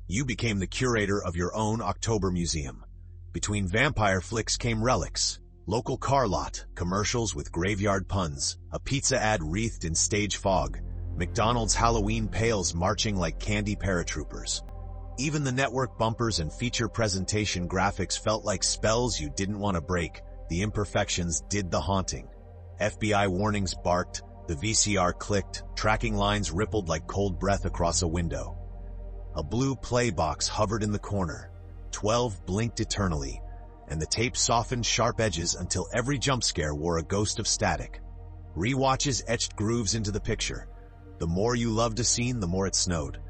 You became the curator of your own October museum. Between vampire flicks came relics. Local car lot, commercials with graveyard puns, a pizza ad wreathed in stage fog, McDonald's Halloween pails marching like candy paratroopers. Even the network bumpers and feature presentation graphics felt like spells you didn't want to break. The imperfections did the haunting. FBI warnings barked, the VCR clicked, tracking lines rippled like cold breath across a window. A blue play box hovered in the corner. 12 blinked eternally, and the tape softened sharp edges until every jump scare wore a ghost of static. Rewatches etched grooves into the picture. The more you loved a scene, the more it snowed.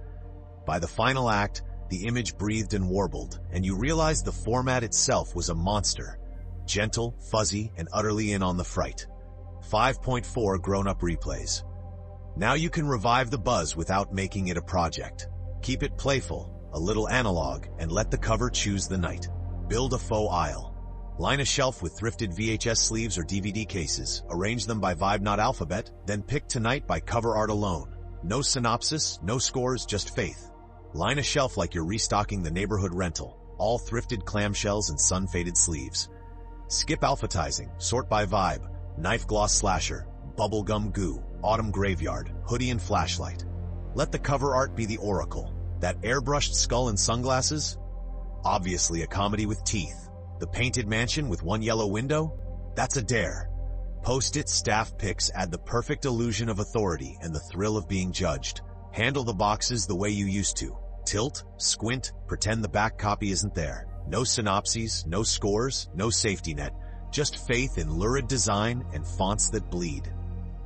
By the final act, the image breathed and warbled, and you realized the format itself was a monster. Gentle, fuzzy, and utterly in on the fright. 5.4 grown-up replays. Now you can revive the buzz without making it a project. Keep it playful, a little analog, and let the cover choose the night. Build a faux aisle. Line a shelf with thrifted VHS sleeves or DVD cases. Arrange them by vibe, not alphabet. Then pick tonight by cover art alone. No synopsis, no scores, just faith. Line a shelf like you're restocking the neighborhood rental. All thrifted clamshells and sun-faded sleeves. Skip alphabetizing, sort by vibe. Knife gloss slasher, bubblegum goo, autumn graveyard, hoodie and flashlight. Let the cover art be the oracle. That airbrushed skull and sunglasses? Obviously a comedy with teeth. The painted mansion with one yellow window? That's a dare. Post-it staff pics add the perfect illusion of authority and the thrill of being judged. Handle the boxes the way you used to. Tilt, squint, pretend the back copy isn't there. No synopses, no scores, no safety net. Just faith in lurid design and fonts that bleed.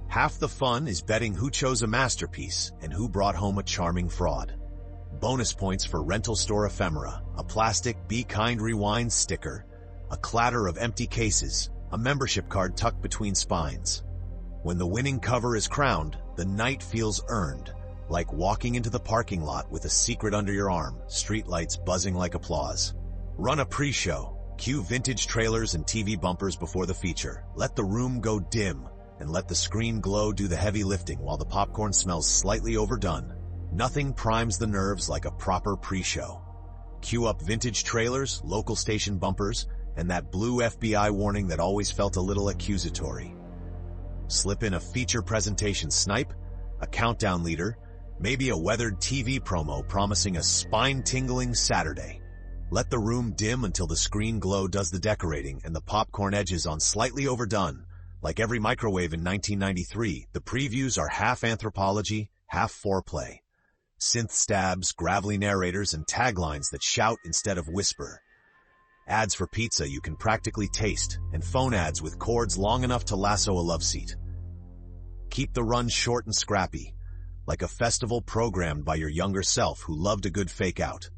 Half the fun is betting who chose a masterpiece and who brought home a charming fraud. Bonus points for rental store ephemera, a plastic Be Kind Rewind sticker, a clatter of empty cases, a membership card tucked between spines. When the winning cover is crowned, the night feels earned, like walking into the parking lot with a secret under your arm, streetlights buzzing like applause. Run a pre-show. Cue vintage trailers and TV bumpers before the feature. Let the room go dim, and let the screen glow do the heavy lifting while the popcorn smells slightly overdone. Nothing primes the nerves like a proper pre-show. Cue up vintage trailers, local station bumpers, and that blue FBI warning that always felt a little accusatory. Slip in a feature presentation snipe, a countdown leader, maybe a weathered TV promo promising a spine-tingling Saturday. Let the room dim until the screen glow does the decorating and the popcorn edges on slightly overdone. Like every microwave in 1993, the previews are half anthropology, half foreplay. Synth stabs, gravelly narrators, and taglines that shout instead of whisper. Ads for pizza you can practically taste, and phone ads with cords long enough to lasso a love seat. Keep the run short and scrappy, like a festival programmed by your younger self who loved a good fake out.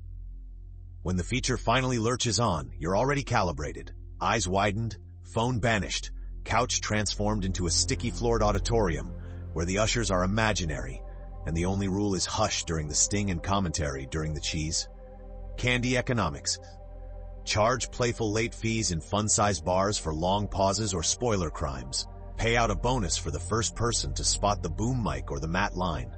When the feature finally lurches on, you're already calibrated. Eyes widened, phone banished, couch transformed into a sticky-floored auditorium where the ushers are imaginary and the only rule is hush during the sting and commentary during the cheese. Candy economics. Charge playful late fees in fun-sized bars for long pauses or spoiler crimes. Pay out a bonus for the first person to spot the boom mic or the matte line.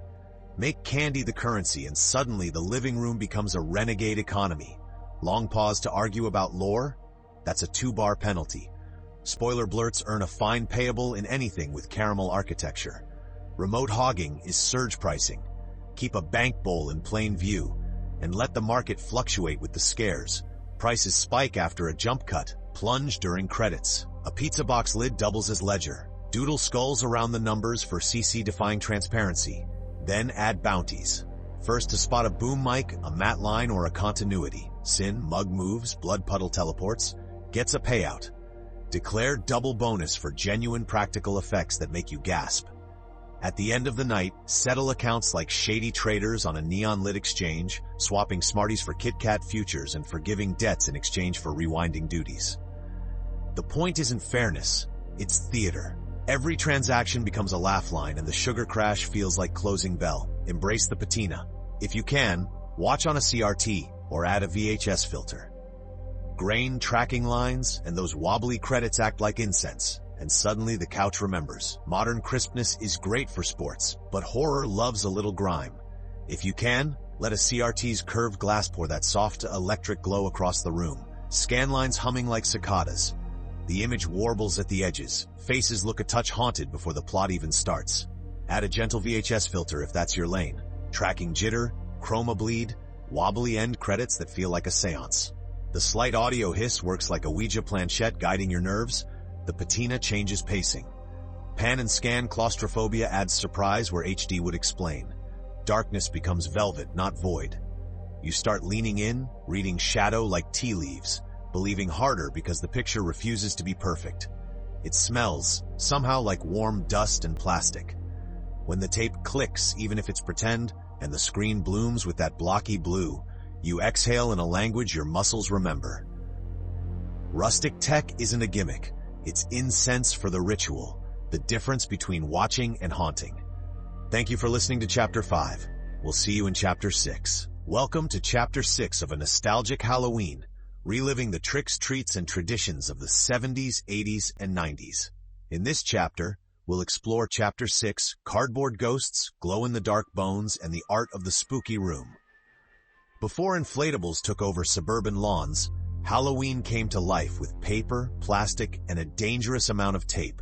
Make candy the currency and suddenly the living room becomes a renegade economy. Long pause to argue about lore? That's a 2-bar penalty. Spoiler blurts earn a fine payable in anything with caramel architecture. Remote hogging is surge pricing. Keep a bank bowl in plain view and let the market fluctuate with the scares. Prices spike after a jump cut, plunge during credits. A pizza box lid doubles as ledger. Doodle skulls around the numbers for CC-defying transparency. Then add bounties. First to spot a boom mic, a matte line, or a continuity. Sin, mug moves, blood puddle teleports, gets a payout. Declare double bonus for genuine practical effects that make you gasp. At the end of the night, settle accounts like shady traders on a neon-lit exchange, swapping Smarties for Kit Kat futures and forgiving debts in exchange for rewinding duties. The point isn't fairness, it's theater. Every transaction becomes a laugh line and the sugar crash feels like closing bell. Embrace the patina. If you can, watch on a CRT or add a VHS filter. Grain tracking lines and those wobbly credits act like incense, and suddenly the couch remembers. Modern crispness is great for sports, but horror loves a little grime. If you can, let a CRT's curved glass pour that soft electric glow across the room. Scan lines humming like cicadas. The image warbles at the edges. Faces look a touch haunted before the plot even starts. Add a gentle VHS filter if that's your lane. Tracking jitter, chroma bleed, wobbly end credits that feel like a seance. The slight audio hiss works like a Ouija planchette guiding your nerves. The patina changes pacing. Pan and scan claustrophobia adds surprise where HD would explain. Darkness becomes velvet, not void. You start leaning in, reading shadow like tea leaves, believing harder because the picture refuses to be perfect. It smells, somehow like warm dust and plastic. When the tape clicks, even if it's pretend, and the screen blooms with that blocky blue, you exhale in a language your muscles remember. Rustic tech isn't a gimmick. It's incense for the ritual, the difference between watching and haunting. Thank you for listening to Chapter 5. We'll see you in Chapter 6. Welcome to Chapter 6 of a nostalgic Halloween, reliving the tricks, treats, and traditions of the 70s, 80s, and 90s. In this chapter, we'll explore Chapter 6, Cardboard Ghosts, Glow-in-the-Dark Bones, and the Art of the Spooky Room. Before inflatables took over suburban lawns, Halloween came to life with paper, plastic, and a dangerous amount of tape.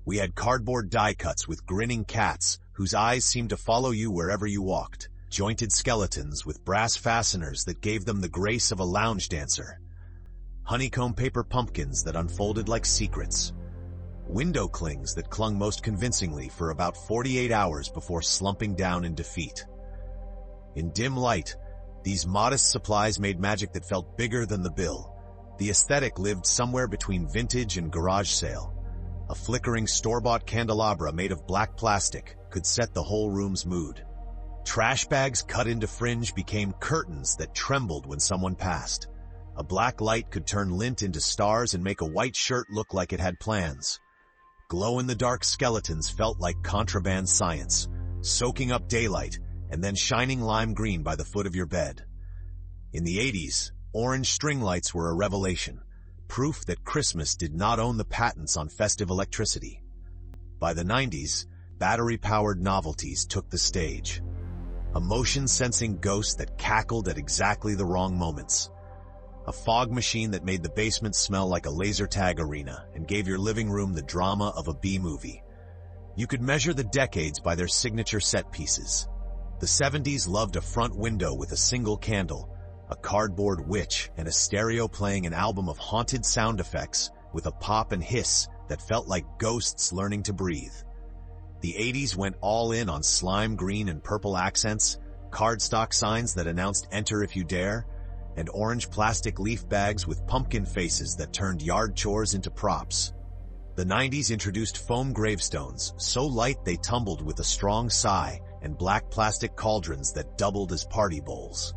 We had cardboard die cuts with grinning cats whose eyes seemed to follow you wherever you walked, jointed skeletons with brass fasteners that gave them the grace of a lounge dancer, honeycomb paper pumpkins that unfolded like secrets, window clings that clung most convincingly for about 48 hours before slumping down in defeat. In dim light, these modest supplies made magic that felt bigger than the bill. The aesthetic lived somewhere between vintage and garage sale. A flickering store-bought candelabra made of black plastic could set the whole room's mood. Trash bags cut into fringe became curtains that trembled when someone passed. A black light could turn lint into stars and make a white shirt look like it had plans. Glow-in-the-dark skeletons felt like contraband science, soaking up daylight and then shining lime green by the foot of your bed. In the 80s, orange string lights were a revelation, proof that Christmas did not own the patents on festive electricity. By the 90s, battery-powered novelties took the stage. A motion-sensing ghost that cackled at exactly the wrong moments. A fog machine that made the basement smell like a laser tag arena and gave your living room the drama of a B-movie. You could measure the decades by their signature set pieces. The 70s loved a front window with a single candle, a cardboard witch, and a stereo playing an album of haunted sound effects with a pop and hiss that felt like ghosts learning to breathe. The 80s went all in on slime green and purple accents, cardstock signs that announced "Enter if you dare," and orange plastic leaf bags with pumpkin faces that turned yard chores into props. The 90s introduced foam gravestones, so light they tumbled with a strong sigh, and black plastic cauldrons that doubled as party bowls.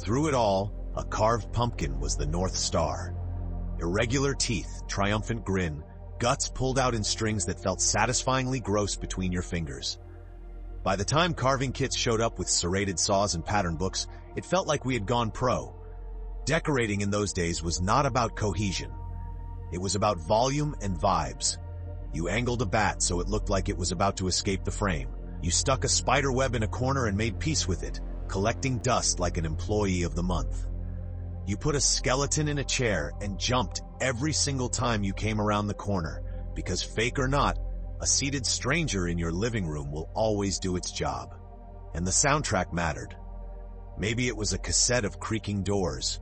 Through it all, a carved pumpkin was the North Star. Irregular teeth, triumphant grin, guts pulled out in strings that felt satisfyingly gross between your fingers. By the time carving kits showed up with serrated saws and pattern books, it felt like we had gone pro. Decorating in those days was not about cohesion. It was about volume and vibes. You angled a bat so it looked like it was about to escape the frame. You stuck a spider web in a corner and made peace with it, collecting dust like an employee of the month. You put a skeleton in a chair and jumped every single time you came around the corner, because fake or not, a seated stranger in your living room will always do its job. And the soundtrack mattered. Maybe it was a cassette of creaking doors.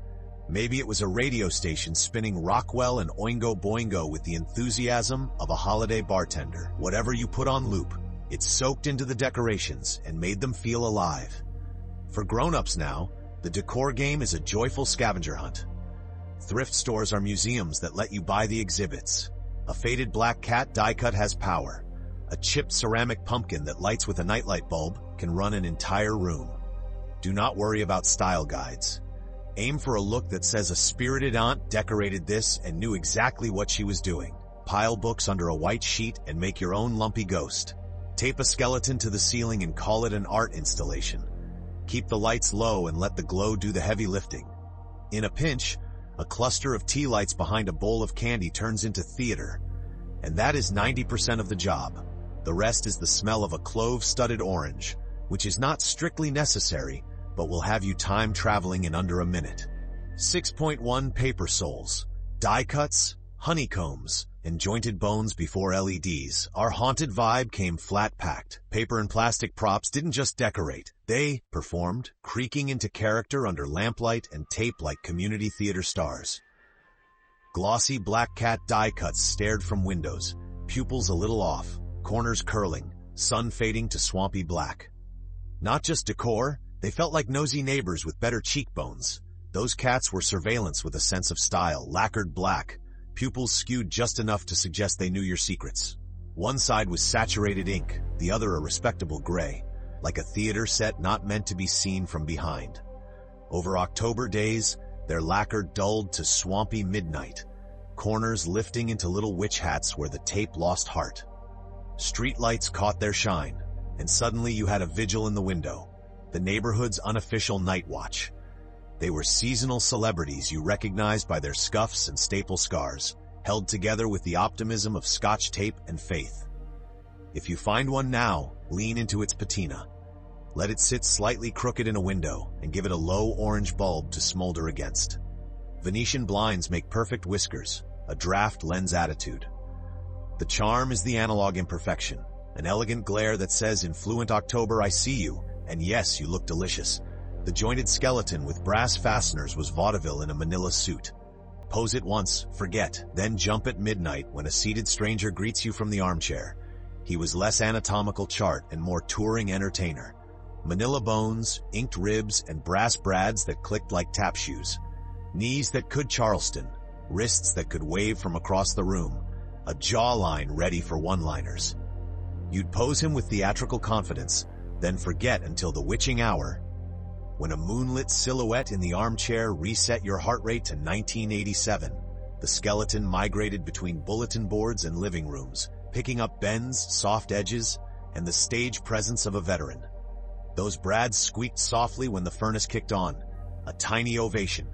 Maybe it was a radio station spinning Rockwell and Oingo Boingo with the enthusiasm of a holiday bartender. Whatever you put on loop, it soaked into the decorations and made them feel alive. For grown-ups now, the decor game is a joyful scavenger hunt. Thrift stores are museums that let you buy the exhibits. A faded black cat die cut has power. A chipped ceramic pumpkin that lights with a nightlight bulb can run an entire room. Do not worry about style guides. Aim for a look that says a spirited aunt decorated this and knew exactly what she was doing. Pile books under a white sheet and make your own lumpy ghost. Tape a skeleton to the ceiling and call it an art installation. Keep the lights low and let the glow do the heavy lifting. In a pinch, a cluster of tea lights behind a bowl of candy turns into theater. And that is 90% of the job. The rest is the smell of a clove-studded orange, which is not strictly necessary, but will have you time traveling in under a minute. 6.1 Paper soles, die cuts, honeycombs, and jointed bones before LEDs. Our haunted vibe came flat-packed. Paper and plastic props didn't just decorate. They performed, creaking into character under lamplight and tape like community theater stars. Glossy black cat die cuts stared from windows, pupils a little off, corners curling, sun fading to swampy black. Not just decor, they felt like nosy neighbors with better cheekbones. Those cats were surveillance with a sense of style, lacquered black, pupils skewed just enough to suggest they knew your secrets. One side was saturated ink, the other a respectable gray, like a theater set not meant to be seen from behind. Over October days, their lacquer dulled to swampy midnight, corners lifting into little witch hats where the tape lost heart. Streetlights caught their shine, and suddenly you had a vigil in the window, the neighborhood's unofficial night watch. They were seasonal celebrities you recognized by their scuffs and staple scars, held together with the optimism of Scotch tape and faith. If you find one now, lean into its patina. Let it sit slightly crooked in a window and give it a low orange bulb to smolder against. Venetian blinds make perfect whiskers, a draft lens attitude. The charm is the analog imperfection, an elegant glare that says in fluent October, I see you, and yes, you look delicious. The jointed skeleton with brass fasteners was vaudeville in a manila suit. Pose it once, forget, then jump at midnight when a seated stranger greets you from the armchair. He was less anatomical chart and more touring entertainer. Manila bones, inked ribs, and brass brads that clicked like tap shoes. Knees that could Charleston, wrists that could wave from across the room, a jawline ready for one-liners. You'd pose him with theatrical confidence, then forget until the witching hour, when a moonlit silhouette in the armchair reset your heart rate to 1987. The skeleton migrated between bulletin boards and living rooms, picking up bends, soft edges, and the stage presence of a veteran. Those brads squeaked softly when the furnace kicked on, a tiny ovation.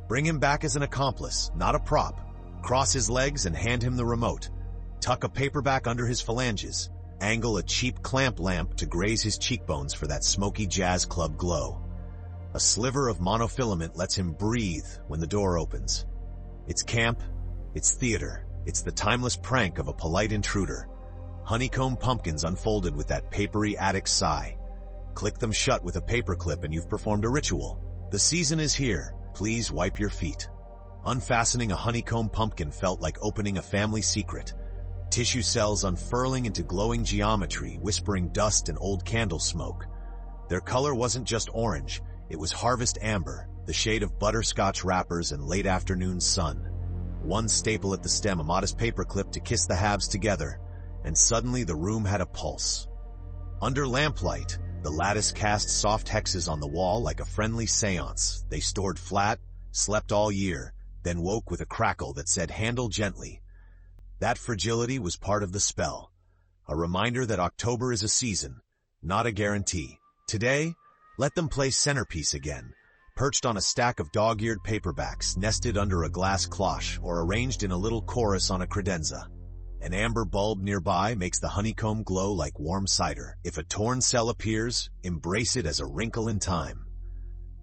Bring him back as an accomplice, not a prop. Cross his legs and hand him the remote. Tuck a paperback under his phalanges. Angle a cheap clamp lamp to graze his cheekbones for that smoky jazz club glow. A sliver of monofilament lets him breathe when the door opens. It's camp, it's theater, it's the timeless prank of a polite intruder. Honeycomb pumpkins unfolded with that papery attic sigh. Click them shut with a paperclip and you've performed a ritual. The season is here, please wipe your feet. Unfastening a honeycomb pumpkin felt like opening a family secret. Tissue cells unfurling into glowing geometry, whispering dust and old candle smoke. Their color wasn't just orange, it was harvest amber, the shade of butterscotch wrappers and late afternoon sun. One staple at the stem, a modest paperclip to kiss the halves together, and suddenly the room had a pulse. Under lamplight, the lattice cast soft hexes on the wall like a friendly seance. They stored flat, slept all year, then woke with a crackle that said handle gently. That fragility was part of the spell, a reminder that October is a season, not a guarantee. Today, let them play centerpiece again, perched on a stack of dog-eared paperbacks nested under a glass cloche or arranged in a little chorus on a credenza. An amber bulb nearby makes the honeycomb glow like warm cider. If a torn cell appears, embrace it as a wrinkle in time.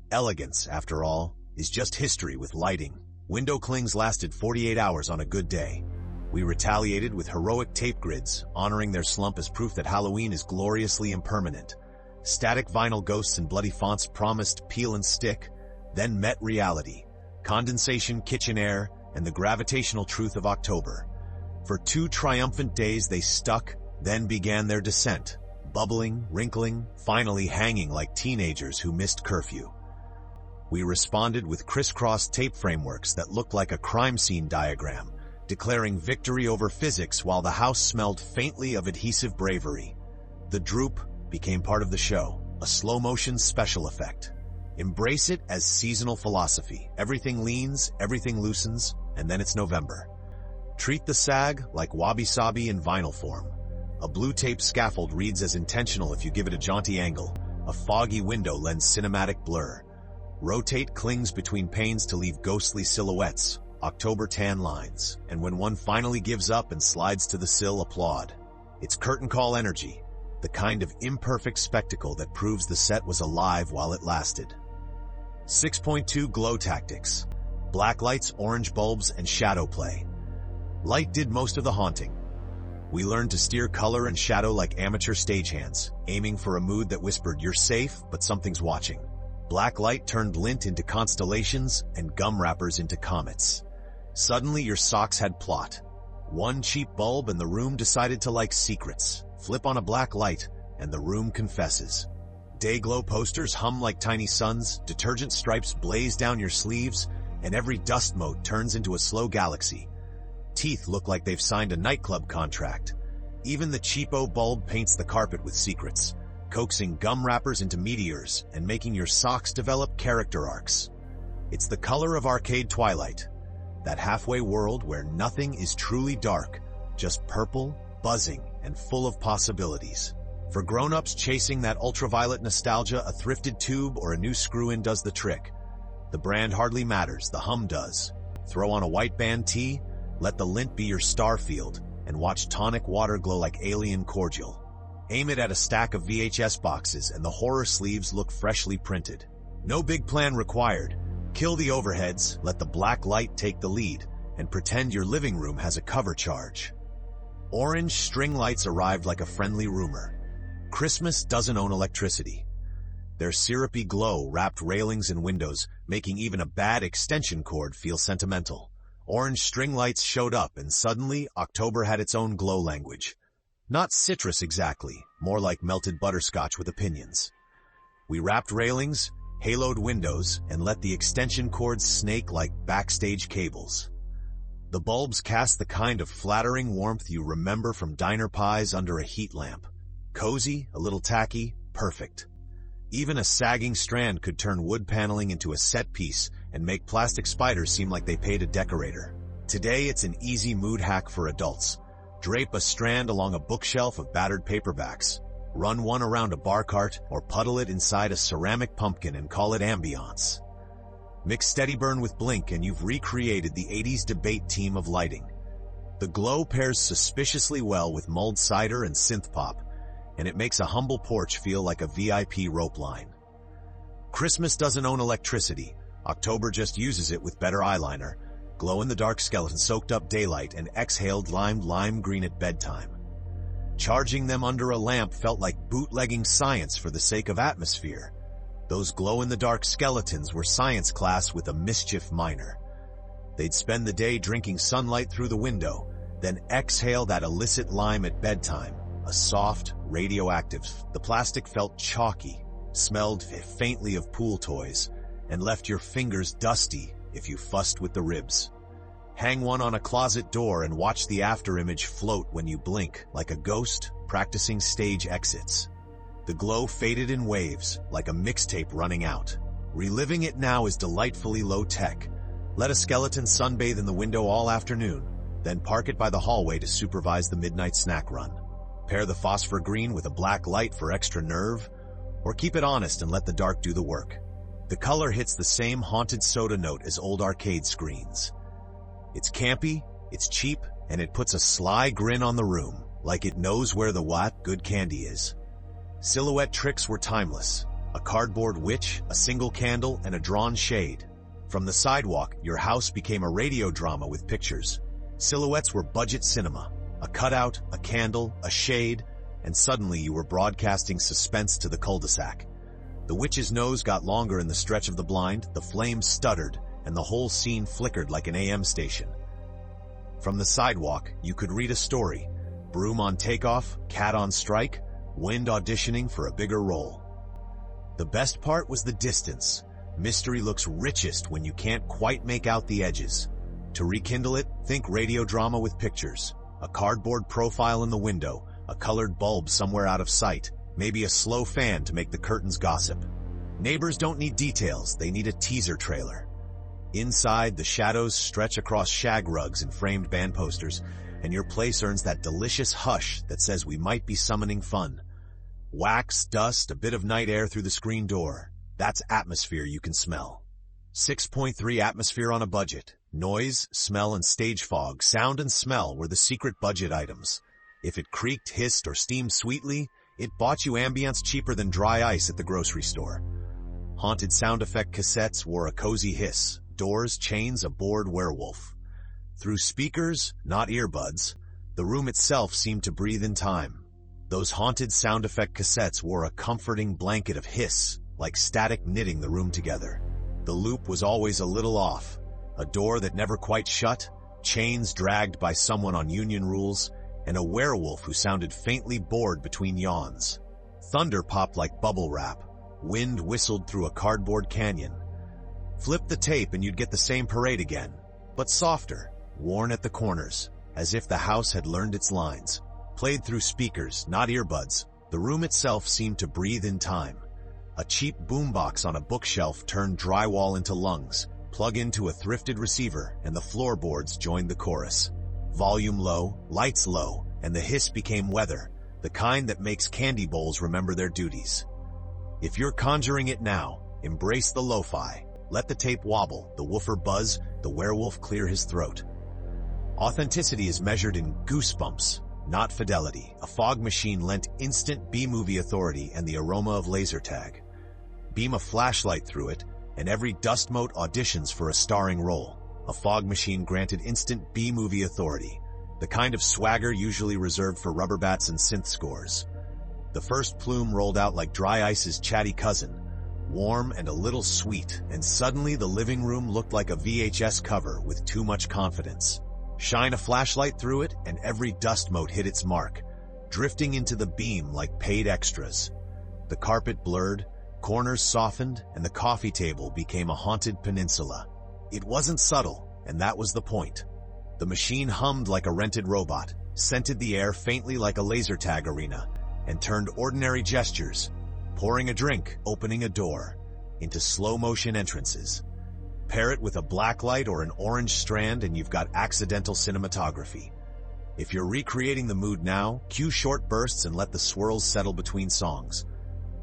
Elegance, after all, is just history with lighting. Window clings lasted 48 hours on a good day. We retaliated with heroic tape grids, honoring their slump as proof that Halloween is gloriously impermanent. Static vinyl ghosts and bloody fonts promised peel and stick, then met reality. Condensation, kitchen air, and the gravitational truth of October. For 2 triumphant days they stuck, then began their descent, bubbling, wrinkling, finally hanging like teenagers who missed curfew. We responded with crisscross tape frameworks that looked like a crime scene diagram, declaring victory over physics while the house smelled faintly of adhesive bravery. The droop became part of the show, a slow-motion special effect. Embrace it as seasonal philosophy. Everything leans, everything loosens, and then it's November. Treat the sag like wabi-sabi in vinyl form. A blue tape scaffold reads as intentional if you give it a jaunty angle. A foggy window lends cinematic blur. Rotate clings between panes to leave ghostly silhouettes, October tan lines, and when one finally gives up and slides to the sill, applaud. It's curtain call energy, the kind of imperfect spectacle that proves the set was alive while it lasted. 6.2 Glow Tactics. Black lights, orange bulbs, and shadow play. Light did most of the haunting. We learned to steer color and shadow like amateur stagehands, aiming for a mood that whispered, "You're safe, but something's watching." Black light turned lint into constellations and gum wrappers into comets. Suddenly your socks had plot. One cheap bulb and the room decided to like secrets. Flip on a black light and the room confesses. Dayglow posters hum like tiny suns, detergent stripes blaze down your sleeves, and every dust mote turns into a slow galaxy. Teeth look like they've signed a nightclub contract. Even the cheapo bulb paints the carpet with secrets, coaxing gum wrappers into meteors and making your socks develop character arcs. It's the color of arcade twilight, that halfway world where nothing is truly dark, just purple, buzzing, and full of possibilities. For grown-ups chasing that ultraviolet nostalgia, a thrifted tube or a new screw-in does the trick. The brand hardly matters, the hum does. Throw on a white band tee, let the lint be your star field, and watch tonic water glow like alien cordial. Aim it at a stack of VHS boxes and the horror sleeves look freshly printed. No big plan required. Kill the overheads, let the black light take the lead, and pretend your living room has a cover charge. Orange string lights arrived like a friendly rumor. Christmas doesn't own electricity. Their syrupy glow wrapped railings and windows, making even a bad extension cord feel sentimental. Orange string lights showed up, and suddenly October had its own glow language. Not citrus exactly, more like melted butterscotch with opinions. We wrapped railings, haloed windows, and let the extension cords snake like backstage cables. The bulbs cast the kind of flattering warmth you remember from diner pies under a heat lamp. Cozy, a little tacky, perfect. Even a sagging strand could turn wood paneling into a set piece and make plastic spiders seem like they paid a decorator. Today it's an easy mood hack for adults. Drape a strand along a bookshelf of battered paperbacks. Run one around a bar cart or puddle it inside a ceramic pumpkin and call it ambiance. Mix Steady Burn with Blink and you've recreated the 80s debate team of lighting. The glow pairs suspiciously well with mulled cider and synth pop, and it makes a humble porch feel like a VIP rope line. Christmas doesn't own electricity. October just uses it with better eyeliner, glow-in-the-dark skeleton soaked up daylight, and exhaled lime green at bedtime. Charging them under a lamp felt like bootlegging science for the sake of atmosphere. Those glow-in-the-dark skeletons were science class with a mischief minor. They'd spend the day drinking sunlight through the window, then exhale that illicit lime at bedtime, a soft, radioactive. The plastic felt chalky, smelled faintly of pool toys, and left your fingers dusty if you fussed with the ribs. Hang one on a closet door and watch the afterimage float when you blink, like a ghost practicing stage exits. The glow faded in waves, like a mixtape running out. Reliving it now is delightfully low-tech. Let a skeleton sunbathe in the window all afternoon, then park it by the hallway to supervise the midnight snack run. Pair the phosphor green with a black light for extra nerve, or keep it honest and let the dark do the work. The color hits the same haunted soda note as old arcade screens. It's campy, it's cheap, and it puts a sly grin on the room, like it knows where the good candy is. Silhouette tricks were timeless. A cardboard witch, a single candle, and a drawn shade. From the sidewalk, your house became a radio drama with pictures. Silhouettes were budget cinema. A cutout, a candle, a shade, and suddenly you were broadcasting suspense to the cul-de-sac. The witch's nose got longer in the stretch of the blind, the flames stuttered, and the whole scene flickered like an AM station. From the sidewalk, you could read a story. Broom on takeoff, cat on strike, wind auditioning for a bigger role. The best part was the distance. Mystery looks richest when you can't quite make out the edges. To rekindle it, think radio drama with pictures. A cardboard profile in the window, a colored bulb somewhere out of sight, maybe a slow fan to make the curtains gossip. Neighbors don't need details, they need a teaser trailer. Inside, the shadows stretch across shag rugs and framed band posters, and your place earns that delicious hush that says we might be summoning fun. Wax, dust, a bit of night air through the screen door. That's atmosphere you can smell. 6.3 atmosphere on a budget. Noise, smell, and stage fog, sound and smell were the secret budget items. If it creaked, hissed, or steamed sweetly, it bought you ambience cheaper than dry ice at the grocery store. Haunted sound effect cassettes wore a cozy hiss. Doors, chains, a bored werewolf. Through speakers, not earbuds, the room itself seemed to breathe in time. Those haunted sound effect cassettes wore a comforting blanket of hiss, like static knitting the room together. The loop was always a little off. A door that never quite shut, chains dragged by someone on union rules, and a werewolf who sounded faintly bored between yawns. Thunder popped like bubble wrap. Wind whistled through a cardboard canyon. Flip the tape and you'd get the same parade again, but softer, worn at the corners, as if the house had learned its lines. Played through speakers, not earbuds, the room itself seemed to breathe in time. A cheap boombox on a bookshelf turned drywall into lungs. Plug into a thrifted receiver, and the floorboards joined the chorus. Volume low, lights low, and the hiss became weather, the kind that makes candy bowls remember their duties. If you're conjuring it now, embrace the lo-fi. Let the tape wobble, the woofer buzz, the werewolf clear his throat. Authenticity is measured in goosebumps, not fidelity. A fog machine lent instant B-movie authority and the aroma of laser tag. Beam a flashlight through it, and every dust mote auditions for a starring role. A fog machine granted instant B-movie authority, the kind of swagger usually reserved for rubber bats and synth scores. The first plume rolled out like dry ice's chatty cousin, warm and a little sweet, and suddenly the living room looked like a VHS cover with too much confidence. Shine a flashlight through it, and every dust mote hit its mark, drifting into the beam like paid extras. The carpet blurred, corners softened, and the coffee table became a haunted peninsula. It wasn't subtle, and that was the point. The machine hummed like a rented robot, scented the air faintly like a laser tag arena, and turned ordinary gestures, pouring a drink, opening a door, into slow-motion entrances. Pair it with a black light or an orange strand and you've got accidental cinematography. If you're recreating the mood now, cue short bursts and let the swirls settle between songs.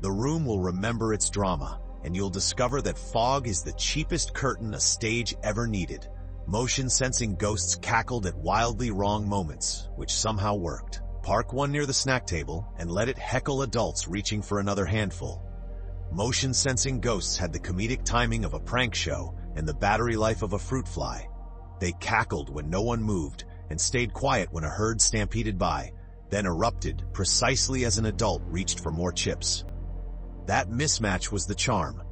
The room will remember its drama, and you'll discover that fog is the cheapest curtain a stage ever needed. Motion-sensing ghosts cackled at wildly wrong moments, which somehow worked. Park one near the snack table and let it heckle adults reaching for another handful. Motion-sensing ghosts had the comedic timing of a prank show and the battery life of a fruit fly. They cackled when no one moved and stayed quiet when a herd stampeded by, then erupted precisely as an adult reached for more chips. That mismatch was the charm.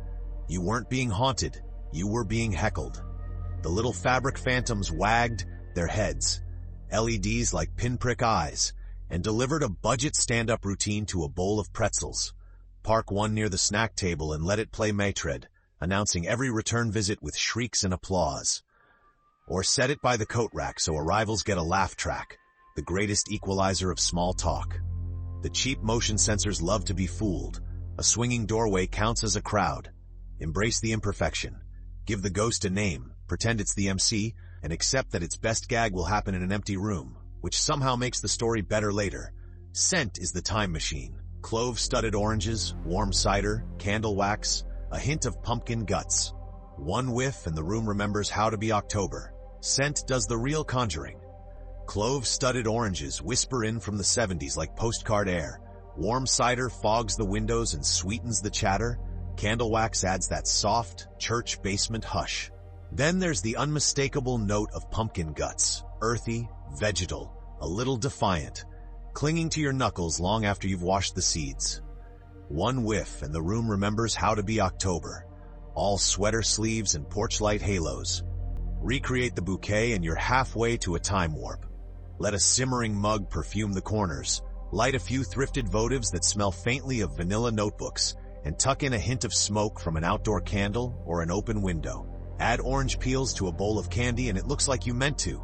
You weren't being haunted, you were being heckled. The little fabric phantoms wagged their heads, LEDs like pinprick eyes, and delivered a budget stand-up routine to a bowl of pretzels. Park one near the snack table and let it play Maitred, announcing every return visit with shrieks and applause. Or set it by the coat rack so arrivals get a laugh track, the greatest equalizer of small talk. The cheap motion sensors love to be fooled. A swinging doorway counts as a crowd. Embrace the imperfection. Give the ghost a name. pretend it's the MC, and accept that its best gag will happen in an empty room, which somehow makes the story better later. Scent is the time machine. Clove-studded oranges, warm cider, candle wax, a hint of pumpkin guts. One whiff and the room remembers how to be October. Scent does the real conjuring. Clove-studded oranges whisper in from the 70s like postcard air. Warm cider fogs the windows and sweetens the chatter. Candle wax adds that soft, church basement hush. Then there's the unmistakable note of pumpkin guts, earthy, vegetal, a little defiant, clinging to your knuckles long after you've washed the seeds. One whiff and the room remembers how to be October. All sweater sleeves and porch light halos. Recreate the bouquet and you're halfway to a time warp. Let a simmering mug perfume the corners. Light a few thrifted votives that smell faintly of vanilla notebooks, and tuck in a hint of smoke from an outdoor candle or an open window. Add orange peels to a bowl of candy and it looks like you meant to.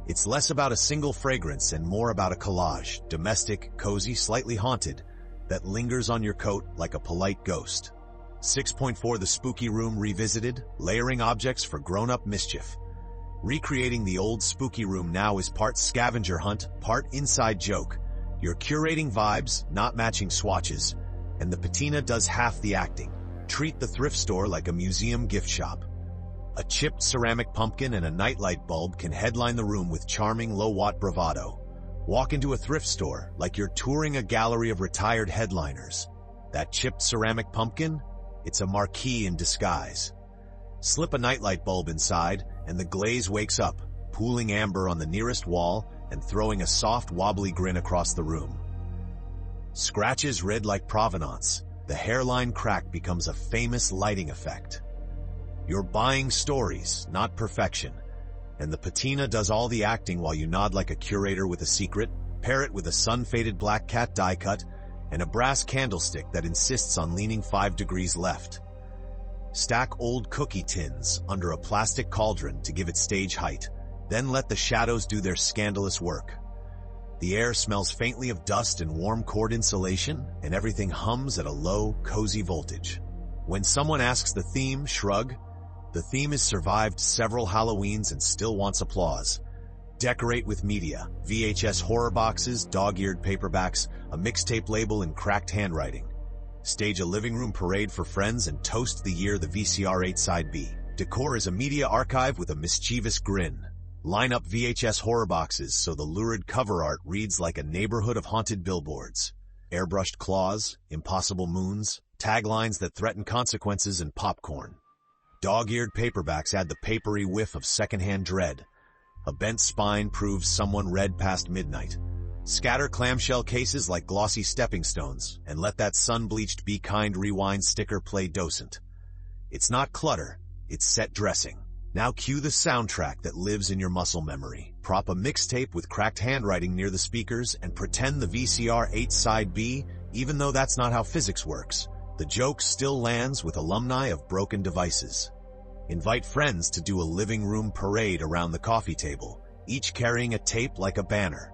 It's less about a single fragrance and more about a collage, domestic, cozy, slightly haunted, that lingers on your coat like a polite ghost. 6.4 The Spooky Room Revisited, layering objects for grown-up mischief. Recreating the old spooky room now is part scavenger hunt, part inside joke. You're curating vibes, not matching swatches, and the patina does half the acting. Treat the thrift store like a museum gift shop. A chipped ceramic pumpkin and a nightlight bulb can headline the room with charming low-watt bravado. Walk into a thrift store like you're touring a gallery of retired headliners. That chipped ceramic pumpkin? It's a marquee in disguise. Slip a nightlight bulb inside, and the glaze wakes up, pooling amber on the nearest wall and throwing a soft, wobbly grin across the room. Scratches red like provenance. The hairline crack becomes a famous lighting effect. You're buying stories, not perfection, and the patina does all the acting while you nod like a curator with a secret, pair it with a sun-faded black cat die cut, and a brass candlestick that insists on leaning 5 degrees left. Stack old cookie tins under a plastic cauldron to give it stage height, then let the shadows do their scandalous work. The air smells faintly of dust and warm cord insulation, and everything hums at a low, cozy voltage. When someone asks the theme, shrug. The theme has survived several Halloweens and still wants applause. Decorate with media, VHS horror boxes, dog-eared paperbacks, a mixtape label in cracked handwriting. Stage a living room parade for friends and toast the year the VCR 8 Side B. Decor is a media archive with a mischievous grin. Line up VHS horror boxes so the lurid cover art reads like a neighborhood of haunted billboards. Airbrushed claws, impossible moons, taglines that threaten consequences, and popcorn. Dog-eared paperbacks add the papery whiff of secondhand dread. A bent spine proves someone read past midnight. Scatter clamshell cases like glossy stepping stones, and let that sun-bleached Be Kind Rewind sticker play docent. It's not clutter, it's set dressing. Now cue the soundtrack that lives in your muscle memory. Prop a mixtape with cracked handwriting near the speakers and pretend the VCR 8 Side B, even though that's not how physics works. The joke still lands with alumni of broken devices. Invite friends to do a living room parade around the coffee table, each carrying a tape like a banner.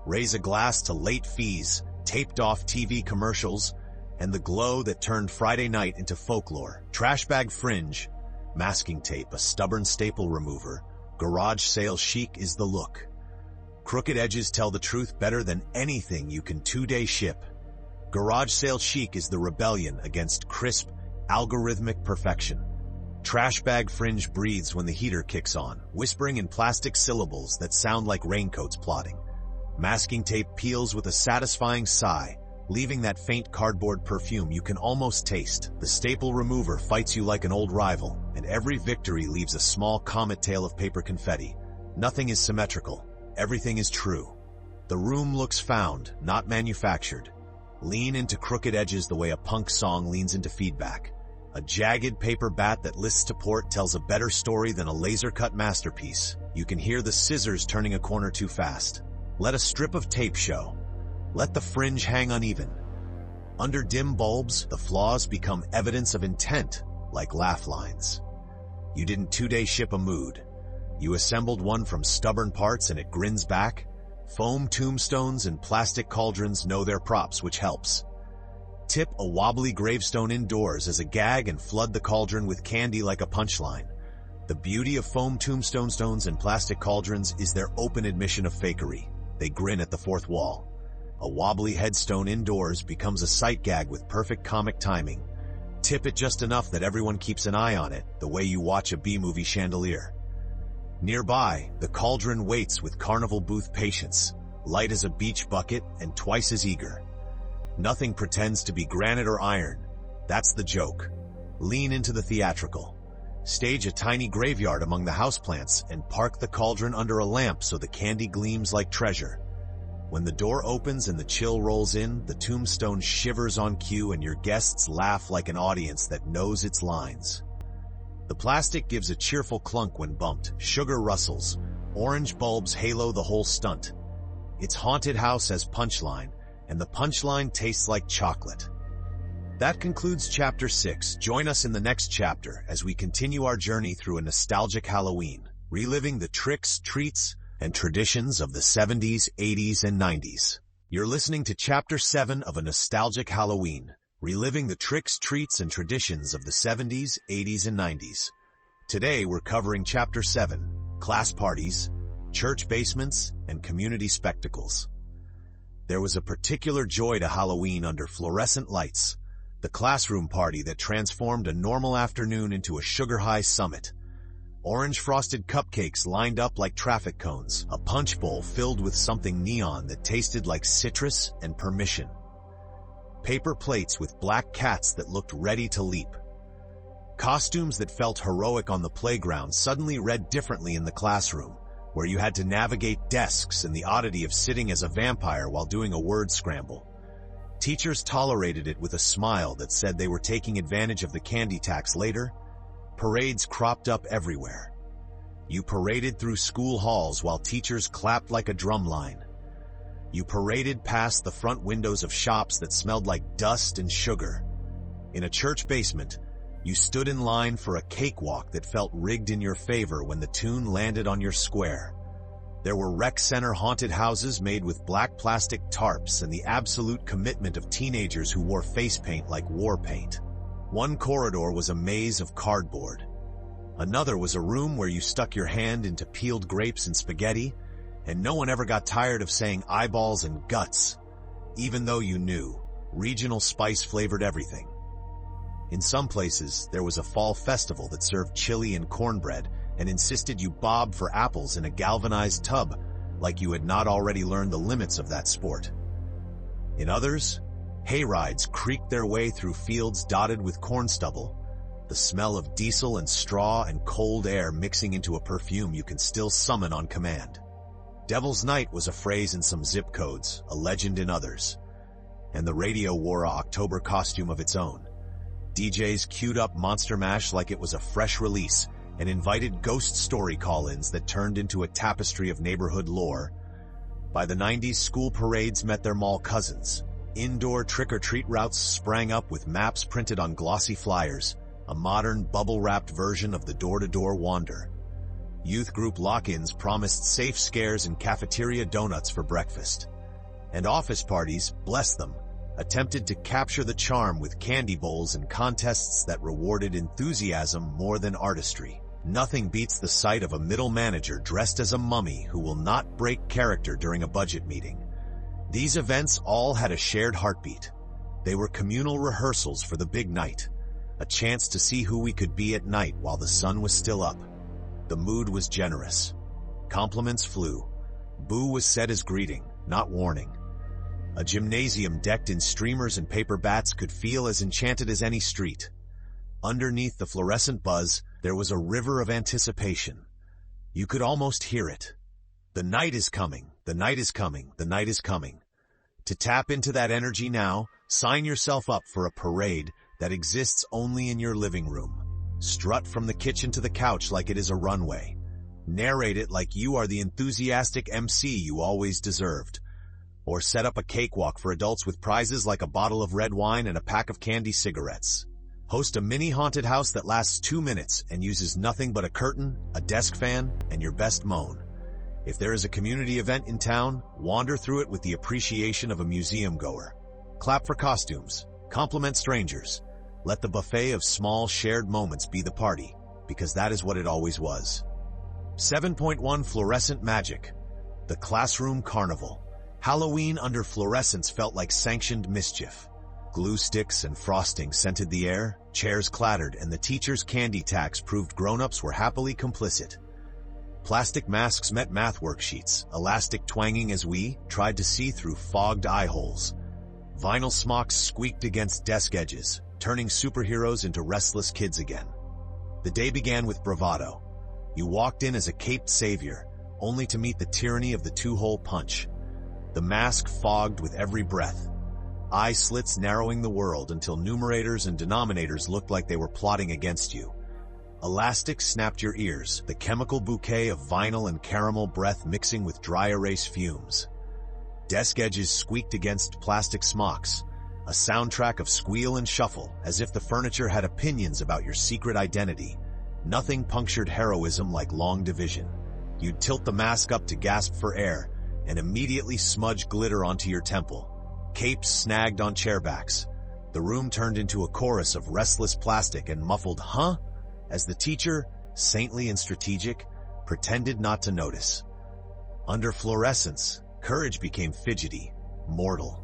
Raise a glass to late fees, taped-off TV commercials, and the glow that turned Friday night into folklore. Trash bag fringe, masking tape, a stubborn staple remover, garage sale chic is the look. Crooked edges tell the truth better than anything you can 2-day ship. Garage sale chic is the rebellion against crisp, algorithmic perfection. Trash bag fringe breathes when the heater kicks on, whispering in plastic syllables that sound like raincoats plotting. Masking tape peels with a satisfying sigh, leaving that faint cardboard perfume you can almost taste. The staple remover fights you like an old rival, and every victory leaves a small comet tail of paper confetti. Nothing is symmetrical. Everything is true. The room looks found, not manufactured. Lean into crooked edges the way a punk song leans into feedback. A jagged paper bat that lists to port tells a better story than a laser-cut masterpiece. You can hear the scissors turning a corner too fast. Let a strip of tape show. Let the fringe hang uneven. Under dim bulbs, the flaws become evidence of intent, like laugh lines. You didn't 2-day ship a mood. You assembled one from stubborn parts and it grins back. Foam tombstones and plastic cauldrons know their props, which helps. Tip a wobbly gravestone indoors as a gag and flood the cauldron with candy like a punchline. The beauty of foam tombstones and plastic cauldrons is their open admission of fakery. They grin at the fourth wall. A wobbly headstone indoors becomes a sight gag with perfect comic timing. Tip it just enough that everyone keeps an eye on it, the way you watch a B-movie chandelier. Nearby, the cauldron waits with carnival booth patience, light as a beach bucket and twice as eager. Nothing pretends to be granite or iron. That's the joke. Lean into the theatrical. Stage a tiny graveyard among the houseplants and park the cauldron under a lamp so the candy gleams like treasure. When the door opens and the chill rolls in, the tombstone shivers on cue and your guests laugh like an audience that knows its lines. The plastic gives a cheerful clunk when bumped, sugar rustles, orange bulbs halo the whole stunt. It's haunted house as punchline, and the punchline tastes like chocolate. That concludes Chapter 6. Join us in the next chapter as we continue our journey through a nostalgic Halloween, reliving the tricks, treats, and traditions of the 70s, 80s, and 90s. You're listening to Chapter 7 of A Nostalgic Halloween, reliving the tricks, treats, and traditions of the 70s, 80s, and 90s. Today we're covering Chapter 7, class parties, church basements, and community spectacles. There was a particular joy to Halloween under fluorescent lights, the classroom party that transformed a normal afternoon into a sugar-high summit. Orange frosted cupcakes lined up like traffic cones, a punch bowl filled with something neon that tasted like citrus and permission. Paper plates with black cats that looked ready to leap. Costumes that felt heroic on the playground suddenly read differently in the classroom, where you had to navigate desks and the oddity of sitting as a vampire while doing a word scramble. Teachers tolerated it with a smile that said they were taking advantage of the candy tax later. Parades cropped up everywhere. You paraded through school halls while teachers clapped like a drumline. You paraded past the front windows of shops that smelled like dust and sugar. In a church basement, you stood in line for a cakewalk that felt rigged in your favor when the tune landed on your square. There were rec center haunted houses made with black plastic tarps and the absolute commitment of teenagers who wore face paint like war paint. One corridor was a maze of cardboard. Another was a room where you stuck your hand into peeled grapes and spaghetti, and no one ever got tired of saying eyeballs and guts, even though you knew regional spice flavored everything. In some places, there was a fall festival that served chili and cornbread and insisted you bob for apples in a galvanized tub, like you had not already learned the limits of that sport. In others, hayrides creaked their way through fields dotted with corn stubble, the smell of diesel and straw and cold air mixing into a perfume you can still summon on command. Devil's Night was a phrase in some zip codes, a legend in others, and the radio wore a October costume of its own. DJs queued up Monster Mash like it was a fresh release and invited ghost story call-ins that turned into a tapestry of neighborhood lore. By the 90s, school parades met their mall cousins. Indoor trick-or-treat routes sprang up with maps printed on glossy flyers, a modern bubble-wrapped version of the door-to-door wander. Youth group lock-ins promised safe scares and cafeteria donuts for breakfast. And office parties, bless them, attempted to capture the charm with candy bowls and contests that rewarded enthusiasm more than artistry. Nothing beats the sight of a middle manager dressed as a mummy who will not break character during a budget meeting. These events all had a shared heartbeat. They were communal rehearsals for the big night, a chance to see who we could be at night while the sun was still up. The mood was generous. Compliments flew. Boo was said as greeting, not warning. A gymnasium decked in streamers and paper bats could feel as enchanted as any street. Underneath the fluorescent buzz, there was a river of anticipation. You could almost hear it. The night is coming, the night is coming, the night is coming. To tap into that energy now, sign yourself up for a parade that exists only in your living room. Strut from the kitchen to the couch like it is a runway. Narrate it like you are the enthusiastic MC you always deserved. Or set up a cakewalk for adults with prizes like a bottle of red wine and a pack of candy cigarettes. Host a mini haunted house that lasts 2 minutes and uses nothing but a curtain, a desk fan, and your best moan. If there is a community event in town, wander through it with the appreciation of a museum goer. Clap for costumes. Compliment strangers. Let the buffet of small shared moments be the party. because that is what it always was. 7.1 Fluorescent Magic. The Classroom Carnival. Halloween under fluorescence felt like sanctioned mischief. Glue sticks and frosting scented the air, chairs clattered, and the teacher's candy tax proved grown-ups were happily complicit. Plastic masks met math worksheets, elastic twanging as we tried to see through fogged eye holes. Vinyl smocks squeaked against desk edges, turning superheroes into restless kids again. The day began with bravado. You walked in as a caped savior, only to meet the tyranny of the two-hole punch. The mask fogged with every breath, eye slits narrowing the world until numerators and denominators looked like they were plotting against you. Elastic snapped your ears, the chemical bouquet of vinyl and caramel breath mixing with dry erase fumes. Desk edges squeaked against plastic smocks, a soundtrack of squeal and shuffle, as if the furniture had opinions about your secret identity. Nothing punctured heroism like long division. You'd tilt the mask up to gasp for air, and immediately smudge glitter onto your temple. Capes snagged on chairbacks. The room turned into a chorus of restless plastic and muffled "huh?" as the teacher, saintly and strategic, pretended not to notice. Under fluorescence, courage became fidgety, mortal.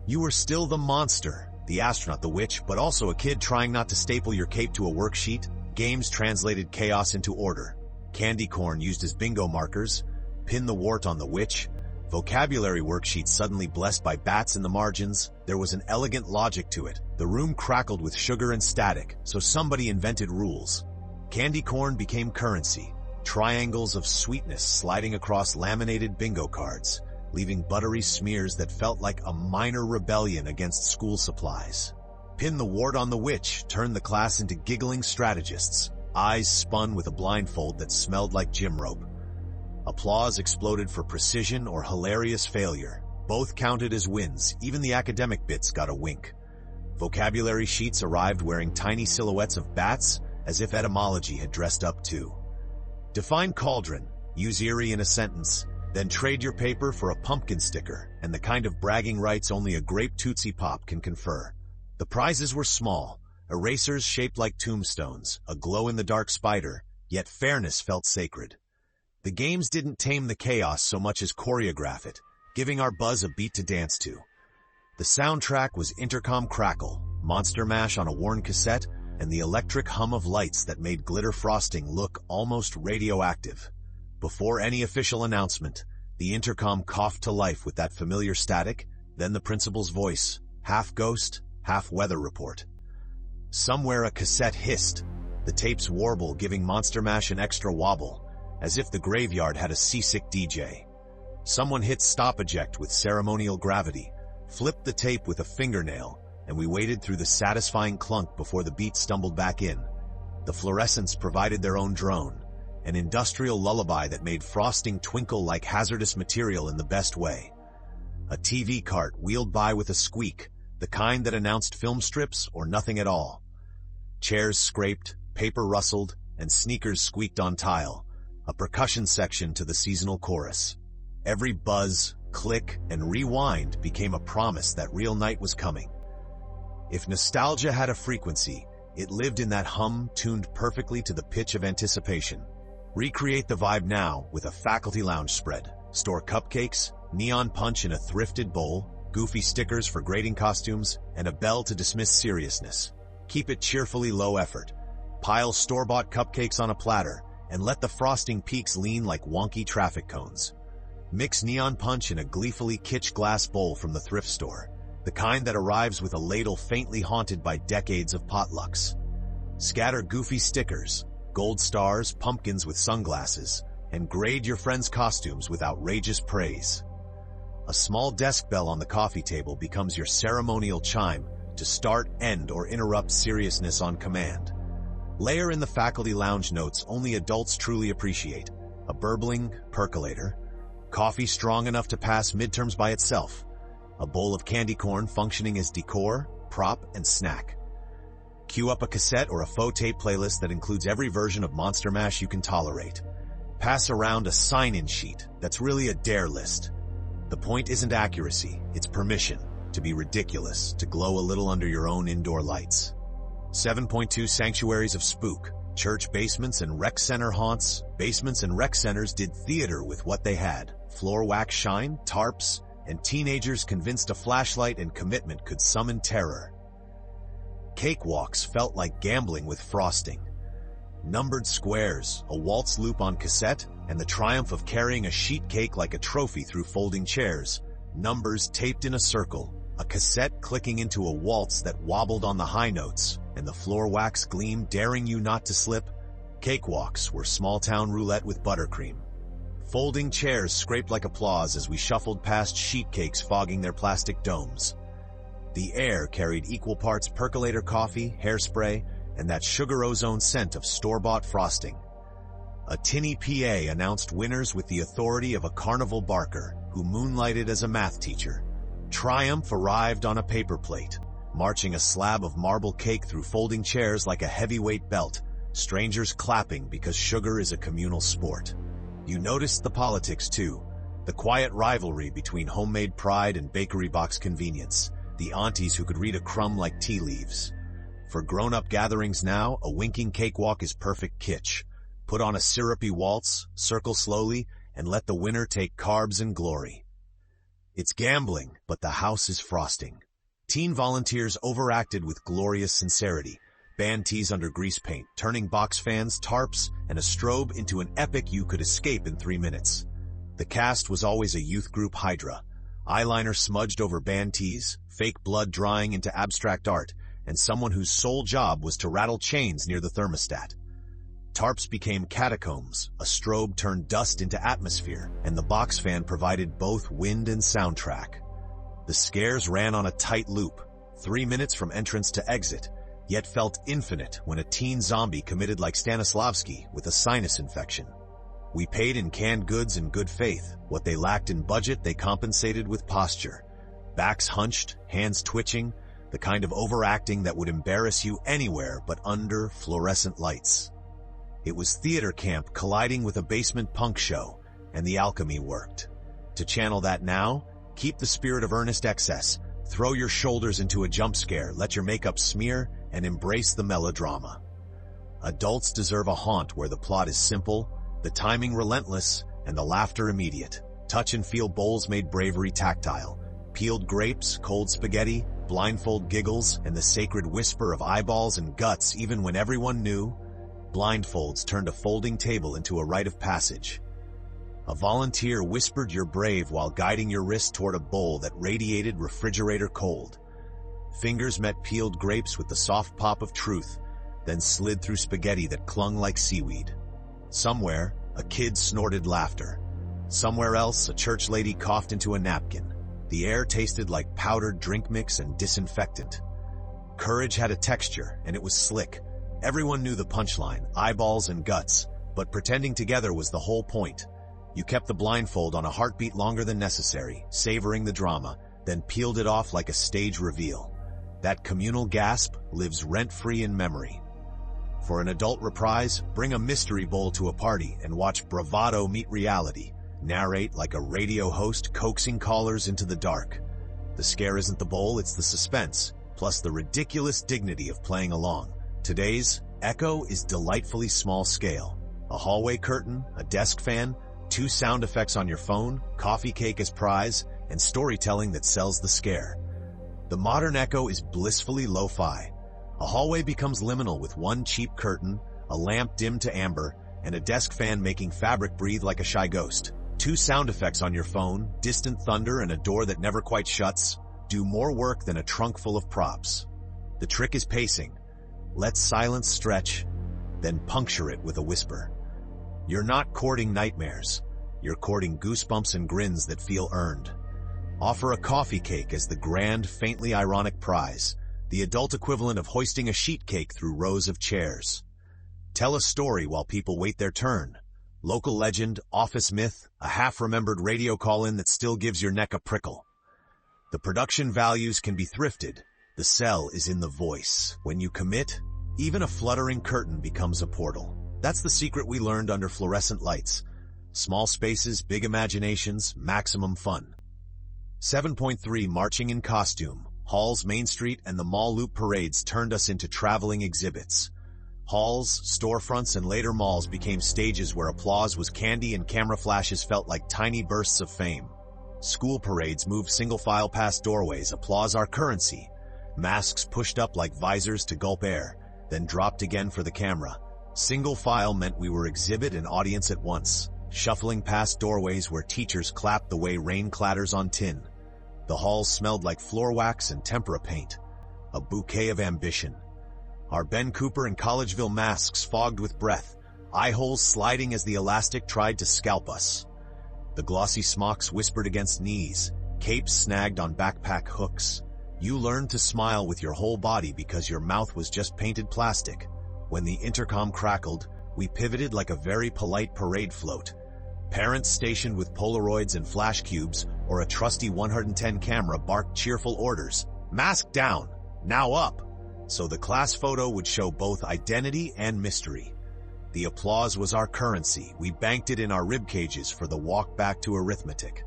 You were still the monster, the astronaut, the witch, but also a kid trying not to staple your cape to a worksheet. Games translated chaos into order. Candy corn used as bingo markers. Pin the wart on the witch. Vocabulary worksheets suddenly blessed by bats in the margins. There was an elegant logic to it. The room crackled with sugar and static, so somebody invented rules. Candy corn became currency. Triangles of sweetness sliding across laminated bingo cards, leaving buttery smears that felt like a minor rebellion against school supplies. Pin the wart on the witch turned the class into giggling strategists, eyes spun with a blindfold that smelled like gym rope. Applause exploded for precision or hilarious failure. Both counted as wins, even the academic bits got a wink. Vocabulary sheets arrived wearing tiny silhouettes of bats, as if etymology had dressed up too. Define cauldron, use eerie in a sentence, then trade your paper for a pumpkin sticker and the kind of bragging rights only a grape Tootsie Pop can confer. The prizes were small, erasers shaped like tombstones, a glow-in-the-dark spider, yet fairness felt sacred. The games didn't tame the chaos so much as choreograph it, giving our buzz a beat to dance to. The soundtrack was intercom crackle, Monster Mash on a worn cassette, and the electric hum of lights that made glitter frosting look almost radioactive. Before any official announcement, the intercom coughed to life with that familiar static, then the principal's voice, half ghost, half weather report. Somewhere a cassette hissed, the tape's warble giving Monster Mash an extra wobble, as if the graveyard had a seasick DJ. Someone hit stop eject with ceremonial gravity, flipped the tape with a fingernail, and we waited through the satisfying clunk before the beat stumbled back in. The fluorescents provided their own drone, an industrial lullaby that made frosting twinkle like hazardous material in the best way. A TV cart wheeled by with a squeak, the kind that announced film strips or nothing at all. Chairs scraped, paper rustled, and sneakers squeaked on tile, a percussion section to the seasonal chorus. Every buzz, click, and rewind became a promise that real night was coming. If nostalgia had a frequency, it lived in that hum tuned perfectly to the pitch of anticipation. Recreate the vibe now with a faculty lounge spread. Store cupcakes, neon punch in a thrifted bowl, goofy stickers for grading costumes, and a bell to dismiss seriousness. Keep it cheerfully low effort. Pile store-bought cupcakes on a platter, and let the frosting peaks lean like wonky traffic cones. Mix neon punch in a gleefully kitsch glass bowl from the thrift store, the kind that arrives with a ladle faintly haunted by decades of potlucks. Scatter goofy stickers, gold stars, pumpkins with sunglasses, and grade your friends' costumes with outrageous praise. A small desk bell on the coffee table becomes your ceremonial chime to start, end, or interrupt seriousness on command. Layer in the faculty lounge notes only adults truly appreciate. A burbling percolator, coffee strong enough to pass midterms by itself, a bowl of candy corn functioning as decor, prop, and snack. Cue up a cassette or a faux tape playlist that includes every version of Monster Mash you can tolerate. Pass around a sign-in sheet that's really a dare list. The point isn't accuracy, it's permission to be ridiculous, to glow a little under your own indoor lights. 7.2 Sanctuaries of Spook. Church basements and rec center haunts. Basements and rec centers did theater with what they had. Floor wax shine, tarps, and teenagers convinced a flashlight and commitment could summon terror. Cakewalks felt like gambling with frosting. Numbered squares, a waltz loop on cassette, and the triumph of carrying a sheet cake like a trophy through folding chairs. Numbers taped in a circle, a cassette clicking into a waltz that wobbled on the high notes, and the floor wax gleam daring you not to slip. Cakewalks were small-town roulette with buttercream. Folding chairs scraped like applause as we shuffled past sheet cakes fogging their plastic domes. The air carried equal parts percolator coffee, hairspray, and that sugar ozone scent of store-bought frosting. A tinny PA announced winners with the authority of a carnival barker who moonlighted as a math teacher. Triumph arrived on a paper plate, marching a slab of marble cake through folding chairs like a heavyweight belt, strangers clapping because sugar is a communal sport. You noticed the politics too, the quiet rivalry between homemade pride and bakery box convenience, the aunties who could read a crumb like tea leaves. For grown-up gatherings now, a winking cakewalk is perfect kitsch. Put on a syrupy waltz, circle slowly, and let the winner take carbs and glory. It's gambling, but the house is frosting. Teen volunteers overacted with glorious sincerity, band tees under grease paint, turning box fans, tarps, and a strobe into an epic you could escape in 3 minutes. The cast was always a youth group hydra. Eyeliner smudged over band tees, fake blood drying into abstract art, and someone whose sole job was to rattle chains near the thermostat. Tarps became catacombs, a strobe turned dust into atmosphere, and the box fan provided both wind and soundtrack. The scares ran on a tight loop, 3 minutes from entrance to exit, yet felt infinite when a teen zombie committed like Stanislavski with a sinus infection. We paid in canned goods in good faith. What they lacked in budget, they compensated with posture. Backs hunched, hands twitching, the kind of overacting that would embarrass you anywhere but under fluorescent lights. It was theater camp colliding with a basement punk show, and the alchemy worked. To channel that now, keep the spirit of earnest excess, throw your shoulders into a jump scare, let your makeup smear, and embrace the melodrama. Adults deserve a haunt where the plot is simple, the timing relentless, and the laughter immediate. Touch and feel bowls made bravery tactile. Peeled grapes, cold spaghetti, blindfold giggles, and the sacred whisper of eyeballs and guts even when everyone knew. Blindfolds turned a folding table into a rite of passage. A volunteer whispered you're brave while guiding your wrist toward a bowl that radiated refrigerator cold. Fingers met peeled grapes with the soft pop of truth, then slid through spaghetti that clung like seaweed. Somewhere, a kid snorted laughter. Somewhere else, a church lady coughed into a napkin. The air tasted like powdered drink mix and disinfectant. Courage had a texture, and it was slick. Everyone knew the punchline, eyeballs and guts, but pretending together was the whole point. You kept the blindfold on a heartbeat longer than necessary, savoring the drama, then peeled it off like a stage reveal. That communal gasp lives rent-free in memory. For an adult reprise, bring a mystery bowl to a party and watch bravado meet reality. Narrate like a radio host coaxing callers into the dark. The scare isn't the bowl, it's the suspense, plus the ridiculous dignity of playing along. Today's Echo is delightfully small scale. A hallway curtain, a desk fan, 2 sound effects on your phone, coffee cake as prize, and storytelling that sells the scare. The modern Echo is blissfully lo-fi. A hallway becomes liminal with 1 cheap curtain, a lamp dimmed to amber, and a desk fan making fabric breathe like a shy ghost. 2 sound effects on your phone, distant thunder and a door that never quite shuts, do more work than a trunk full of props. The trick is pacing. Let silence stretch, then puncture it with a whisper. You're not courting nightmares. You're courting goosebumps and grins that feel earned. Offer a coffee cake as the grand, faintly ironic prize, the adult equivalent of hoisting a sheet cake through rows of chairs. Tell a story while people wait their turn. Local legend, office myth, a half-remembered radio call-in that still gives your neck a prickle. The production values can be thrifted. The sell is in the voice. When you commit, even a fluttering curtain becomes a portal. That's the secret we learned under fluorescent lights. Small spaces, big imaginations, maximum fun. 7.3 Marching in costume. Halls, Main Street, and the mall loop parades turned us into traveling exhibits. Halls, storefronts, and later malls became stages where applause was candy and camera flashes felt like tiny bursts of fame. School parades moved single-file past doorways, applause our currency. Masks pushed up like visors to gulp air, then dropped again for the camera. Single file meant we were exhibit and audience at once, shuffling past doorways where teachers clapped the way rain clatters on tin. The halls smelled like floor wax and tempera paint, a bouquet of ambition. Our Ben Cooper and Collegeville masks fogged with breath, eye holes sliding as the elastic tried to scalp us. The glossy smocks whispered against knees, capes snagged on backpack hooks. You learned to smile with your whole body because your mouth was just painted plastic. When the intercom crackled, we pivoted like a very polite parade float. Parents stationed with Polaroids and flash cubes or a trusty 110 camera barked cheerful orders. Mask down, now up. So the class photo would show both identity and mystery. The applause was our currency. We banked it in our rib cages for the walk back to arithmetic.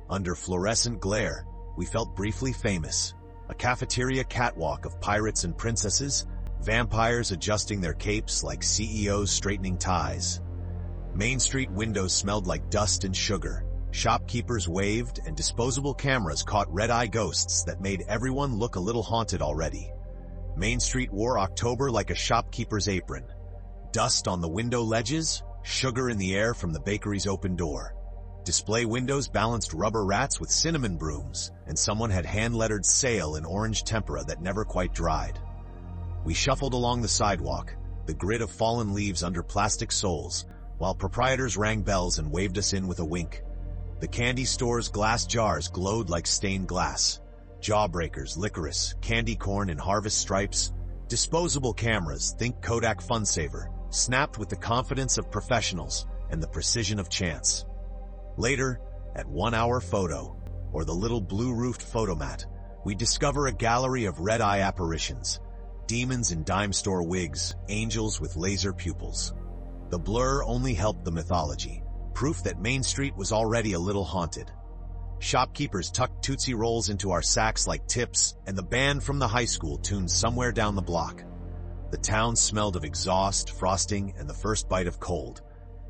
Under fluorescent glare, we felt briefly famous. A cafeteria catwalk of pirates and princesses, vampires adjusting their capes like CEOs straightening ties. Main Street windows smelled like dust and sugar. Shopkeepers waved, and disposable cameras caught red-eye ghosts that made everyone look a little haunted already. Main Street wore October like a shopkeeper's apron. Dust on the window ledges, sugar in the air from the bakery's open door. Display windows balanced rubber rats with cinnamon brooms, and someone had hand-lettered sale in orange tempera that never quite dried. We shuffled along the sidewalk, the grid of fallen leaves under plastic soles, while proprietors rang bells and waved us in with a wink. The candy store's glass jars glowed like stained glass. Jawbreakers, licorice, candy corn in harvest stripes, disposable cameras, think Kodak Funsaver, snapped with the confidence of professionals and the precision of chance. Later, at 1 Hour Photo, or the little blue-roofed photomat, we discover a gallery of red-eye apparitions, demons in dime store wigs, angels with laser pupils. The blur only helped the mythology, proof that Main Street was already a little haunted. Shopkeepers tucked Tootsie Rolls into our sacks like tips, and the band from the high school tuned somewhere down the block. The town smelled of exhaust, frosting, and the first bite of cold.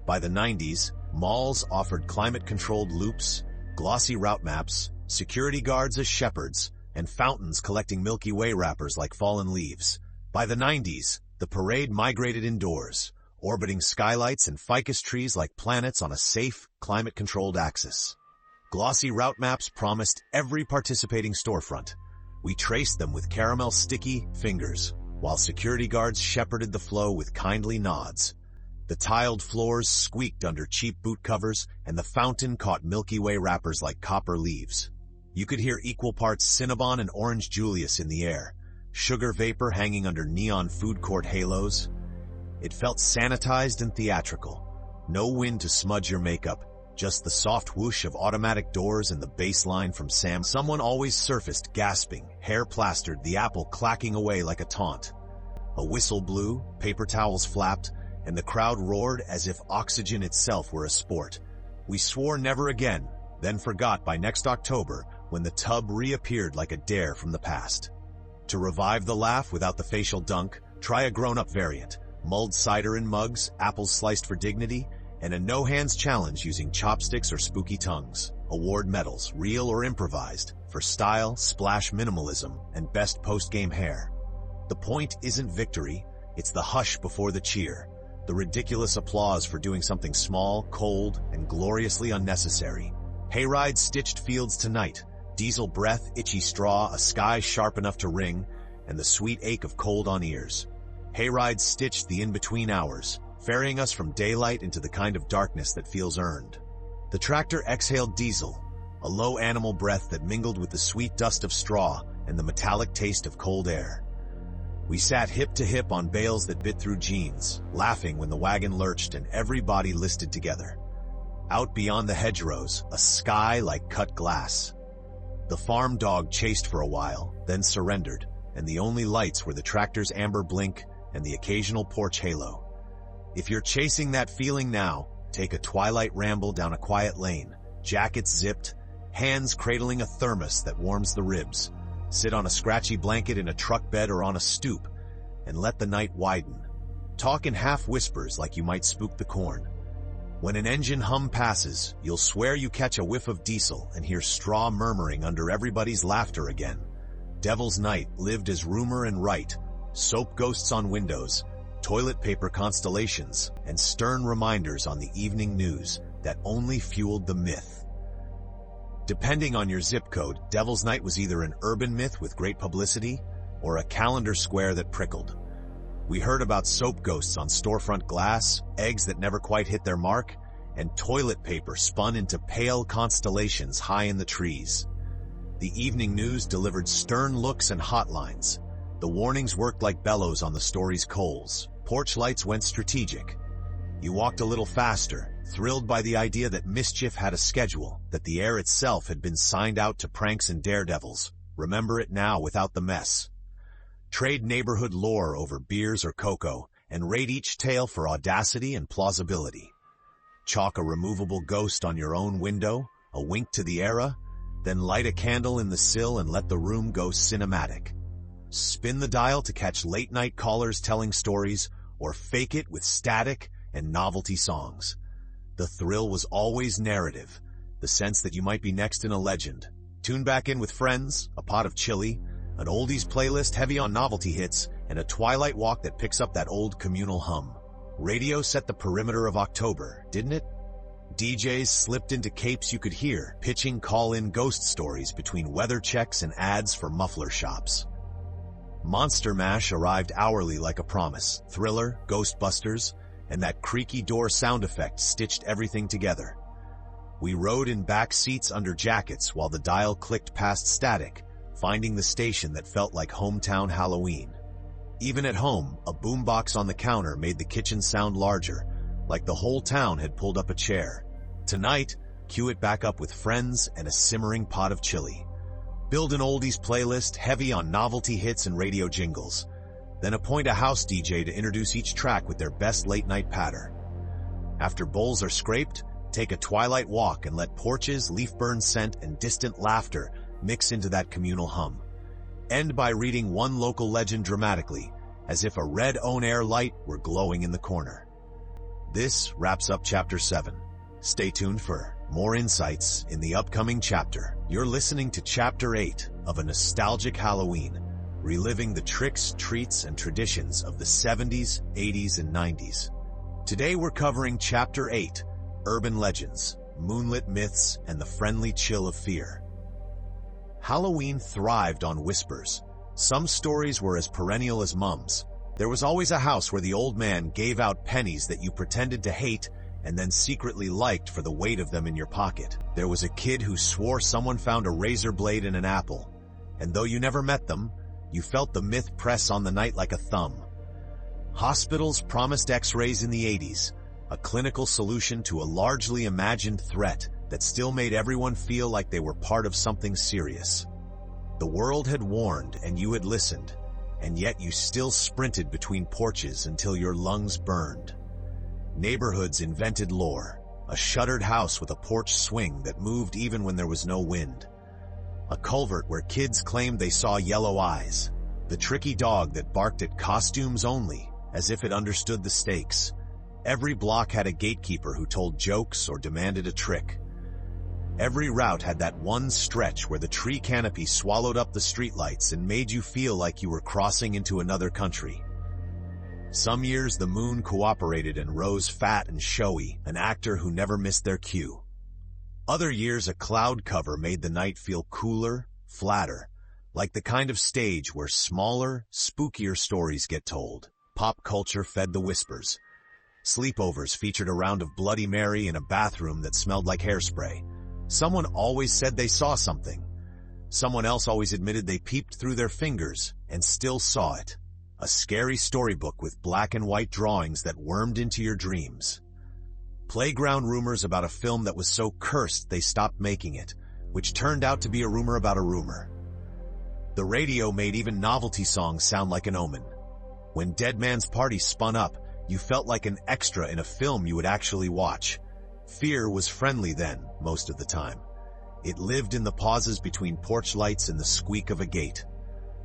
By the 90s, malls offered climate-controlled loops, glossy route maps, security guards as shepherds, and fountains collecting Milky Way wrappers like fallen leaves. By the 90s, the parade migrated indoors, orbiting skylights and ficus trees like planets on a safe, climate-controlled axis. Glossy route maps promised every participating storefront. We traced them with caramel sticky fingers, while security guards shepherded the flow with kindly nods. The tiled floors squeaked under cheap boot covers, and the fountain caught Milky Way wrappers like copper leaves. You could hear equal parts Cinnabon and Orange Julius in the air, sugar vapor hanging under neon food court halos. It felt sanitized and theatrical. No wind to smudge your makeup, just the soft whoosh of automatic doors and the bass line from Sam. Someone always surfaced gasping, hair plastered, the apple clacking away like a taunt. A whistle blew, paper towels flapped, and the crowd roared as if oxygen itself were a sport. We swore never again, then forgot by next October when the tub reappeared like a dare from the past. To revive the laugh without the facial dunk, try a grown-up variant. Mulled cider in mugs, apples sliced for dignity, and a no-hands challenge using chopsticks or spooky tongues. Award medals, real or improvised, for style, splash minimalism, and best post-game hair. The point isn't victory, it's the hush before the cheer, the ridiculous applause for doing something small, cold, and gloriously unnecessary. Hayride stitched fields tonight, diesel breath, itchy straw, a sky sharp enough to ring, and the sweet ache of cold on ears. Hayride stitched the in-between hours, ferrying us from daylight into the kind of darkness that feels earned. The tractor exhaled diesel, a low animal breath that mingled with the sweet dust of straw and the metallic taste of cold air. We sat hip to hip on bales that bit through jeans, laughing when the wagon lurched and every body listed together. Out beyond the hedgerows, a sky like cut glass. The farm dog chased for a while, then surrendered, and the only lights were the tractor's amber blink and the occasional porch halo. If you're chasing that feeling now, take a twilight ramble down a quiet lane, jackets zipped, hands cradling a thermos that warms the ribs. Sit on a scratchy blanket in a truck bed or on a stoop, and let the night widen. Talk in half whispers like you might spook the corn. When an engine hum passes, you'll swear you catch a whiff of diesel and hear straw murmuring under everybody's laughter again. Devil's Night lived as rumor and rite, soap ghosts on windows, toilet paper constellations, and stern reminders on the evening news that only fueled the myth. Depending on your zip code, Devil's Night was either an urban myth with great publicity or a calendar square that prickled. We heard about soap ghosts on storefront glass, eggs that never quite hit their mark, and toilet paper spun into pale constellations high in the trees. The evening news delivered stern looks and hotlines. The warnings worked like bellows on the story's coals. Porch lights went strategic. You walked a little faster, thrilled by the idea that mischief had a schedule, that the air itself had been signed out to pranks and daredevils. Remember it now without the mess. Trade neighborhood lore over beers or cocoa, and rate each tale for audacity and plausibility. Chalk a removable ghost on your own window, a wink to the era, then light a candle in the sill and let the room go cinematic. Spin the dial to catch late-night callers telling stories, or fake it with static and novelty songs. The thrill was always narrative, the sense that you might be next in a legend. Tune back in with friends, a pot of chili, an oldies playlist heavy on novelty hits, and a twilight walk that picks up that old communal hum. Radio set the perimeter of October, didn't it? DJs slipped into capes you could hear, pitching call-in ghost stories between weather checks and ads for muffler shops. Monster Mash arrived hourly like a promise. Thriller, Ghostbusters, and that creaky door sound effect stitched everything together. We rode in back seats under jackets while the dial clicked past static, finding the station that felt like hometown Halloween. Even at home, a boombox on the counter made the kitchen sound larger, like the whole town had pulled up a chair. Tonight, cue it back up with friends and a simmering pot of chili. Build an oldies playlist heavy on novelty hits and radio jingles. Then appoint a house DJ to introduce each track with their best late-night patter. After bowls are scraped, take a twilight walk and let porches, leaf-burn scent, and distant laughter mix into that communal hum. End by reading one local legend dramatically, as if a red on-air light were glowing in the corner. This wraps up Chapter 7. Stay tuned for more insights in the upcoming chapter. You're listening to Chapter 8 of a nostalgic Halloween, reliving the tricks, treats, and traditions of the 70s, 80s, and 90s. Today we're covering Chapter 8, Urban Legends, Moonlit Myths, and the Friendly Chill of Fear. Halloween thrived on whispers. Some stories were as perennial as mums. There was always a house where the old man gave out pennies that you pretended to hate and then secretly liked for the weight of them in your pocket. There was a kid who swore someone found a razor blade in an apple, and though you never met them, you felt the myth press on the night like a thumb. Hospitals promised X-rays in the 80s, a clinical solution to a largely imagined threat that still made everyone feel like they were part of something serious. The world had warned and you had listened, and yet you still sprinted between porches until your lungs burned. Neighborhoods invented lore, a shuttered house with a porch swing that moved even when there was no wind. A culvert where kids claimed they saw yellow eyes. The tricky dog that barked at costumes only, as if it understood the stakes. Every block had a gatekeeper who told jokes or demanded a trick. Every route had that one stretch where the tree canopy swallowed up the streetlights and made you feel like you were crossing into another country. Some years the moon cooperated and rose fat and showy, an actor who never missed their cue. Other years a cloud cover made the night feel cooler, flatter, like the kind of stage where smaller, spookier stories get told. Pop culture fed the whispers. Sleepovers featured a round of Bloody Mary in a bathroom that smelled like hairspray. Someone always said they saw something. Someone else always admitted they peeped through their fingers and still saw it. A scary storybook with black and white drawings that wormed into your dreams. Playground rumors about a film that was so cursed they stopped making it, which turned out to be a rumor about a rumor. The radio made even novelty songs sound like an omen. When Dead Man's Party spun up, you felt like an extra in a film you would actually watch. Fear was friendly then, most of the time. It lived in the pauses between porch lights and the squeak of a gate.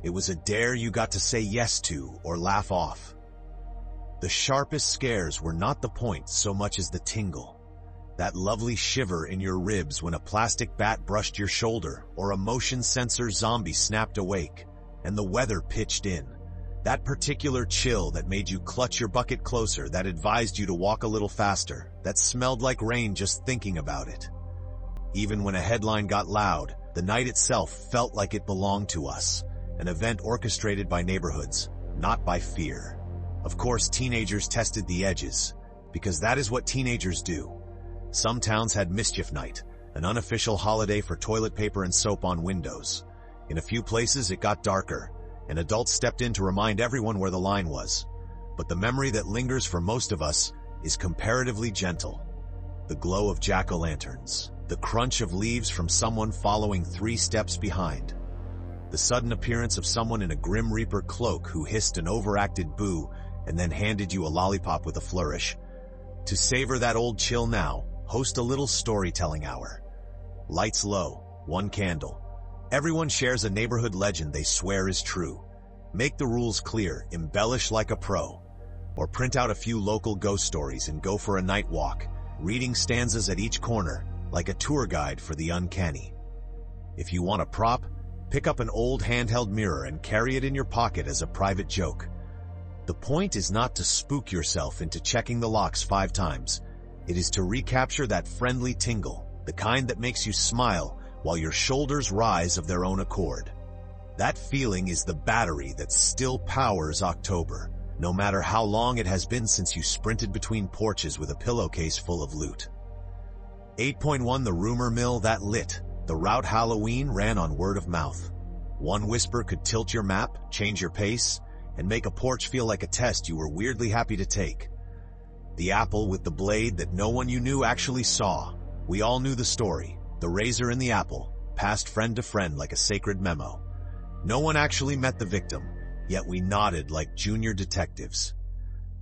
It was a dare you got to say yes to or laugh off. The sharpest scares were not the point so much as the tingle. That lovely shiver in your ribs when a plastic bat brushed your shoulder or a motion sensor zombie snapped awake and the weather pitched in. That particular chill that made you clutch your bucket closer, that advised you to walk a little faster, that smelled like rain just thinking about it. Even when a headline got loud, the night itself felt like it belonged to us, an event orchestrated by neighborhoods, not by fear. Of course, teenagers tested the edges, because that is what teenagers do. Some towns had Mischief Night, an unofficial holiday for toilet paper and soap on windows. In a few places it got darker, and adults stepped in to remind everyone where the line was. But the memory that lingers for most of us is comparatively gentle. The glow of jack-o'-lanterns, the crunch of leaves from someone following 3 steps behind, the sudden appearance of someone in a Grim Reaper cloak who hissed an overacted boo and then handed you a lollipop with a flourish. To savor that old chill now, host a little storytelling hour. Lights low, 1 candle. Everyone shares a neighborhood legend they swear is true. Make the rules clear, embellish like a pro. Or print out a few local ghost stories and go for a night walk, reading stanzas at each corner, like a tour guide for the uncanny. If you want a prop, pick up an old handheld mirror and carry it in your pocket as a private joke. The point is not to spook yourself into checking the locks 5 times. It is to recapture that friendly tingle, the kind that makes you smile while your shoulders rise of their own accord. That feeling is the battery that still powers October, no matter how long it has been since you sprinted between porches with a pillowcase full of loot. 8.1 The rumor mill that lit. The route Halloween ran on word of mouth. One whisper could tilt your map, change your pace, and make a porch feel like a test you were weirdly happy to take. The apple with the blade that no one you knew actually saw. We all knew the story. The razor in the apple, passed friend to friend like a sacred memo. No one actually met the victim, yet we nodded like junior detectives.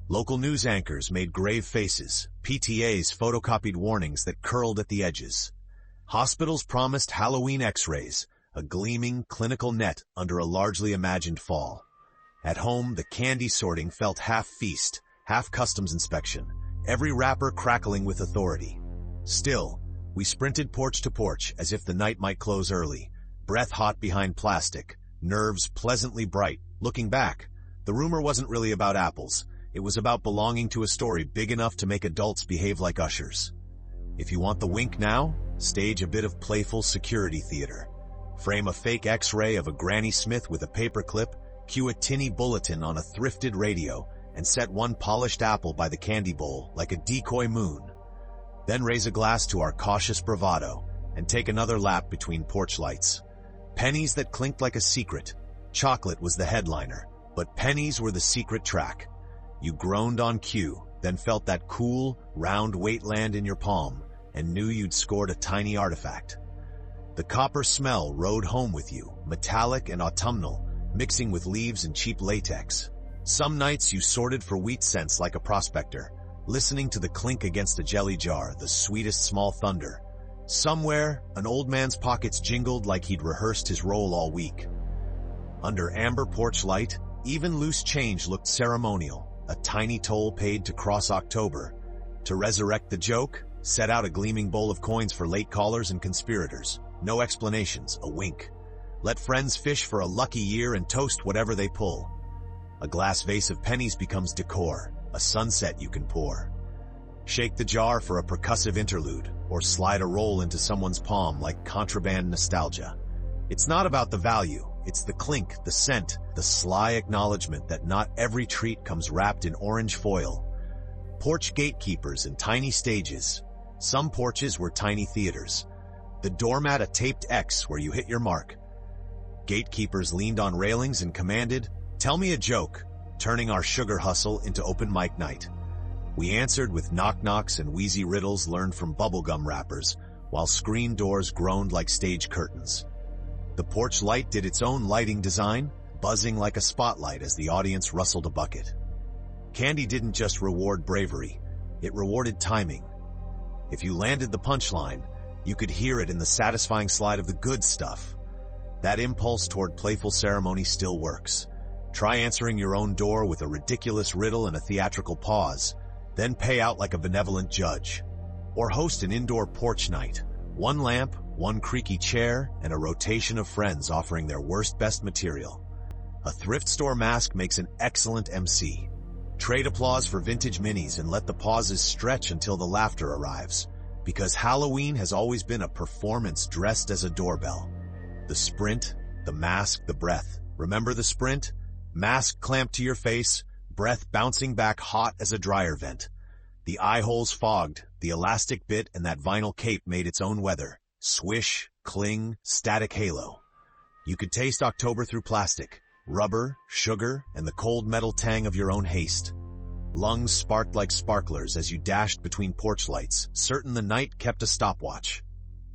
Local news anchors made grave faces. PTAs photocopied warnings that curled at the edges. Hospitals promised Halloween x-rays, a gleaming clinical net under a largely imagined fall. At home, the candy sorting felt half feast, half customs inspection, every wrapper crackling with authority. Still, we sprinted porch to porch as if the night might close early, breath hot behind plastic, nerves pleasantly bright. Looking back, the rumor wasn't really about apples. It was about belonging to a story big enough to make adults behave like ushers. If you want the wink now, stage a bit of playful security theater. Frame a fake x-ray of a Granny Smith with a paperclip, cue a tinny bulletin on a thrifted radio, and set one polished apple by the candy bowl like a decoy moon. Then raise a glass to our cautious bravado and take another lap between porch lights. Pennies that clinked like a secret. Chocolate was the headliner, but pennies were the secret track. You groaned on cue, then felt that cool, round weight land in your palm and knew you'd scored a tiny artifact. The copper smell rode home with you, metallic and autumnal, mixing with leaves and cheap latex. Some nights you sorted for wheat scents like a prospector, listening to the clink against a jelly jar, the sweetest small thunder. Somewhere, an old man's pockets jingled like he'd rehearsed his role all week. Under amber porch light, even loose change looked ceremonial, a tiny toll paid to cross October. To resurrect the joke, set out a gleaming bowl of coins for late callers and conspirators. No explanations, a wink. Let friends fish for a lucky year and toast whatever they pull. A glass vase of pennies becomes decor, a sunset you can pour. Shake the jar for a percussive interlude, or slide a roll into someone's palm like contraband nostalgia. It's not about the value, it's the clink, the scent, the sly acknowledgement that not every treat comes wrapped in orange foil. Porch gatekeepers and tiny stages. Some porches were tiny theaters. The doormat a taped X where you hit your mark. Gatekeepers leaned on railings and commanded, "Tell me a joke," turning our sugar hustle into open mic night. We answered with knock-knocks and wheezy riddles learned from bubblegum wrappers, while screen doors groaned like stage curtains. The porch light did its own lighting design, buzzing like a spotlight as the audience rustled a bucket. Candy didn't just reward bravery, it rewarded timing. If you landed the punchline, you could hear it in the satisfying slide of the good stuff. That impulse toward playful ceremony still works. Try answering your own door with a ridiculous riddle and a theatrical pause, then pay out like a benevolent judge. Or host an indoor porch night. One lamp, one creaky chair, and a rotation of friends offering their best material. A thrift store mask makes an excellent MC. Trade applause for vintage minis and let the pauses stretch until the laughter arrives. Because Halloween has always been a performance dressed as a doorbell. The sprint, the mask, the breath. Remember the sprint? Mask clamped to your face, breath bouncing back hot as a dryer vent. The eye holes fogged, the elastic bit and that vinyl cape made its own weather. Swish, cling, static halo. You could taste October through plastic, rubber, sugar, and the cold metal tang of your own haste. Lungs sparked like sparklers as you dashed between porch lights, certain the night kept a stopwatch.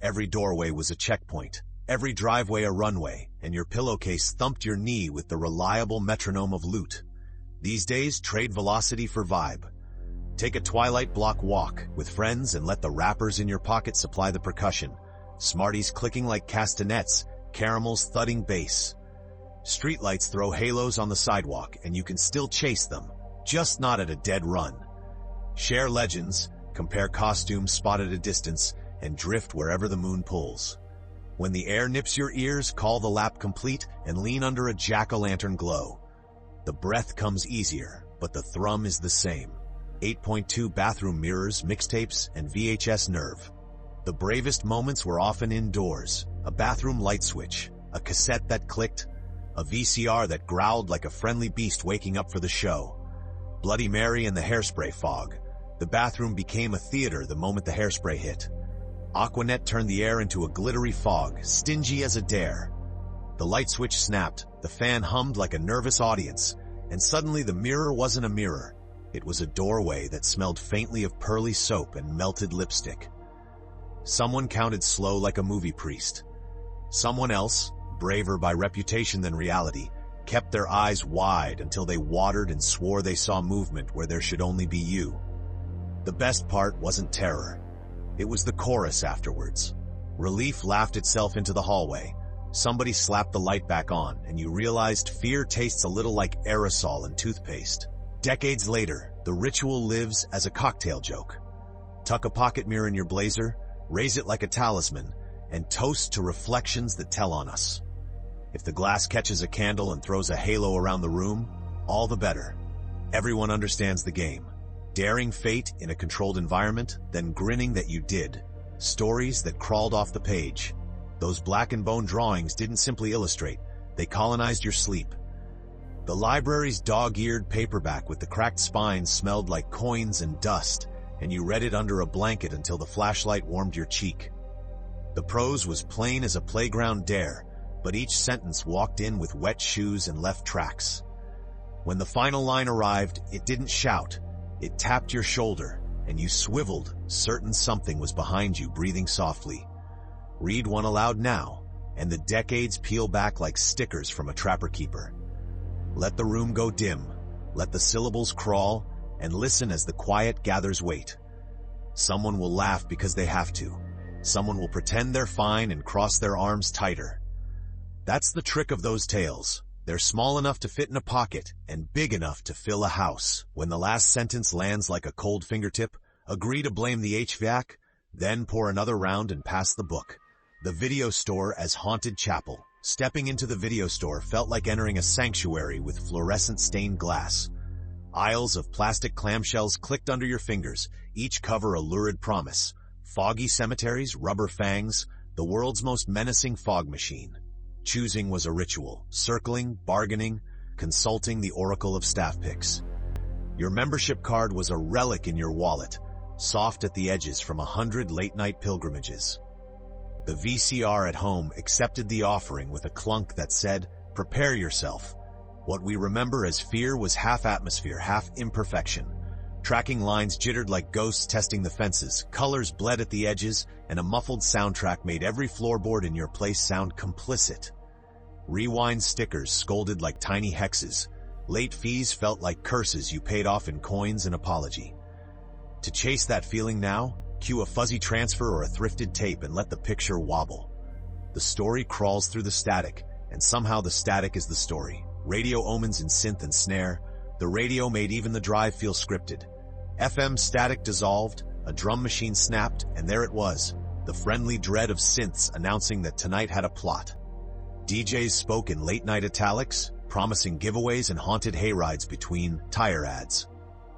Every doorway was a checkpoint, every driveway a runway, and your pillowcase thumped your knee with the reliable metronome of loot. These days, trade velocity for vibe. Take a twilight block walk with friends and let the rappers in your pocket supply the percussion. Smarties clicking like castanets, caramels thudding bass. Streetlights throw halos on the sidewalk and you can still chase them, just not at a dead run. Share legends, compare costumes spot at a distance, and drift wherever the moon pulls. When the air nips your ears, call the lap complete and lean under a jack-o'-lantern glow. The breath comes easier, but the thrum is the same. 8.2 bathroom mirrors, mixtapes, and VHS nerve. The bravest moments were often indoors. A bathroom light switch, a cassette that clicked, a VCR that growled like a friendly beast waking up for the show. Bloody Mary and the hairspray fog. The bathroom became a theater the moment the hairspray hit. Aquanet turned the air into a glittery fog, stingy as a dare. The light switch snapped, the fan hummed like a nervous audience, and suddenly the mirror wasn't a mirror. It was a doorway that smelled faintly of pearly soap and melted lipstick. Someone counted slow like a movie priest. Someone else, braver by reputation than reality, kept their eyes wide until they watered and swore they saw movement where there should only be you. The best part wasn't terror. It was the chorus afterwards. Relief laughed itself into the hallway. Somebody slapped the light back on, and you realized fear tastes a little like aerosol and toothpaste. Decades later, the ritual lives as a cocktail joke. Tuck a pocket mirror in your blazer, raise it like a talisman, and toast to reflections that tell on us. If the glass catches a candle and throws a halo around the room, all the better. Everyone understands the game. Daring fate in a controlled environment, then grinning that you did. Stories that crawled off the page. Those black and bone drawings didn't simply illustrate, they colonized your sleep. The library's dog-eared paperback with the cracked spines smelled like coins and dust, and you read it under a blanket until the flashlight warmed your cheek. The prose was plain as a playground dare, but each sentence walked in with wet shoes and left tracks. When the final line arrived, it didn't shout. It tapped your shoulder, and you swiveled, certain something was behind you, breathing softly. Read one aloud now, and the decades peel back like stickers from a trapper-keeper. Let the room go dim, let the syllables crawl, and listen as the quiet gathers weight. Someone will laugh because they have to. Someone will pretend they're fine and cross their arms tighter. That's the trick of those tales. They're small enough to fit in a pocket and big enough to fill a house. When the last sentence lands like a cold fingertip, agree to blame the HVAC, then pour another round and pass the book. The video store as haunted chapel. Stepping into the video store felt like entering a sanctuary with fluorescent stained glass. Aisles of plastic clamshells clicked under your fingers, each cover a lurid promise. Foggy cemeteries, rubber fangs, the world's most menacing fog machine. Choosing was a ritual, circling, bargaining, consulting the oracle of staff picks. Your membership card was a relic in your wallet, soft at the edges from 100 late-night pilgrimages. The VCR at home accepted the offering with a clunk that said, "Prepare yourself." What we remember as fear was half atmosphere, half imperfection. Tracking lines jittered like ghosts testing the fences, colors bled at the edges, and a muffled soundtrack made every floorboard in your place sound complicit. Rewind stickers scolded like tiny hexes. Late fees felt like curses you paid off in coins and apology. To chase that feeling now, cue a fuzzy transfer or a thrifted tape and let the picture wobble. The story crawls through the static, and somehow the static is the story. Radio omens in synth and snare. The radio made even the drive feel scripted. FM static dissolved, a drum machine snapped, and there it was, the friendly dread of synths announcing that tonight had a plot. DJs spoke in late-night italics, promising giveaways and haunted hayrides between tire ads.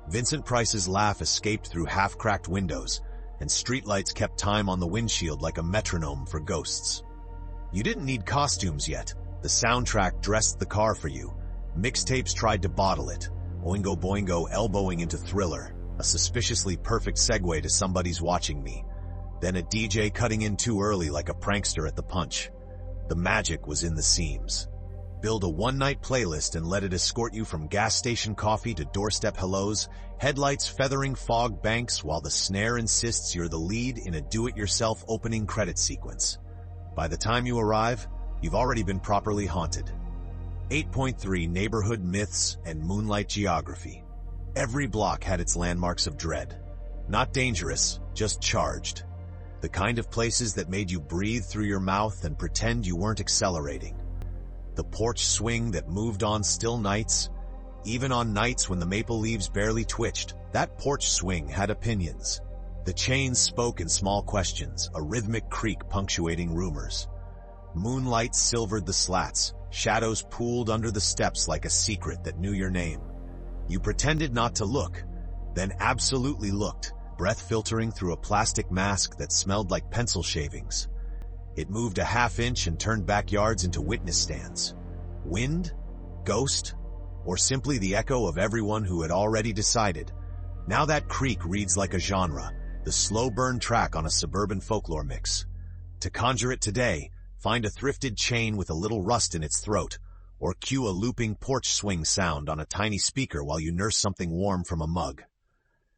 Vincent Price's laugh escaped through half-cracked windows, and streetlights kept time on the windshield like a metronome for ghosts. You didn't need costumes yet. The soundtrack dressed the car for you. Mixtapes tried to bottle it. Oingo Boingo elbowing into Thriller, a suspiciously perfect segue to Somebody's Watching Me. Then a DJ cutting in too early like a prankster at the punch. The magic was in the seams. Build a one-night playlist and let it escort you from gas station coffee to doorstep hellos, headlights feathering fog banks while the snare insists you're the lead in a do-it-yourself opening credit sequence. By the time you arrive, you've already been properly haunted. 8.3 Neighborhood Myths and Moonlight Geography. Every block had its landmarks of dread. Not dangerous, just charged. The kind of places that made you breathe through your mouth and pretend you weren't accelerating. The porch swing that moved on still nights. Even on nights when the maple leaves barely twitched, that porch swing had opinions. The chains spoke in small questions, a rhythmic creak punctuating rumors. Moonlight silvered the slats, shadows pooled under the steps like a secret that knew your name. You pretended not to look, then absolutely looked, breath filtering through a plastic mask that smelled like pencil shavings. It moved a half inch and turned backyards into witness stands. Wind? Ghost? Or simply the echo of everyone who had already decided. Now that creak reads like a genre, the slow burn track on a suburban folklore mix. To conjure it today, find a thrifted chain with a little rust in its throat, or cue a looping porch swing sound on a tiny speaker while you nurse something warm from a mug.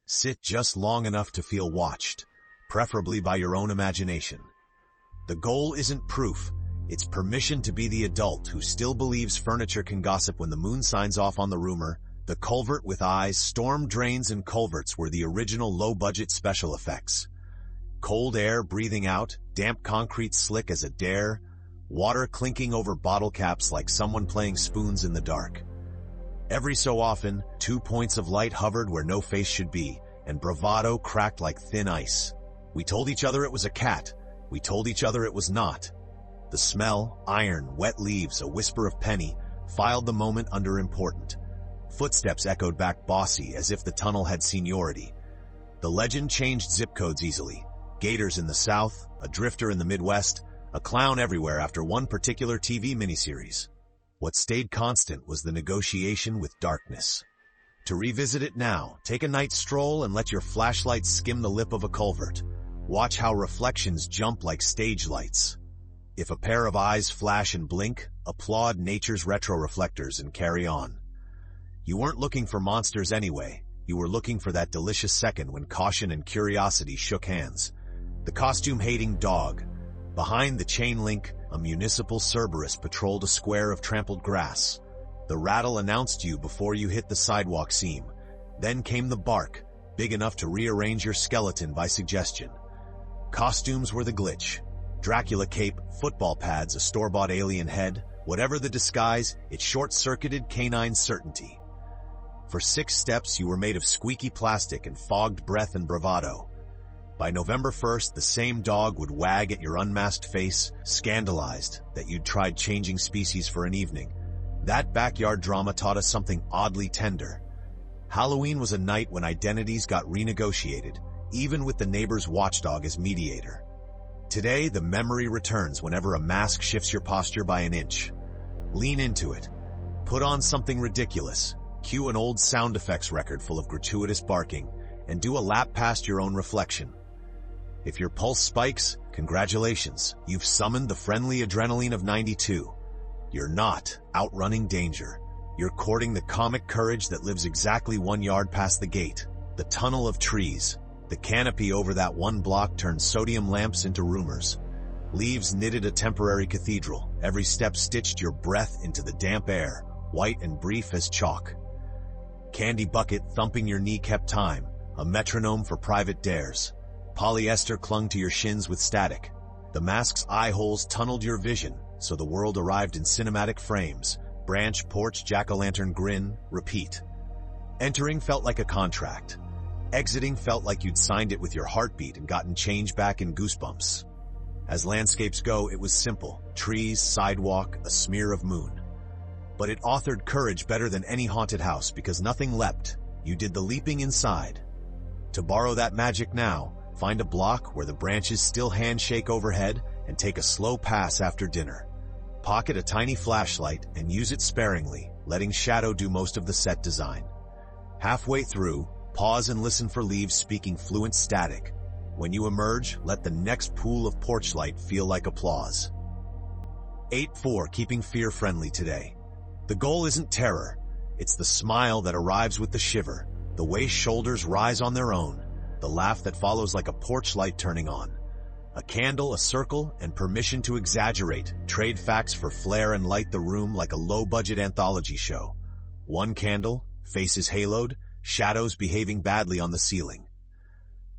Sit just long enough to feel watched, preferably by your own imagination. The goal isn't proof, it's permission to be the adult who still believes furniture can gossip when the moon signs off on the rumor. The culvert with eyes, storm drains and culverts were the original low-budget special effects. Cold air breathing out, damp concrete slick as a dare, water clinking over bottle caps like someone playing spoons in the dark. Every so often, 2 points of light hovered where no face should be, and bravado cracked like thin ice. We told each other it was a cat. We told each other it was not. The smell, iron, wet leaves, a whisper of penny, filed the moment under important. Footsteps echoed back bossy as if the tunnel had seniority. The legend changed zip codes easily. Gators in the south, a drifter in the Midwest, a clown everywhere after one particular TV miniseries. What stayed constant was the negotiation with darkness. To revisit it now, take a night stroll and let your flashlight skim the lip of a culvert. Watch how reflections jump like stage lights. If a pair of eyes flash and blink, applaud nature's retroreflectors and carry on. You weren't looking for monsters anyway. You were looking for that delicious second when caution and curiosity shook hands. The costume-hating dog. Behind the chain link, a municipal Cerberus patrolled a square of trampled grass. The rattle announced you before you hit the sidewalk seam. Then came the bark, big enough to rearrange your skeleton by suggestion. Costumes were the glitch. Dracula cape, football pads, a store-bought alien head. Whatever the disguise, it short-circuited canine certainty. For 6 steps, you were made of squeaky plastic and fogged breath and bravado. By November 1st, the same dog would wag at your unmasked face, scandalized that you'd tried changing species for an evening. That backyard drama taught us something oddly tender. Halloween was a night when identities got renegotiated, even with the neighbor's watchdog as mediator. Today, the memory returns whenever a mask shifts your posture by an inch. Lean into it. Put on something ridiculous. Cue an old sound effects record full of gratuitous barking, and do a lap past your own reflection. If your pulse spikes, congratulations, you've summoned the friendly adrenaline of 92. You're not outrunning danger. You're courting the comic courage that lives exactly 1 yard past the gate. The tunnel of trees. The canopy over that one block turned sodium lamps into rumors. Leaves knitted a temporary cathedral. Every step stitched your breath into the damp air, white and brief as chalk. Candy bucket thumping your knee kept time, a metronome for private dares. Polyester clung to your shins with static. The mask's eye holes tunneled your vision, so the world arrived in cinematic frames, Branch, porch, jack-o'-lantern, grin, repeat. Entering felt like a contract. Exiting felt like you'd signed it with your heartbeat and gotten change back in goosebumps. As landscapes go, it was simple. Trees, sidewalk, a smear of moon. But it authored courage better than any haunted house because nothing leapt. You did the leaping inside. To borrow that magic now, find a block where the branches still handshake overhead and take a slow pass after dinner. Pocket a tiny flashlight and use it sparingly, letting shadow do most of the set design. Halfway through, pause and listen for leaves speaking fluent static. When you emerge, let the next pool of porch light feel like applause. 8-4, keeping fear friendly today. The goal isn't terror. It's the smile that arrives with the shiver, the way shoulders rise on their own, the laugh that follows like a porch light turning on. A candle, a circle, and permission to exaggerate. Trade facts for flair and light the room like a low-budget anthology show. One candle, faces haloed, shadows behaving badly on the ceiling.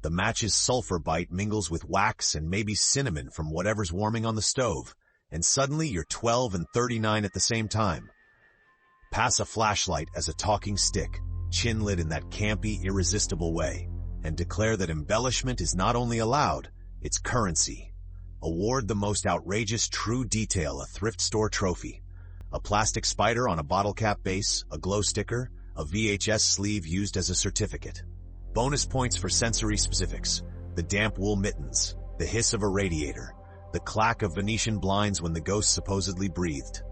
The match's sulfur bite mingles with wax and maybe cinnamon from whatever's warming on the stove, and suddenly you're 12 and 39 at the same time. Pass a flashlight as a talking stick, chin lit in that campy, irresistible way, and declare that embellishment is not only allowed, it's currency. Award the most outrageous true detail, a thrift store trophy. A plastic spider on a bottle cap base, a glow sticker, a VHS sleeve used as a certificate. Bonus points for sensory specifics. The damp wool mittens, the hiss of a radiator, the clack of Venetian blinds when the ghost supposedly breathed.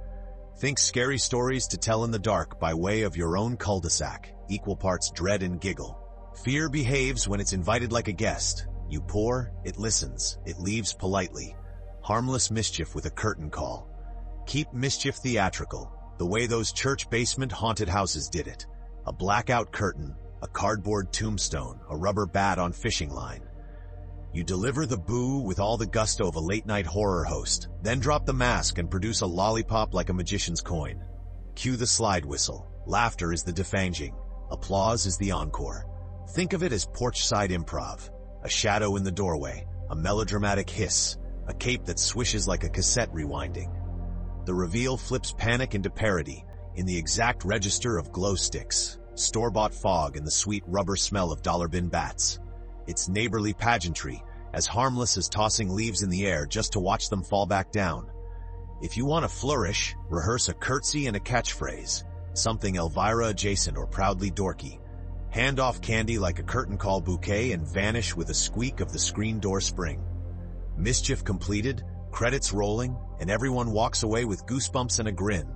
Think scary stories to tell in the dark by way of your own cul-de-sac, equal parts dread and giggle. Fear behaves when it's invited like a guest. You pour, it listens, it leaves politely. Harmless mischief with a curtain call. Keep mischief theatrical, the way those church basement haunted houses did it. A blackout curtain, a cardboard tombstone, a rubber bat on fishing line. You deliver the boo with all the gusto of a late-night horror host, then drop the mask and produce a lollipop like a magician's coin. Cue the slide whistle. Laughter is the defanging. Applause is the encore. Think of it as porch-side improv. A shadow in the doorway, a melodramatic hiss, a cape that swishes like a cassette rewinding. The reveal flips panic into parody, in the exact register of glow sticks, store-bought fog and the sweet rubber smell of dollar bin bats. It's neighborly pageantry, as harmless as tossing leaves in the air just to watch them fall back down. If you want to flourish, rehearse a curtsy and a catchphrase, something Elvira adjacent or proudly dorky. Hand off candy like a curtain call bouquet and vanish with a squeak of the screen door spring. Mischief completed, credits rolling, and everyone walks away with goosebumps and a grin.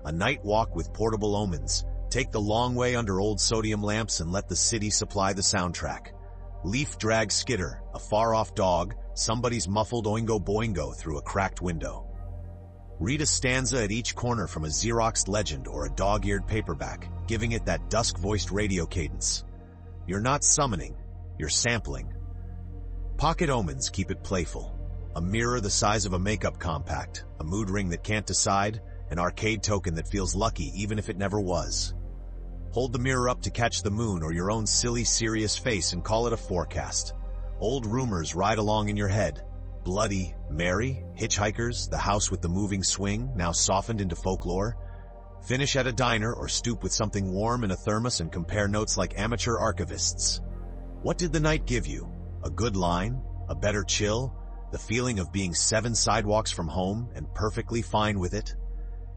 A night walk with portable omens. Take the long way under old sodium lamps and let the city supply the soundtrack. Leaf drag skitter, a far-off dog, somebody's muffled oingo boingo through a cracked window. Read a stanza at each corner from a Xeroxed legend or a dog-eared paperback, giving it that dusk-voiced radio cadence. You're not summoning, you're sampling. Pocket omens keep it playful. A mirror the size of a makeup compact, a mood ring that can't decide, an arcade token that feels lucky even if it never was. Hold the mirror up to catch the moon or your own silly, serious face and call it a forecast. Old rumors ride along in your head. Bloody Mary, hitchhikers, the house with the moving swing, now softened into folklore. Finish at a diner or stoop with something warm in a thermos and compare notes like amateur archivists. What did the night give you? A good line? A better chill? The feeling of being 7 sidewalks from home and perfectly fine with it?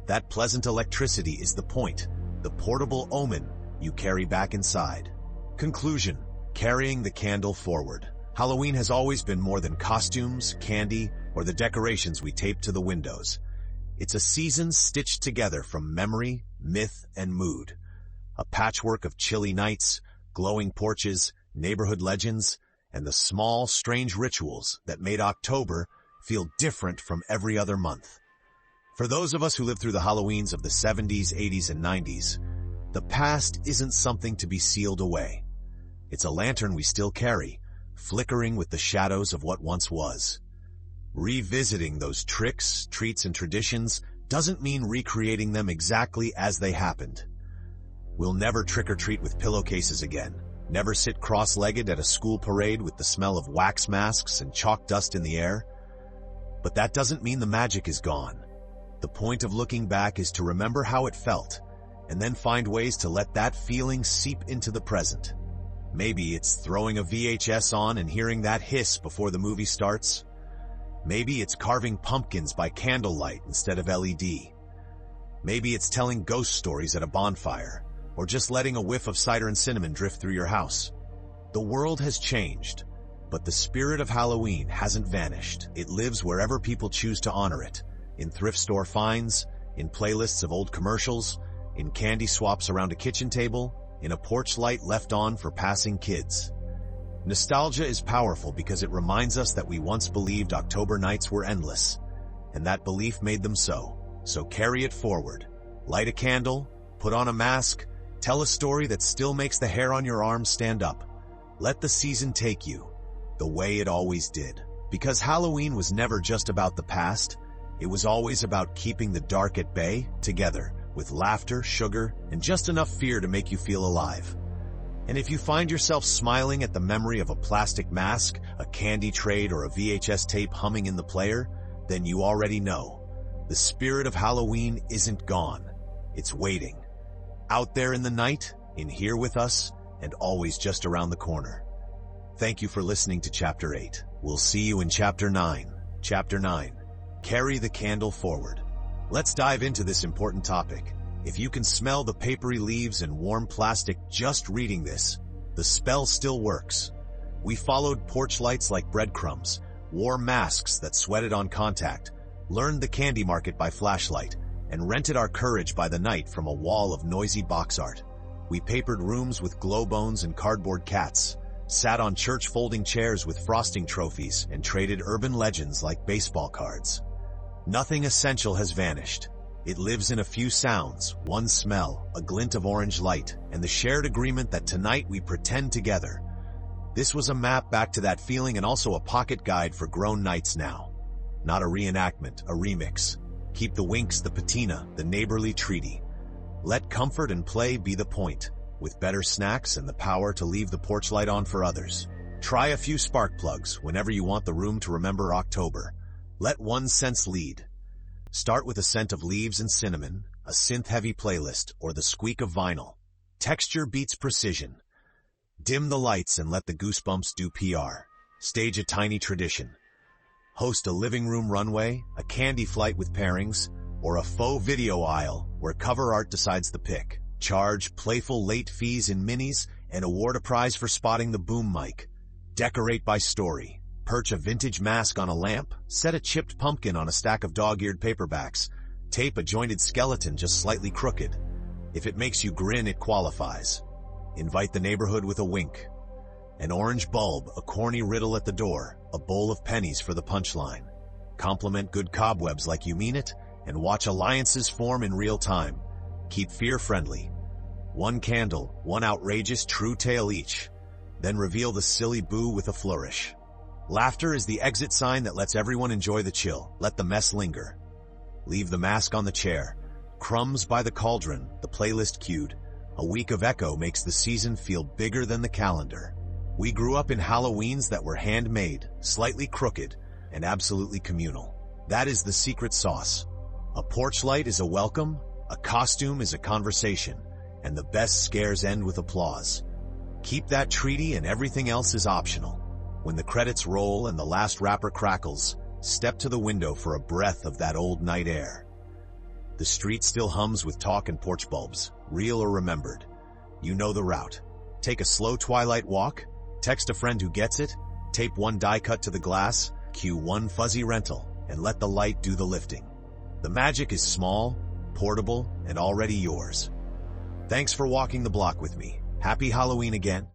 That pleasant electricity is the point, the portable omen you carry back inside. Conclusion: carrying the candle forward. Halloween has always been more than costumes, candy, or the decorations we tape to the windows. It's a season stitched together from memory, myth, and mood. A patchwork of chilly nights, glowing porches, neighborhood legends, and the small, strange rituals that made October feel different from every other month. For those of us who lived through the Halloweens of the 70s, 80s, and 90s, the past isn't something to be sealed away. It's a lantern we still carry, flickering with the shadows of what once was. Revisiting those tricks, treats, and traditions doesn't mean recreating them exactly as they happened. We'll never trick-or-treat with pillowcases again, never sit cross-legged at a school parade with the smell of wax masks and chalk dust in the air. But that doesn't mean the magic is gone. The point of looking back is to remember how it felt, and then find ways to let that feeling seep into the present. Maybe it's throwing a VHS on and hearing that hiss before the movie starts. Maybe it's carving pumpkins by candlelight instead of LED. Maybe it's telling ghost stories at a bonfire, or just letting a whiff of cider and cinnamon drift through your house. The world has changed, but the spirit of Halloween hasn't vanished. It lives wherever people choose to honor it, in thrift store finds, in playlists of old commercials, in candy swaps around a kitchen table, in a porch light left on for passing kids. Nostalgia is powerful because it reminds us that we once believed October nights were endless, and that belief made them so. So carry it forward. Light a candle, put on a mask, tell a story that still makes the hair on your arms stand up. Let the season take you, the way it always did. Because Halloween was never just about the past, it was always about keeping the dark at bay, together, with laughter, sugar, and just enough fear to make you feel alive. And if you find yourself smiling at the memory of a plastic mask, a candy trade, or a VHS tape humming in the player, then you already know. The spirit of Halloween isn't gone. It's waiting. Out there in the night, in here with us, and always just around the corner. Thank you for listening to Chapter 8. We'll see you in Chapter 9. Chapter 9. Carry the candle forward. Let's dive into this important topic. If you can smell the papery leaves and warm plastic just reading this, the spell still works. We followed porch lights like breadcrumbs, wore masks that sweated on contact, learned the candy market by flashlight, and rented our courage by the night from a wall of noisy box art. We papered rooms with glow bones and cardboard cats, sat on church folding chairs with frosting trophies, and traded urban legends like baseball cards. Nothing essential has vanished. It lives in a few sounds, one smell, a glint of orange light, and the shared agreement that tonight we pretend together. This was a map back to that feeling and also a pocket guide for grown nights now. Not a reenactment, a remix. Keep the winks, the patina, the neighborly treaty. Let comfort and play be the point, with better snacks and the power to leave the porch light on for others. Try a few spark plugs whenever you want the room to remember October. Let one sense lead. Start with a scent of leaves and cinnamon, a synth-heavy playlist, or the squeak of vinyl. Texture beats precision. Dim the lights and let the goosebumps do PR. Stage a tiny tradition. Host a living room runway, a candy flight with pairings, or a faux video aisle where cover art decides the pick. Charge playful late fees in minis and award a prize for spotting the boom mic. Decorate by story. Perch a vintage mask on a lamp, set a chipped pumpkin on a stack of dog-eared paperbacks, tape a jointed skeleton just slightly crooked. If it makes you grin, it qualifies. Invite the neighborhood with a wink. An orange bulb, a corny riddle at the door, a bowl of pennies for the punchline. Compliment good cobwebs like you mean it, and watch alliances form in real time. Keep fear friendly. One candle, one outrageous true tale each. Then reveal the silly boo with a flourish. Laughter is the exit sign that lets everyone enjoy the chill. Let the mess linger. Leave the mask on the chair. Crumbs by the cauldron, the playlist cued. A week of echo makes the season feel bigger than the calendar. We grew up in Halloweens that were handmade, slightly crooked, and absolutely communal. That is the secret sauce. A porch light is a welcome, a costume is a conversation, and the best scares end with applause. Keep that treaty and everything else is optional. When the credits roll and the last wrapper crackles, step to the window for a breath of that old night air. The street still hums with talk and porch bulbs, real or remembered. You know the route. Take a slow twilight walk, text a friend who gets it, tape one die cut to the glass, cue one fuzzy rental, and let the light do the lifting. The magic is small, portable, and already yours. Thanks for walking the block with me. Happy Halloween again.